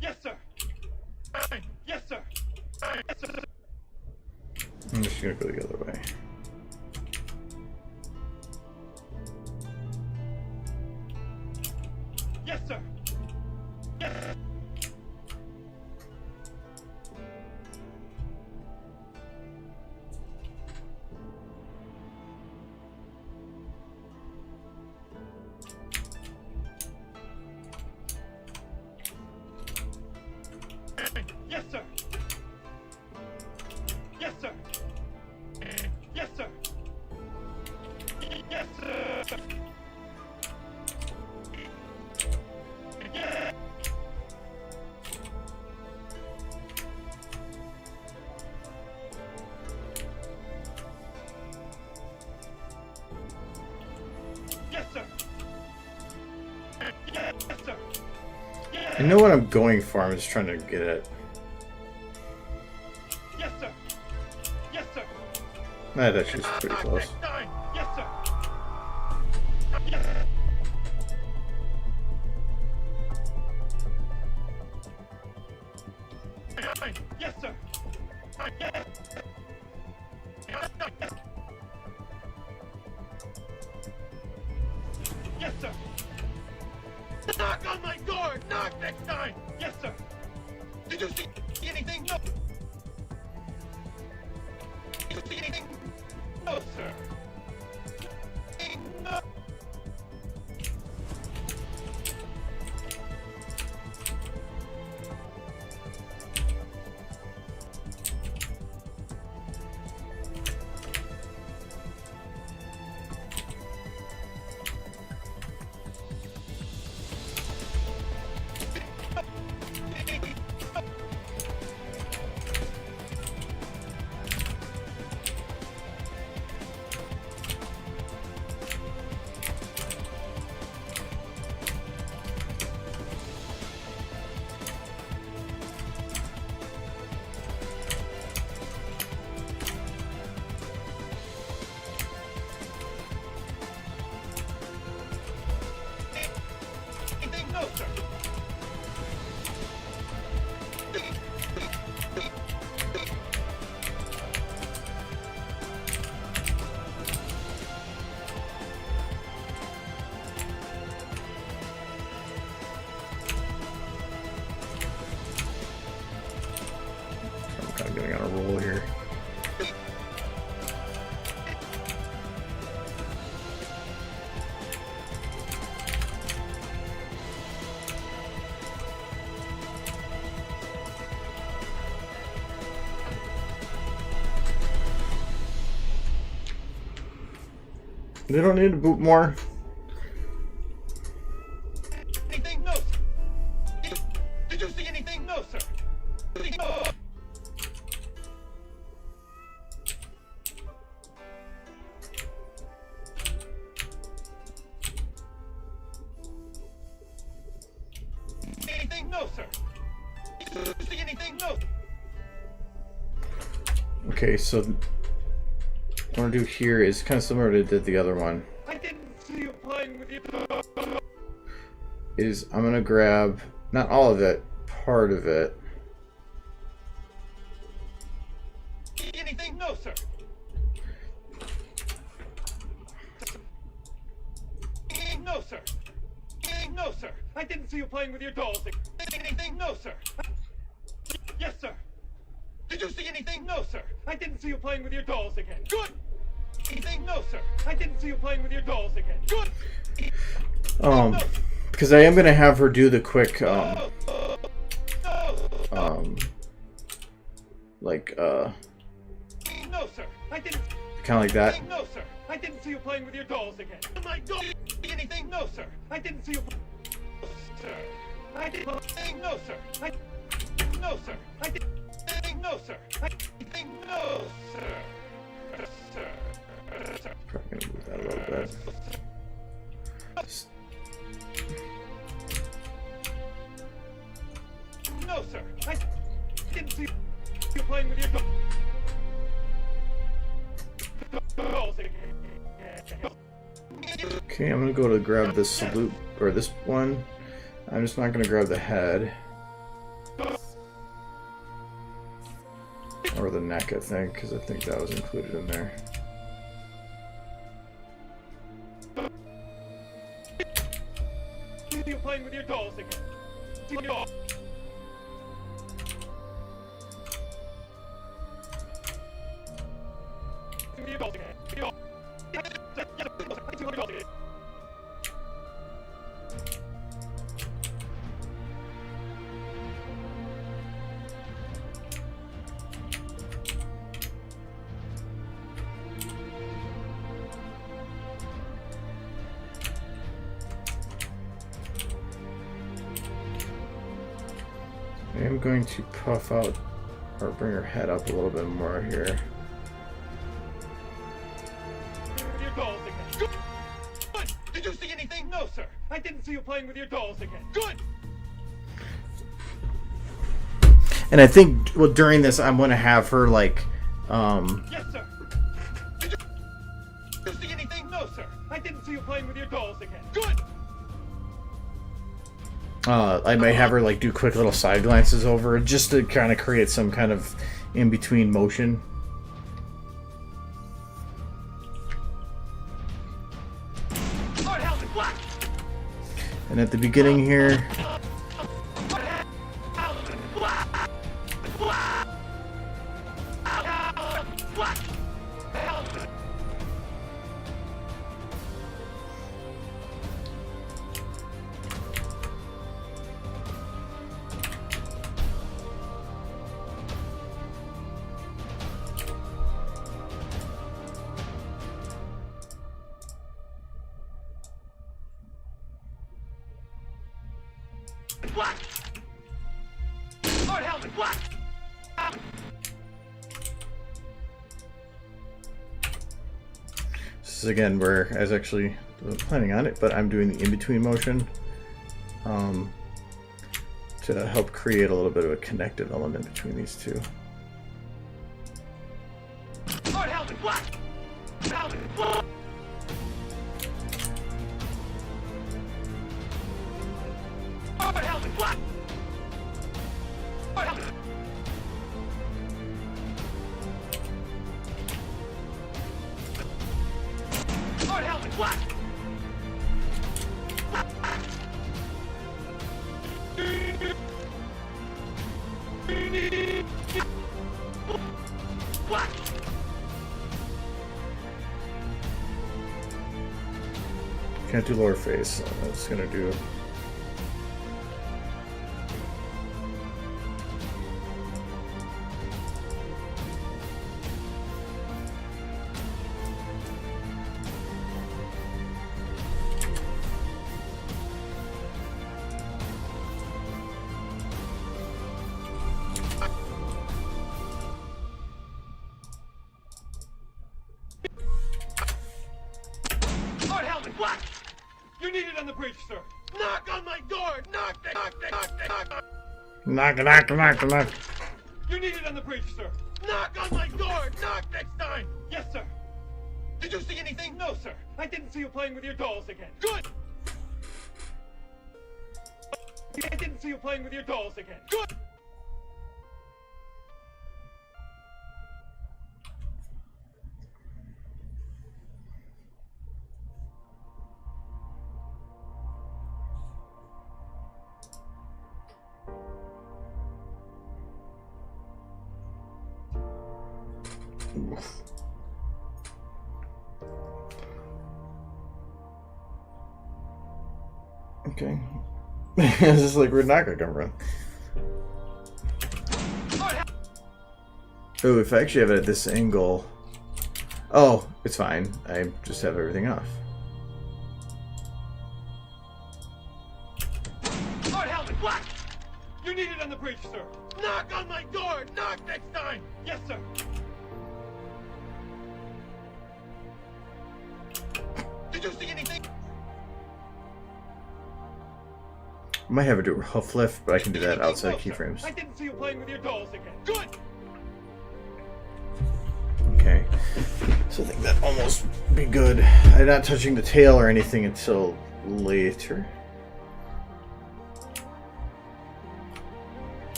Yes, sir. Yes, sir. Yes, sir. I'm just gonna go the other way. Yes, sir. Yes. Yes, sir. Yes, sir. Yes, know what I'm going for. I'm just trying to get it. Yes, sir. Yes, sir. That actually is pretty close. Yes, sir. Yes. Yes, sir. Yes. Yes, sir. Knock on my door. Knock next time. Yes, sir. Did you see anything? No. Did you see anything? No, sir. No. Anything? No, sir. I'm kind of getting on a roll here. They don't need to boot more. Anything? No, sir. Did you see anything? No, sir. No. Anything? No, sir. Did you see anything? No. Okay, so what I want to do here is kind of similar to what I did the other one. I didn't see you playing with your Is I'm gonna grab not all of it, part of it. Anything? No, sir. No, sir. No, sir. I didn't see you playing with your dolls. Anything? No, sir. Yes, sir. Did you see anything? No, sir. I didn't see you playing with your dolls again. Good. Anything? No, sir. I didn't see you playing with your dolls again. Good. Because I am gonna have her do the quick, like, No, sir. I didn't. kind of like that. No, sir. I didn't see you playing with your dolls again. Oh my God. Anything? No, sir. I didn't see you. Sir. I didn't. No, sir. No, sir. I didn't. No, sir. No, sir. Sir. Probably gonna move that a little bit. No, sir. I didn't see you playing with your dolls again. Okay, I'm gonna go to grab this salute, or this one. I'm just not gonna grab the head. Or the neck, I think, because I think that was included in there. You playing with your dolls again. See your dolls. Your dolls again. Your dolls. I see your dolls again. I am going to puff out, or bring her head up a little bit more here. Your dolls again. Good. Did you see anything? No, sir. I didn't see you playing with your dolls again. Good. And I think, well, during this, I'm going to have her, like, Yes, sir. Did you see anything? No, sir. I didn't see you playing with your dolls again. Good. I may have her, like, do quick little side glances over it, just to kind of create some kind of in-between motion. Hard helmet black. And at the beginning here, Black. Hard helmet black. this is again where I was actually planning on it, but I'm doing the in-between motion to help create a little bit of a connective element between these two. Hard helmet black. Helmet black. Hard helmet black. Hard helmet. Hard helmet black. Black. Can't do lower face, so I'm just gonna do. Hard helmet black. You're needed on the bridge, sir. Knock on my door. Knock, knock, knock, knock. Knock, knock, knock, knock. You're needed on the bridge, sir. Knock on my door. Knock next time. Yes, sir. Did you see anything? No, sir. I didn't see you playing with your dolls again. Good. I didn't see you playing with your dolls again. Good. Okay. It's just like, where'd Naka come from? Oh, if I actually have it at this angle... Oh, it's fine. I just have everything off. Hard helmet black. You're needed on the bridge, sir. Knock on my door. Knock next time. Yes, sir. Did you see anything? I might have her do a hoof lift, but I can do that outside No, sir. keyframes. I didn't see you playing with your dolls again. Good. Okay. So I think that almost be good. I'm not touching the tail or anything until later.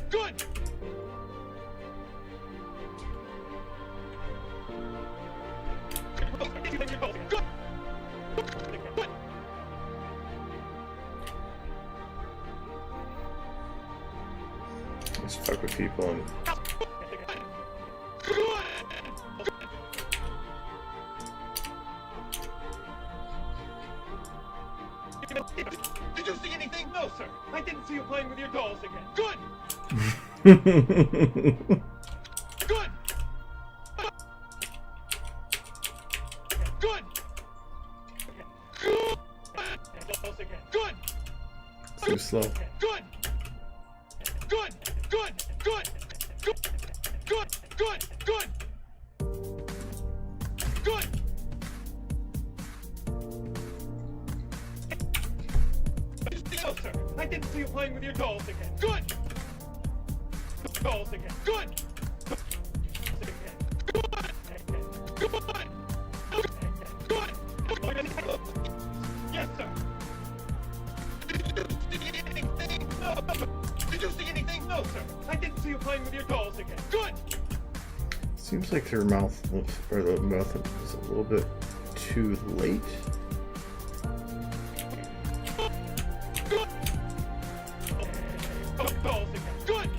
Good. Good. Let's fuck with people and Did you see anything? No, sir. I didn't see you playing with your dolls again. Good. Good. Good. Dolls again. Good. too slow. Good. Good. Good. Good! Good! Good! Good! Good! Good! Good! No, sir. I didn't see you playing with your dolls again. Good! Dolls again. Good! Good! Good! Good! Yes, sir. Did you see anything? No. Did you see anything? No, sir. I didn't see you playing with your dolls again. Good! Seems like their mouth or the mouth is a little bit too late. Good! Dolls again. Good!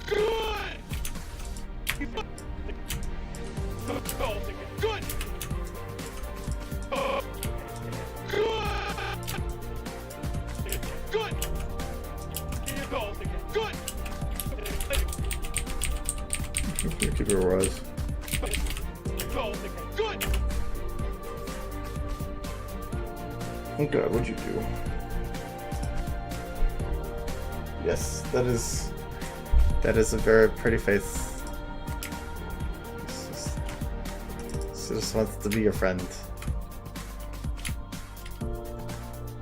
Good! Dolls again. Good! Good! Good! Dolls again. Good! Keep it where it was. Dolls again. Good! Oh god, what'd you do? Yes, that is a very pretty face. She just wants to be your friend.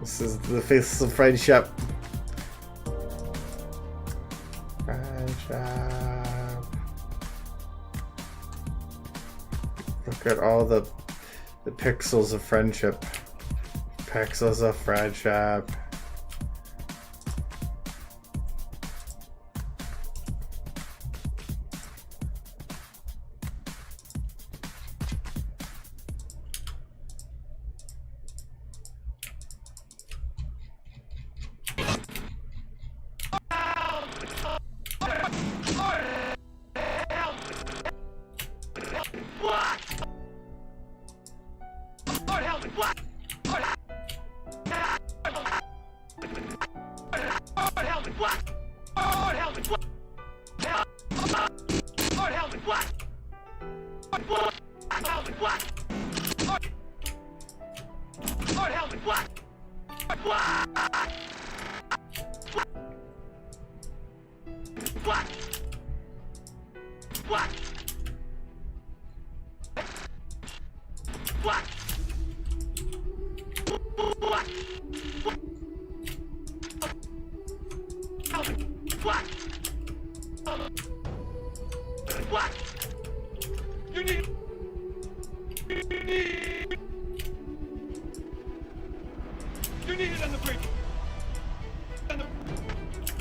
This is the face of friendship. Friendship. Look at all the pixels of friendship. Pixels of friendship. You need it on the bridge.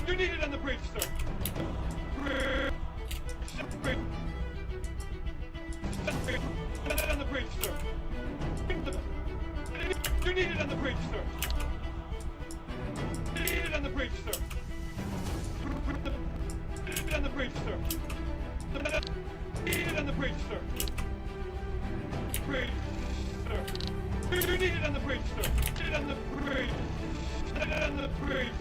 You need it on the bridge, sir. Bridge. On the bridge, sir. You need it on the bridge, sir. You need it on the bridge, sir. You need it on the bridge, sir. You need it on the bridge, sir. Bridge, sir. You need it on the bridge, sir. Get it on the bridge. Get it on the bridge.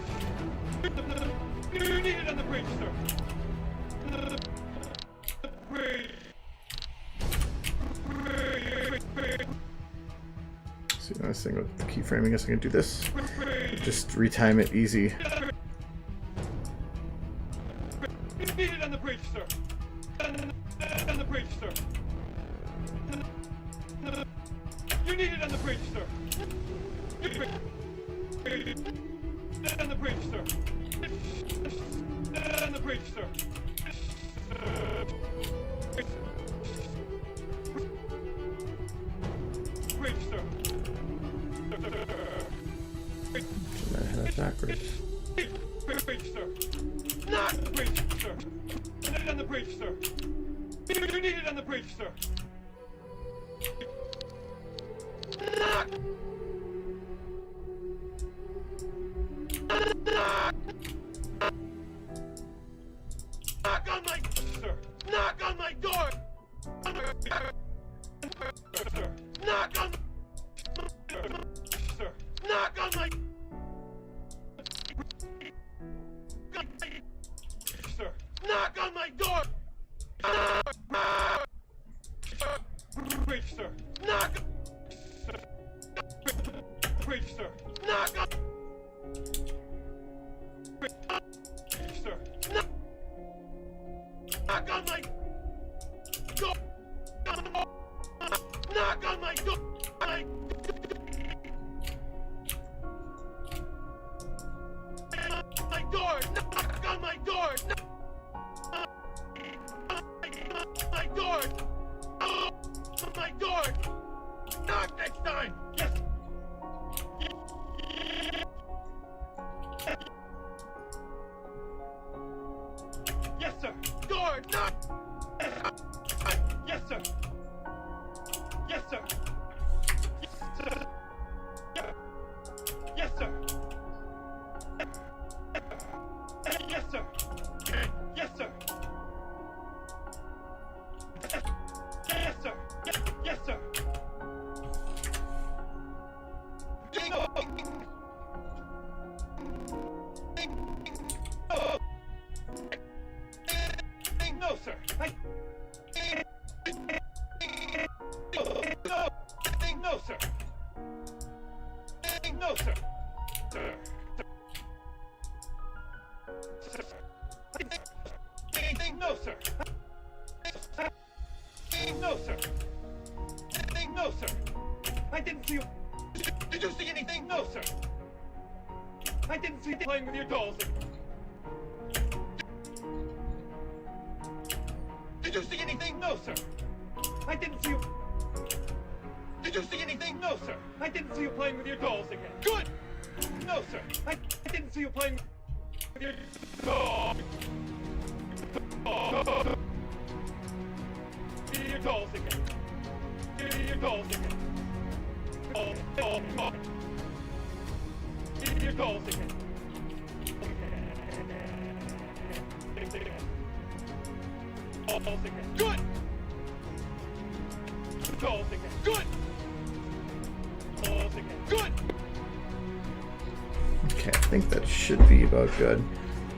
You need it on the bridge, sir. The bridge. See, nice thing with the keyframe, I guess I can do this. Just retime it easy. You need it on the bridge, sir. On the bridge, sir. You need it on the bridge, sir. On the bridge, sir. On the bridge, sir. Bridge, sir. I had it backwards. Bridge, sir. Not the bridge, sir. On the bridge, sir. You need it on the bridge, sir. Knock! Knock on my sir! Knock on my door! Sir! Knock on sir! Knock on my sir! Knock on my door! Bridge, sir! Knock! Bridge, sir! Knock on! door! My door! Oh, my door! Knock next time! Yes! Yes, sir! Door! Knock! Yes, sir! Yes, sir! Yes, sir! Yes, sir! Yes, sir! Yes, sir! Yes, sir! Yes, sir! No, sir! No, sir! No, sir! Sir! No, sir! No, sir! No, sir! I didn't see you. Did you see anything? No, sir! I didn't see you playing with your dolls. Did you see anything? No, sir! I didn't see you. Did you see anything? No, sir! I didn't see you playing with your dolls again. Good! No, sir! I didn't see you playing with your dolls. Your dolls again. Your dolls again. Your dolls again. Dolls again. Good! Dolls again. Good! Dolls again. Good! Okay, I think that should be about good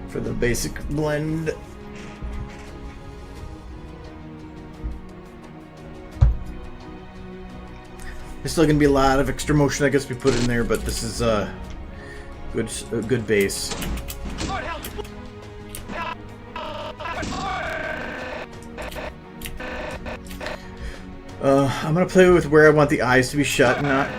for the basic blend. There's still gonna be a lot of extra motion I guess we put in there, but this is a good base. I'm gonna play with where I want the eyes to be shut, not.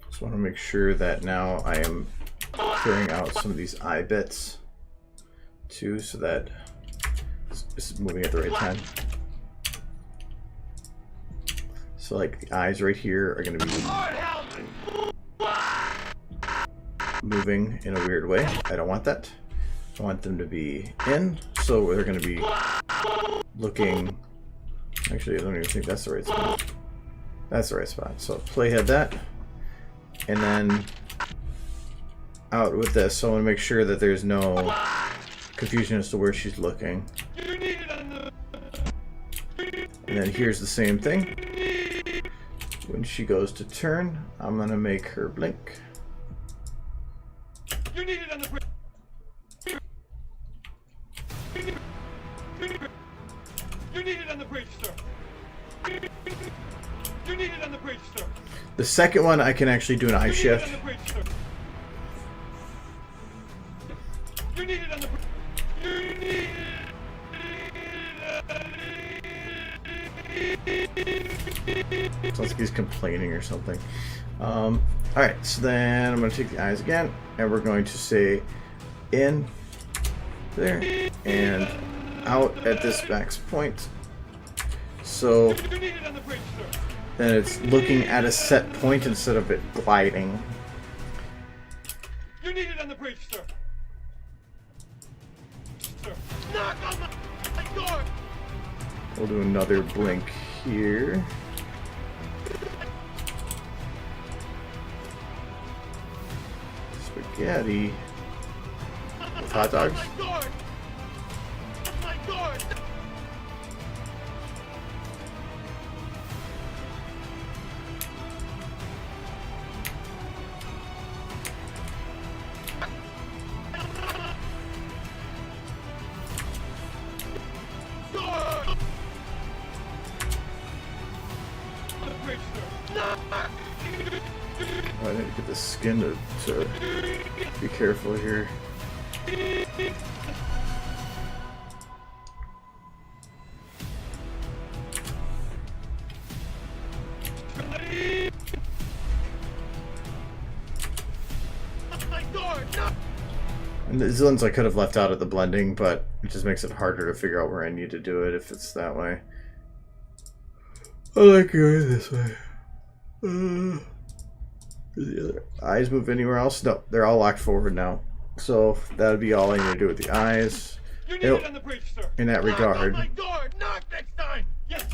Just want to make sure that now I am clearing out some of these eye bits too, so that it's moving at the right time. So like the eyes right here are going to be moving in a weird way. I don't want that. I want them to be in, so they're going to be looking. Actually, I don't even think that's the right spot. That's the right spot. So playhead that, and then out with this. So I want to make sure that there's no confusion as to where she's looking. And then here's the same thing. When she goes to turn, I'm going to make her blink. You need it on the bridge. You need it on the bridge, sir. You need it on the bridge, sir. The second one, I can actually do an eye shift. You need it on the bridge. You need it. Sounds like he's complaining or something. Alright, so then I'm going to take the eyes again, and we're going to say in there and out at this max point. So then it's looking at a set point instead of it gliding. You need it on the bridge, sir. Sir, knock on my door. We'll do another blink here. Spaghetti with hot dogs. My door. the skin to be careful here. And the zones I could have left out of the blending, but it just makes it harder to figure out where I need to do it if it's that way. I like going this way. Do the other eyes move anywhere else? No, they're all locked forward now. So that would be all I need to do with the eyes. You're needed on the bridge, sir. In that regard. Knock on my door. Knock next time. Yes.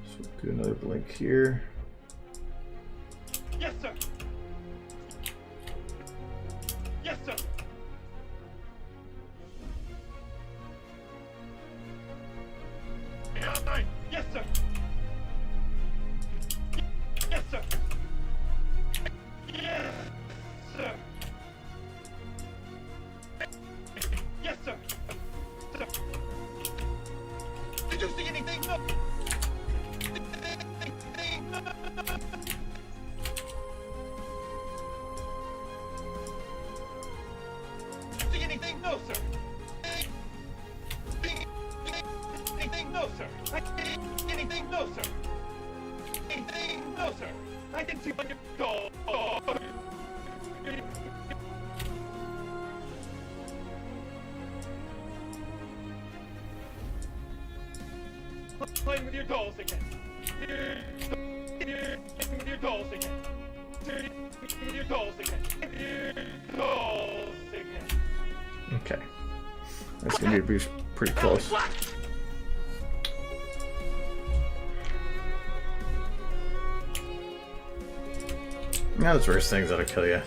So do another blink here. Yes, sir. Yes, sir. Yes, sir. Yes, sir. Yes, sir. Yes, sir. Did you see anything? No. See anything? No, sir. Anything? No, sir. Anything? No, sir. Anything? No, sir. I didn't see what you call. Playing with your dolls again. With your dolls again. With your dolls again. Your dolls again. Okay. That's going to be pretty close. Now those worst things that'll kill you.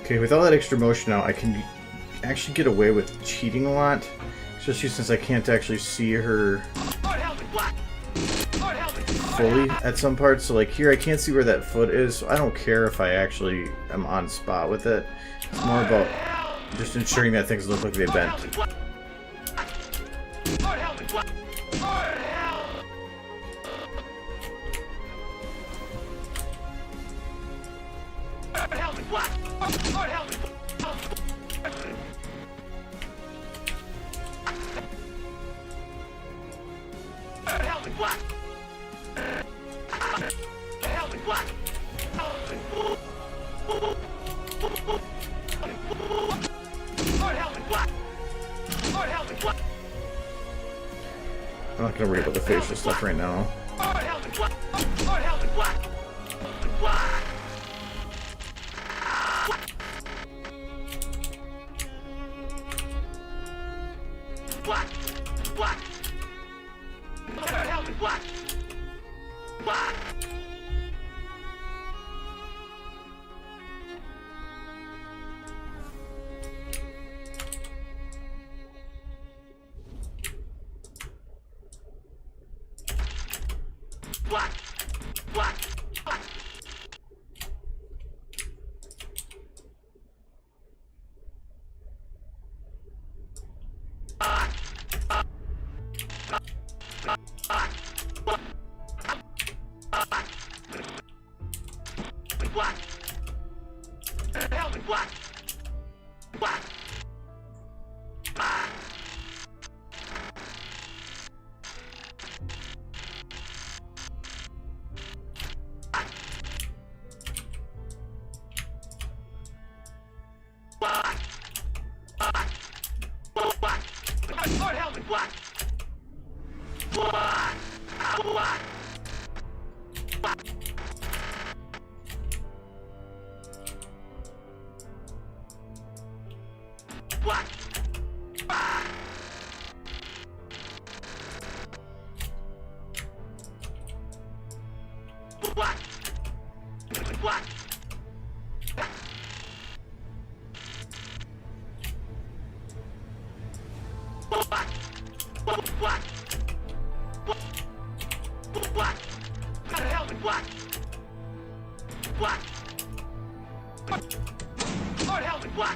Okay, with all that extra motion now, I can actually get away with cheating a lot, especially since I can't actually see her fully at some parts. So like here, I can't see where that foot is, so I don't care if I actually am on spot with it. It's more about just ensuring that things look like they bent. I'm not gonna worry about the facial stuff right now. Lord help me! What?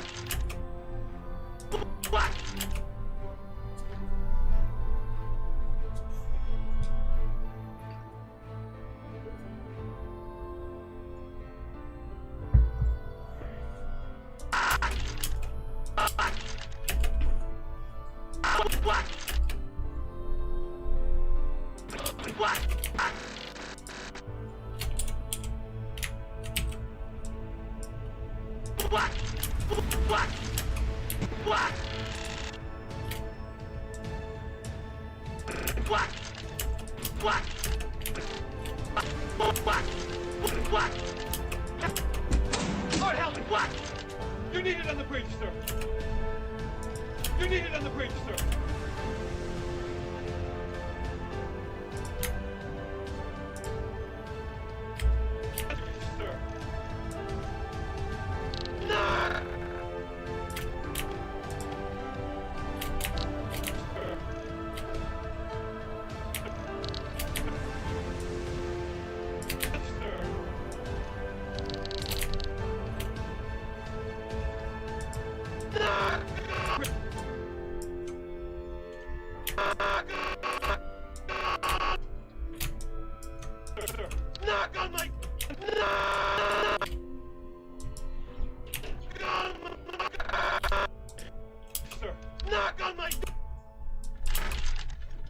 You're needed on the bridge, sir. You're needed on the bridge, sir. Sir. No! Knock on my... Sir, knock on my...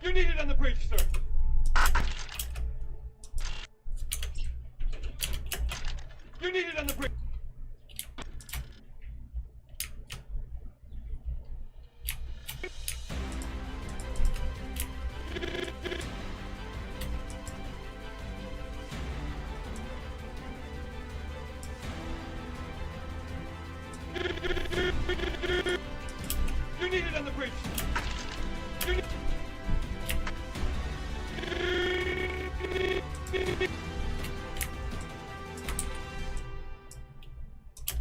You're needed on the bridge, sir. You're needed on the bridge. You're needed on the bridge. You're needed.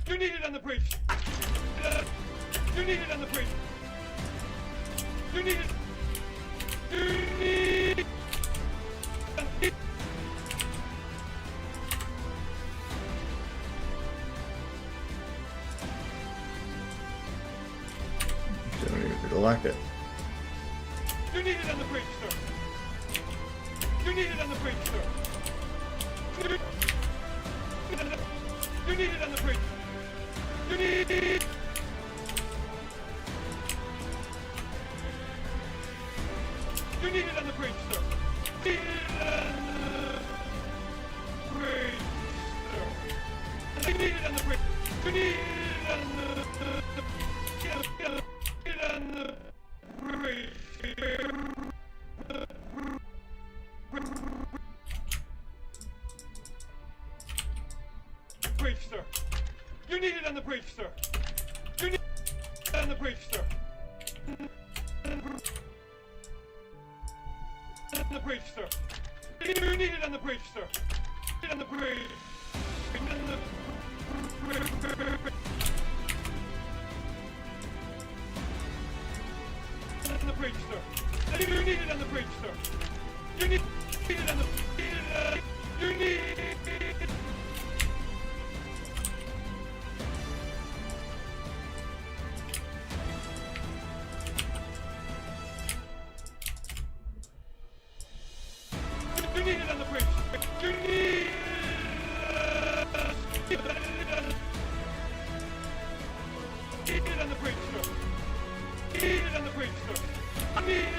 You're needed on the bridge. You're needed on the bridge. You're needed. You're needed. Like it. You're needed on the bridge, sir. You're needed on the bridge, sir. You're needed on the bridge. You're needed. You're needed on the bridge, sir. Needed on the bridge, sir. You're needed on the bridge. You're needed on the bridge, sir. You're needed on the bridge, sir. You're needed on the bridge, sir. On the bridge, sir. You're needed on the bridge, sir. On the bridge. On the bridge, sir. You're needed on the bridge, sir. You're needed on the... You're needed... You're needed on the bridge. You're needed... Needed on the bridge, sir. Needed on the bridge, sir. Needed...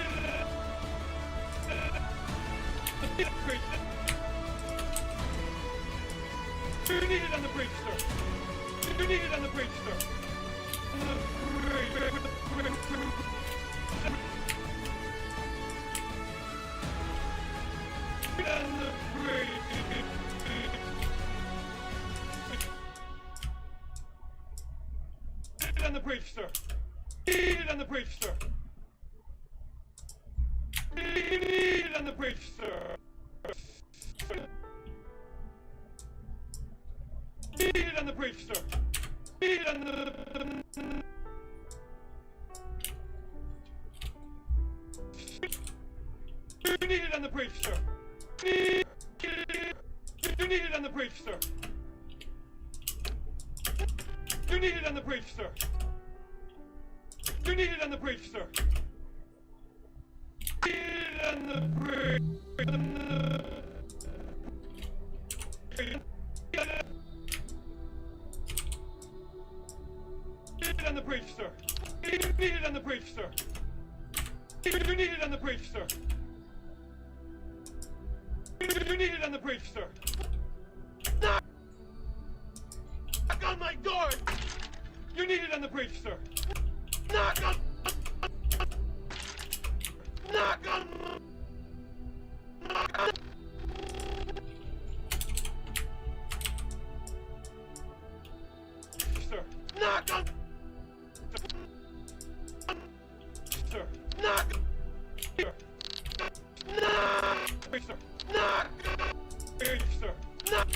You're needed on the bridge, sir. You're needed on the bridge, sir. On the bridge. On the bridge. Needed on the bridge, sir. Needed on the bridge, sir. Needed on the bridge, sir. Needed on the bridge, sir. Needed on the... You're needed on the bridge, sir. You're needed on the bridge, sir. You're needed on the bridge, sir. You're needed on the bridge, sir. Needed on the bridge. Needed on the bridge, sir. Needed on the bridge, sir. You're needed on the bridge, sir. You're needed on the bridge, sir. Knock on my door! You're needed on the bridge, sir. Knock on... Knock on... Knock on... Sir. Knock on... Sir. Knock... Sir. Knock... Wait, sir. Knock! Wait, sir. Knock!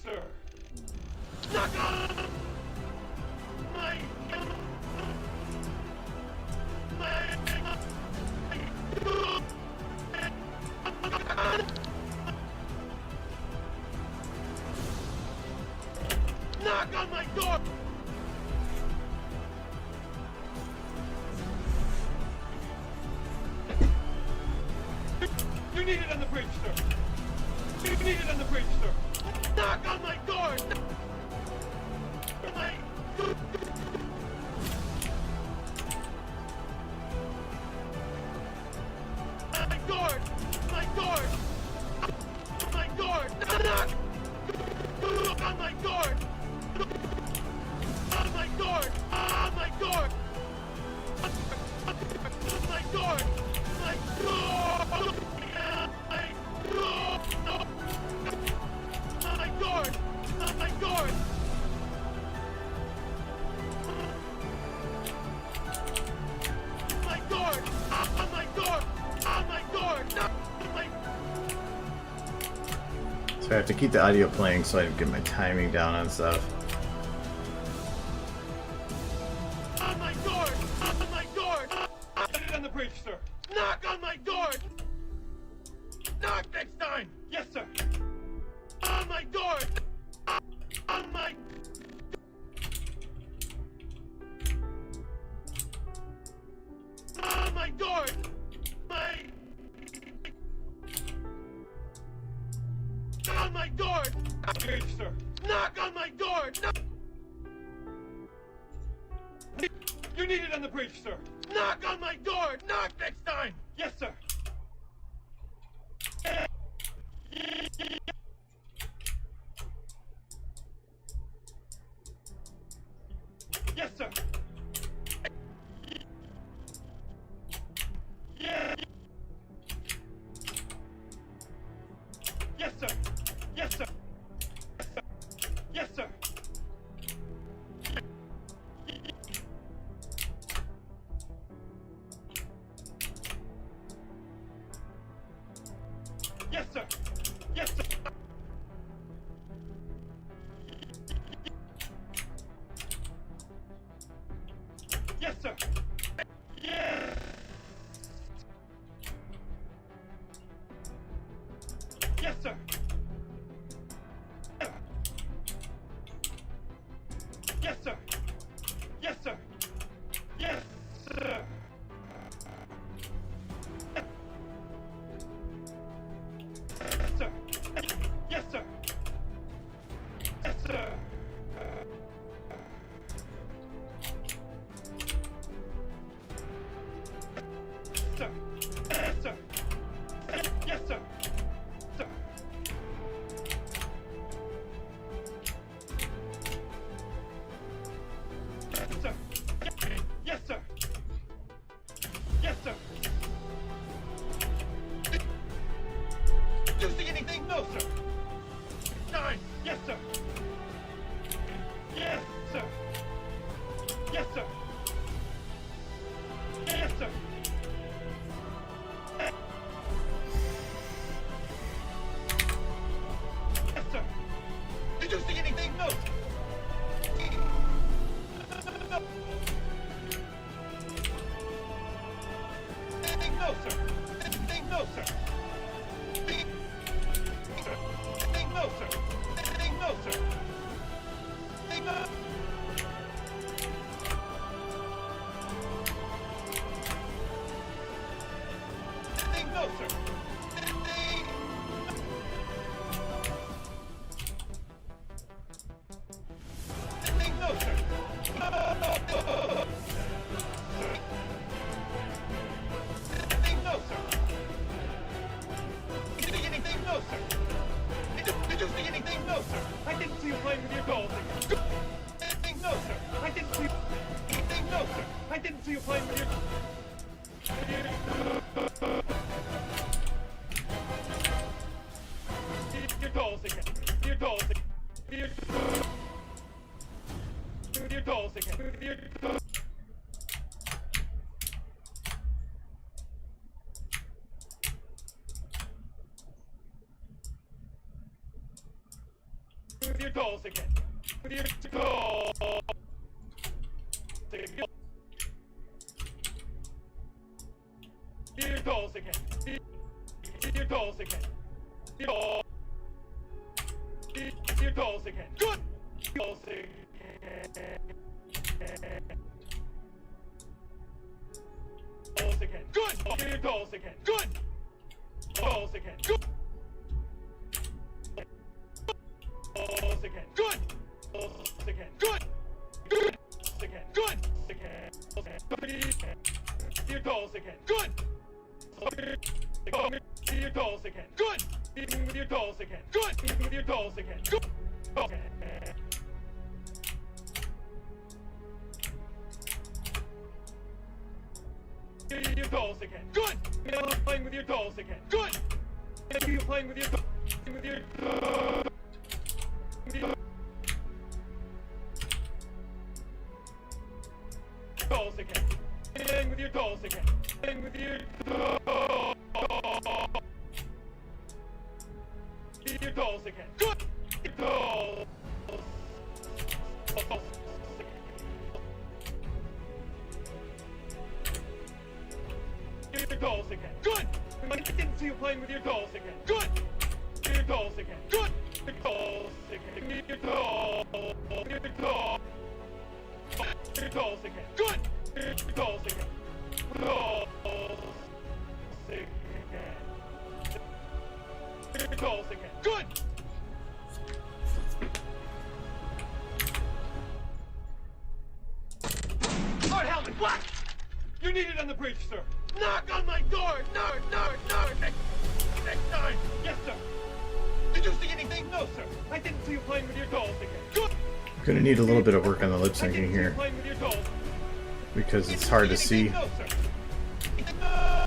Sir. Knock on my... Knock on my door! You're needed on the bridge, sir. You're needed on the bridge, sir. Knock on my door! My... My door! My door! My door! Knock! On my door! On my door! On my door! On my door! My door! My door! My door! My door! On my door! On my door! No! My... So I have to keep the audio playing so I can get my timing down on stuff. On my door! On my door! Put it on the bridge, sir. Knock on my door! Knock next time! Yes, sir! On my door! On my... On my door! My... On my door! Bridge, sir! Knock on my door! Knock... You're needed on the bridge, sir! Knock on my door! Knock next time! Yes, sir! Yes, sir! Yeah! Yes, sir! Yes, sir! Yes, sir! Yes, sir! Yes, sir! Yes, sir! Yes! Yes, sir! Yes, sir! Yes, sir! Yes, sir! Yes, sir! Yes, sir! Yes, sir! Sir. Yes, sir. Yes, sir. Sir. Yes, sir. Yes, sir. Yes, sir. Do you see anything? No, sir. 9. Yes, sir. Yes, sir. Yes, sir. Yes, sir. Yes, sir. No, sir. Did you see anything? No, sir. I didn't see you playing with your dolls again. Anything? No, sir. I didn't see you anything? No, sir. I didn't see you playing with your dolls again. Your dolls again. Your dolls again. Your dolls. With your dolls again. With your dolls. Your dolls again. Your dolls again. Your dolls. Your dolls again. Good. Dolls again. Dolls again. Good. Your dolls again. Good. Dolls again. Good. Dolls again. Good. Dolls again. Good. Good. Again. Good. Again. Your dolls again. Good. Your dolls again. Good. With your dolls again. Good. With your dolls again. Good. Your dolls again. Good. Playing with your dolls again. Good. You're playing with your dolls. With your dolls again. Playing with your dolls again. Playing with your dolls. Your dolls again. Good. Your dolls. Your dolls again. Good. I didn't see you playing with your dolls again. Good. Your dolls again. Good. Your dolls again. Your dolls. Your dolls. Your dolls again. Good. Your dolls again. Dolls again. Your dolls again. Good. Lord Helmet, what? You're needed on the bridge, sir. Knock on my door! No! Next time! Yes, sir! Did you see anything? No, sir. I didn't see you playing with your dolls again. Good! Gonna need a little bit of work on the lip syncing here Playing with your dolls. because it's hard to see. No, sir. No,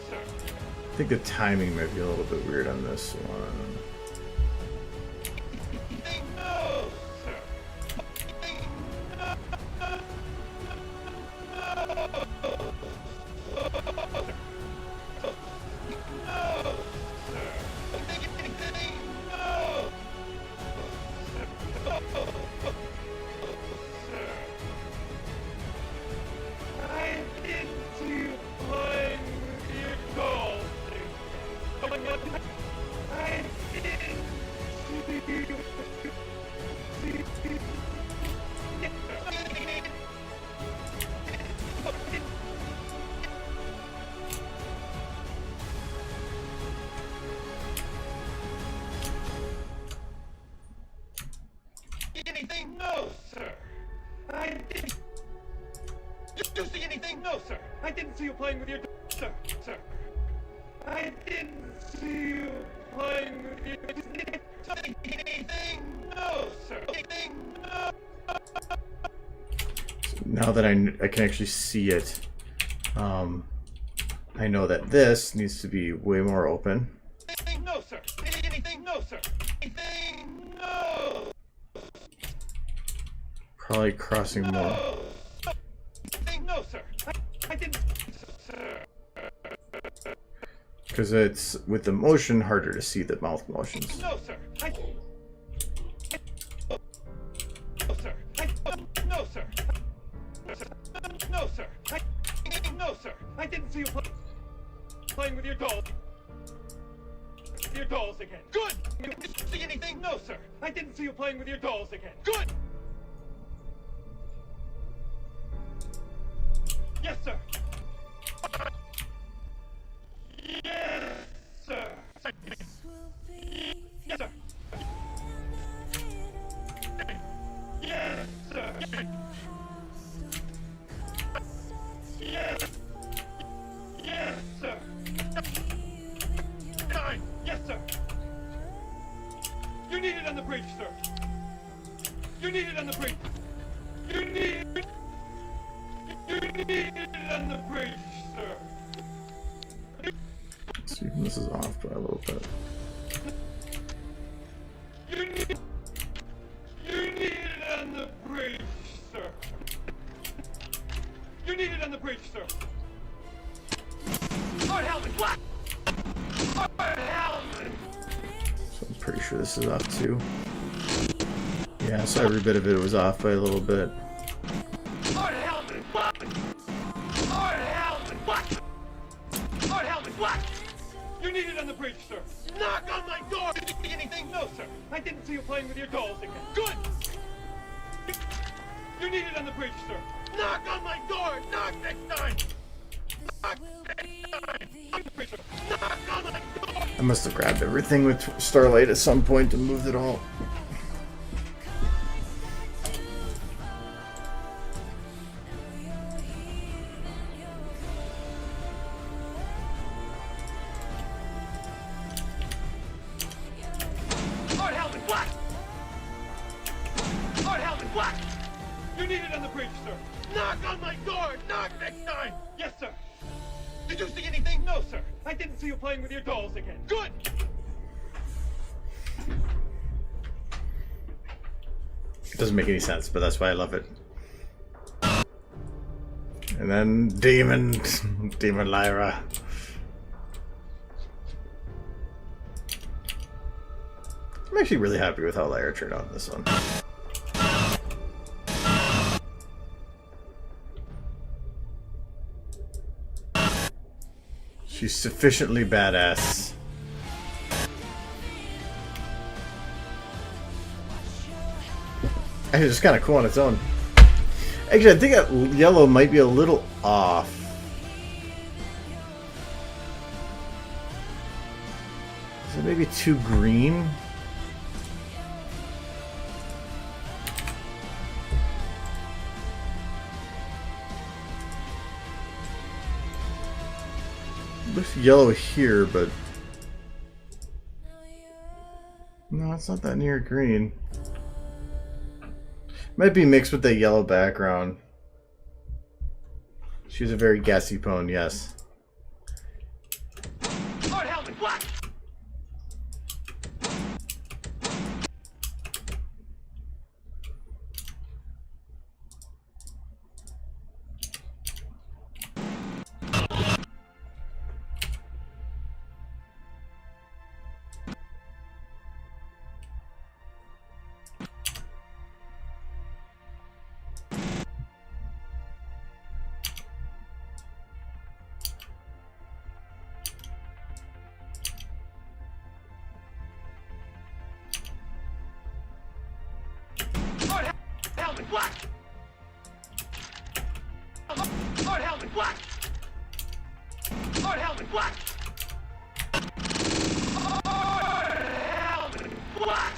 sir. I think the timing might be a little bit weird on this one. No, sir. Anything? No, sir. I didn't. Did you see anything? No, sir. I didn't see you playing with your sir. I didn't see you playing with your anything? No, sir. Anything? No. So now that I can actually see it, I know that this needs to be way more open. Anything? No, sir. Anything? No, sir. Anything? No. Probably crossing more. No, sir. I didn't, sir. Because it's, with the motion, harder to see the mouth motions. No, sir. No, sir. No, sir. No, sir. No, sir. I didn't see you playing with your dolls. Your dolls again. Good. Did you see anything? No, sir. I didn't see you playing with your dolls again. Good. Yes, sir. Yes, sir. Yes, sir. Yes, sir. Yes. Yes, sir. Time. need it on the bridge, sir. You need it on the bridge. You need it on the bridge, sir. Let's see, this is off by a little bit. You need it on the bridge, sir. You need it on the bridge, sir. Lord Helmet, what? Lord Helmet! So I'm pretty sure this is off too. Yeah, so every bit of it was off by a little bit. Lord Helmet, what? Lord Helmet, what? Lord Helmet, what? You need it on the bridge, sir. Knock on my door! Did you see anything? No, sir. I didn't see you playing with your dolls again. Good! You need it on the bridge, sir. Knock on my door! Knock next time! Knock next time! On the bridge, sir. Knock on my door! I must have grabbed everything with Starlight at some point and moved it all. Lord Helmet, what? Lord Helmet, what? You need it on the bridge, sir. Knock on my door! Knock next time! Yes, sir. Did you see anything? No, sir. I didn't see you playing with your dolls again. Good! It doesn't make any sense, but that's why I love it. And then Demon Lyra. I'm actually really happy with how Lyra turned out in this one. She's sufficiently badass. Actually, it's kind of cool on its own. Actually, I think that yellow might be a little off. Is it maybe too green? Looks yellow here, but no, it's not that near green. Might be mixed with the yellow background. She's a very gassy pone, yes. Lord Helmet, what? What? Lord Helmet, what? Lord Helmet, what? Lord Helmet, what?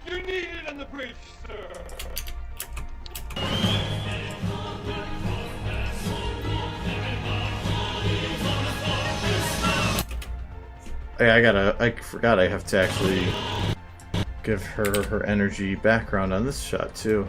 You need it on the bridge, sir. Hey, I forgot I have to actually give her energy background on this shot too.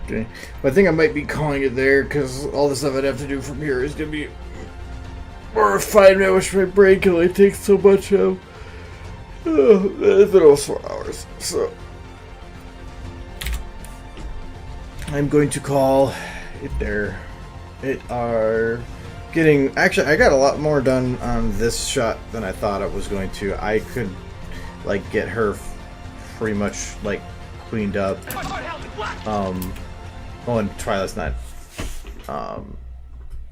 Okay, but I think I might be calling it there because all the stuff I'd have to do from here is gonna be more refined. I wish my brain can only take so much of. If it was 4 hours, so I'm going to call it there. It are getting... Actually, I got a lot more done on this shot than I thought I was going to. I could, like, get her pretty much, like, cleaned up. Oh, and Twilight's not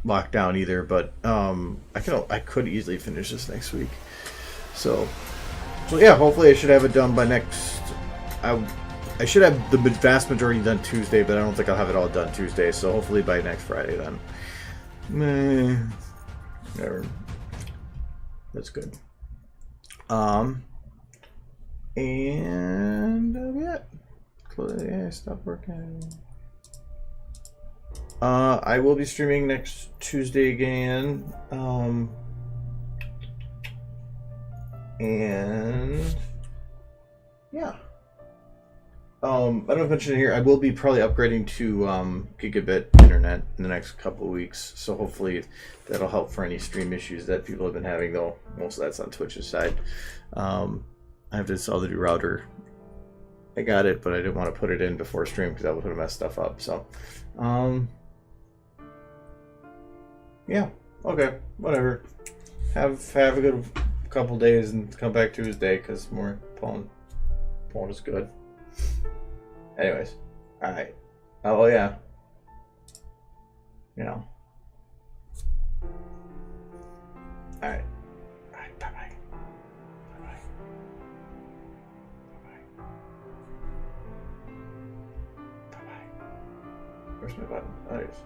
locked down either, but I could easily finish this next week. So yeah, hopefully I should have it done by next... I should have the vast majority done Tuesday, but I don't think I'll have it all done Tuesday, so hopefully by next Friday then. Whatever. That's good. And that'll be it. Yeah, stop working. I will be streaming next Tuesday again. And yeah. I don't know if I mentioned it here. I will be probably upgrading to gigabit internet in the next couple of weeks. So hopefully that'll help for any stream issues that people have been having, though most of that's on Twitch's side. I have to install the new router. I got it, but I didn't want to put it in before stream because that would have messed stuff up. So, yeah, okay, whatever. Have a good couple days and come back Tuesday because more Pwn is good. Anyways, alright. Oh, yeah. You know. Alright. Alright, bye-bye. Bye-bye. Bye-bye. Bye-bye. Where's my button? Oh, there it is.